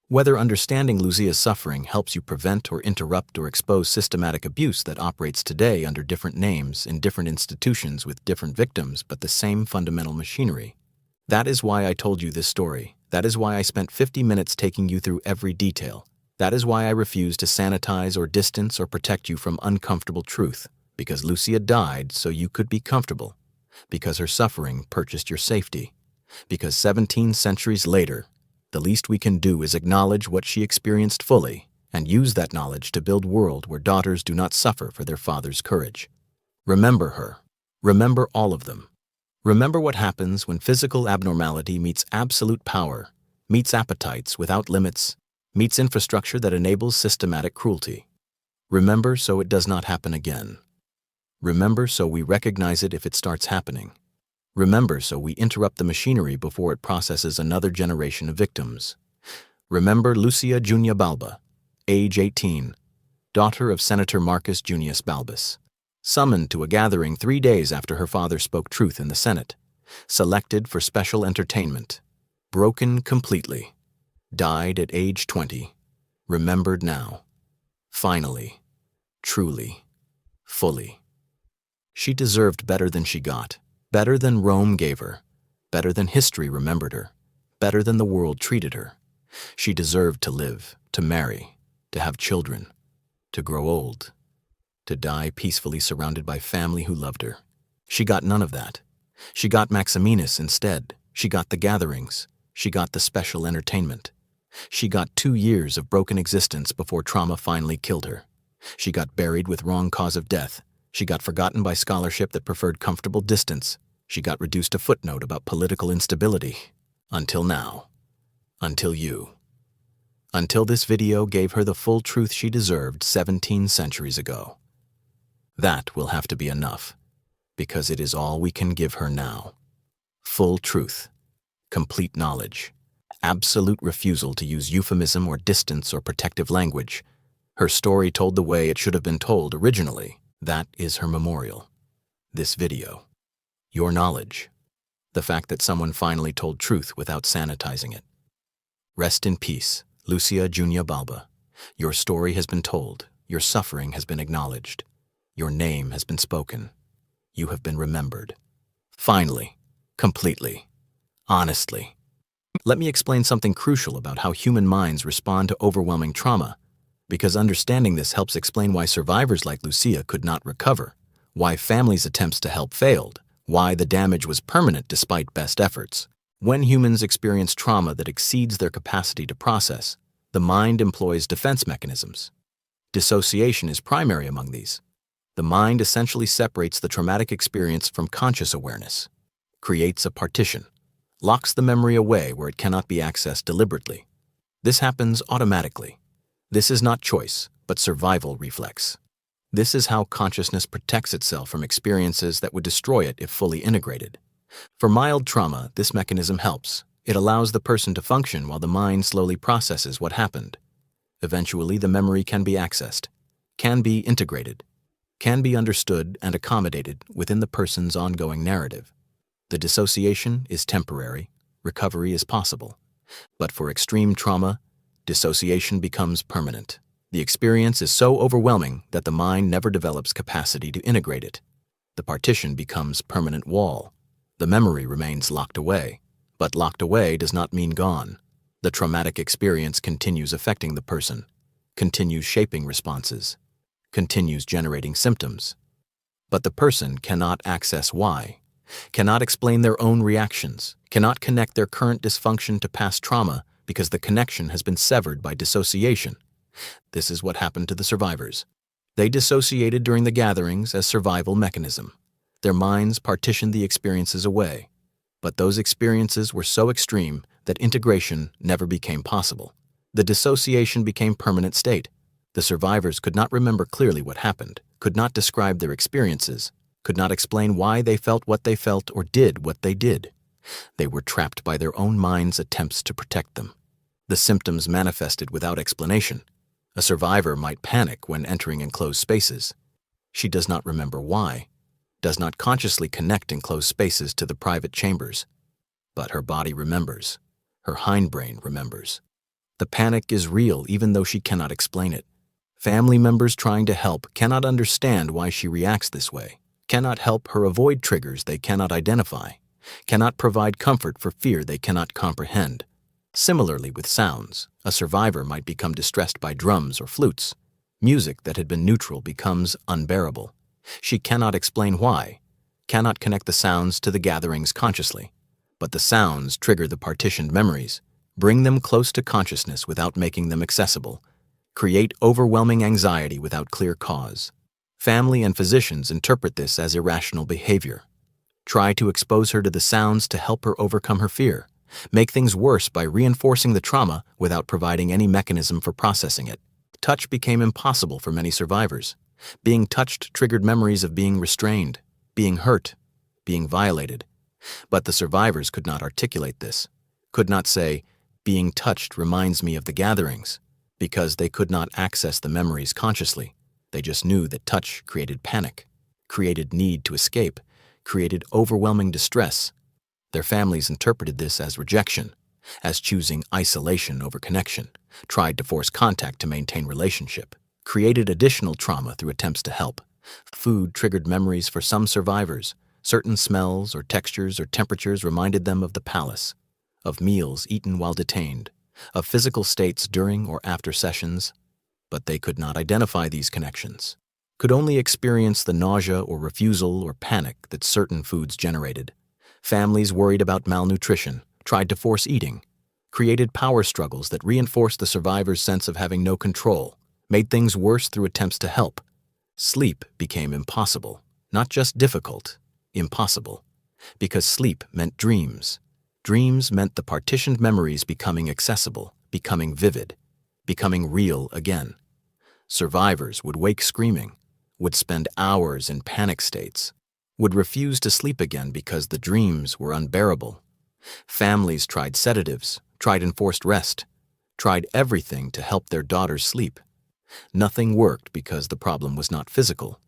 whether understanding Lucia's suffering helps you prevent or interrupt or expose systematic abuse that operates today under different names in different institutions with different victims but the same fundamental machinery. That is why I told you this story. That is why I spent 50 minutes taking you through every detail. That is why I refuse to sanitize or distance or protect you from uncomfortable truth, because Lucia died so you could be comfortable, because her suffering purchased your safety, because 17 centuries later, the least we can do is acknowledge what she experienced fully and use that knowledge to build a world where daughters do not suffer for their father's courage. Remember her. Remember all of them. Remember what happens when physical abnormality meets absolute power, meets appetites without limits, meets infrastructure that enables systematic cruelty. Remember so it does not happen again. Remember so we recognize it if it starts happening. Remember so we interrupt the machinery before it processes another generation of victims. Remember Lucia Junia Balba, age 18, daughter of Senator Marcus Junius Balbus, summoned to a gathering 3 days after her father spoke truth in the Senate, selected for special entertainment, broken completely, died at age 20, remembered now, finally, truly, fully. She deserved better than she got, better than Rome gave her, better than history remembered her, better than the world treated her. She deserved to live, to marry, to have children, to grow old, to die peacefully surrounded by family who loved her. She got none of that. She got Maximinus instead. She got the gatherings. She got the special entertainment. She got 2 years of broken existence before trauma finally killed her. She got buried with wrong cause of death. She got forgotten by scholarship that preferred comfortable distance. She got reduced to footnote about political instability. Until now. Until you. Until this video gave her the full truth she deserved 17 centuries ago. That will have to be enough, because it is all we can give her now. Full truth. Complete knowledge. Absolute refusal to use euphemism or distance or protective language. Her story told the way it should have been told originally. That is her memorial. This video. Your knowledge. The fact that someone finally told truth without sanitizing it. Rest in peace, Lucia Junia Balba. Your story has been told. Your suffering has been acknowledged. Your name has been spoken. You have been remembered. Finally. Completely. Honestly. Let me explain something crucial about how human minds respond to overwhelming trauma, because understanding this helps explain why survivors like Lucia could not recover, why families' attempts to help failed, why the damage was permanent despite best efforts. When humans experience trauma that exceeds their capacity to process, the mind employs defense mechanisms. Dissociation is primary among these. The mind essentially separates the traumatic experience from conscious awareness, creates a partition, locks the memory away where it cannot be accessed deliberately. This happens automatically. This is not choice, but survival reflex. This is how consciousness protects itself from experiences that would destroy it if fully integrated. For mild trauma, this mechanism helps. It allows the person to function while the mind slowly processes what happened. Eventually, the memory can be accessed, can be integrated, can be understood and accommodated within the person's ongoing narrative. The dissociation is temporary, recovery is possible. But for extreme trauma, dissociation becomes permanent. The experience is so overwhelming that the mind never develops capacity to integrate it. The partition becomes permanent wall. The memory remains locked away. But locked away does not mean gone. The traumatic experience continues affecting the person, continues shaping responses, continues generating symptoms. But the person cannot access why, cannot explain their own reactions, cannot connect their current dysfunction to past trauma because the connection has been severed by dissociation. This is what happened to the survivors. They dissociated during the gatherings as survival mechanism. Their minds partitioned the experiences away. But those experiences were so extreme that integration never became possible. The dissociation became permanent state. The survivors could not remember clearly what happened, could not describe their experiences, could not explain why they felt what they felt or did what they did. They were trapped by their own mind's attempts to protect them. The symptoms manifested without explanation. A survivor might panic when entering enclosed spaces. She does not remember why, does not consciously connect enclosed spaces to the private chambers. But her body remembers. Her hindbrain remembers. The panic is real even though she cannot explain it. Family members trying to help cannot understand why she reacts this way, cannot help her avoid triggers they cannot identify, cannot provide comfort for fear they cannot comprehend. Similarly with sounds, a survivor might become distressed by drums or flutes. Music that had been neutral becomes unbearable. She cannot explain why, cannot connect the sounds to the gatherings consciously. But the sounds trigger the partitioned memories, bring them close to consciousness without making them accessible, create overwhelming anxiety without clear cause. Family and physicians interpret this as irrational behavior. Try to expose her to the sounds to help her overcome her fear, make things worse by reinforcing the trauma without providing any mechanism for processing it. Touch became impossible for many survivors. Being touched triggered memories of being restrained, being hurt, being violated. But the survivors could not articulate this, could not say, "Being touched reminds me of the gatherings," because they could not access the memories consciously. They just knew that touch created panic, created need to escape, created overwhelming distress. Their families interpreted this as rejection, as choosing isolation over connection, tried to force contact to maintain relationship, created additional trauma through attempts to help. Food triggered memories for some survivors. Certain smells or textures or temperatures reminded them of the palace, of meals eaten while detained, of physical states during or after sessions. But they could not identify these connections, could only experience the nausea or refusal or panic that certain foods generated. Families worried about malnutrition, tried to force eating, created power struggles that reinforced the survivor's sense of having no control, made things worse through attempts to help. Sleep became impossible, not just difficult, impossible, because sleep meant dreams. Dreams meant the partitioned memories becoming accessible, becoming vivid, becoming real again. Survivors would wake screaming, would spend hours in panic states, would refuse to sleep again because the dreams were unbearable. Families tried sedatives, tried enforced rest, tried everything to help their daughters sleep. Nothing worked because the problem was not physical,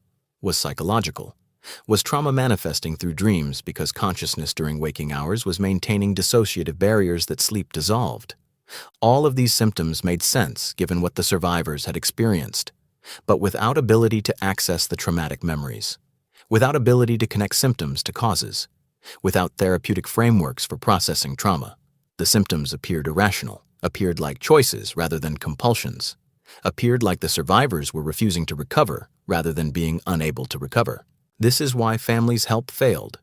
was psychological, was trauma manifesting through dreams because consciousness during waking hours was maintaining dissociative barriers that sleep dissolved. All of these symptoms made sense given what the survivors had experienced, but without ability to access the traumatic memories, without ability to connect symptoms to causes, without therapeutic frameworks for processing trauma, the symptoms appeared irrational, appeared like choices rather than compulsions, appeared like the survivors were refusing to recover rather than being unable to recover. This is why families' help failed.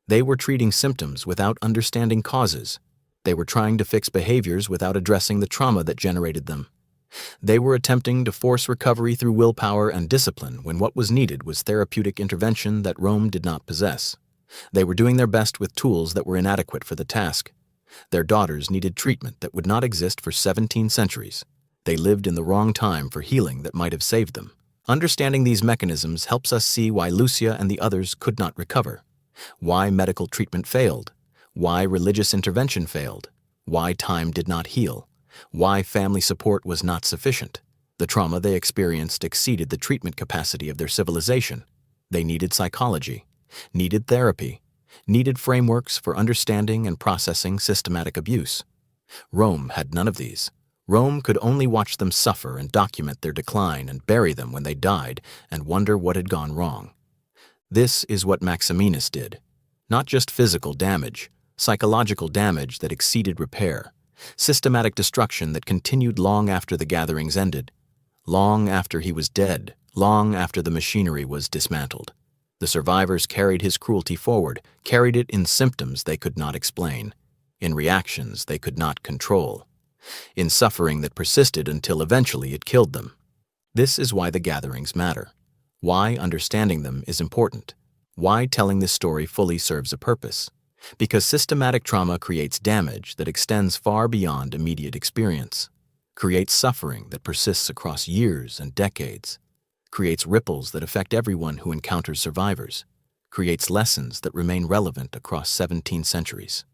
They were treating symptoms without understanding causes. They were trying to fix behaviors without addressing the trauma that generated them. They were attempting to force recovery through willpower and discipline when what was needed was therapeutic intervention that Rome did not possess. They were doing their best with tools that were inadequate for the task. Their daughters needed treatment that would not exist for 17 centuries. They lived in the wrong time for healing that might have saved them. Understanding these mechanisms helps us see why Lucia and the others could not recover, why medical treatment failed, why religious intervention failed, why time did not heal, why family support was not sufficient. The trauma they experienced exceeded the treatment capacity of their civilization. They needed psychology, needed therapy, needed frameworks for understanding and processing systematic abuse. Rome had none of these. Rome could only watch them suffer and document their decline and bury them when they died and wonder what had gone wrong. This is what Maximinus did. Not just physical damage, psychological damage that exceeded repair, systematic destruction that continued long after the gatherings ended, long after he was dead, long after the machinery was dismantled. The survivors carried his cruelty forward, carried it in symptoms they could not explain, in reactions they could not control, in suffering that persisted until eventually it killed them. This is why the gatherings matter, why understanding them is important, why telling this story fully serves a purpose. Because systematic trauma creates damage that extends far beyond immediate experience, creates suffering that persists across years and decades, creates ripples that affect everyone who encounters survivors, creates lessons that remain relevant across 17 centuries.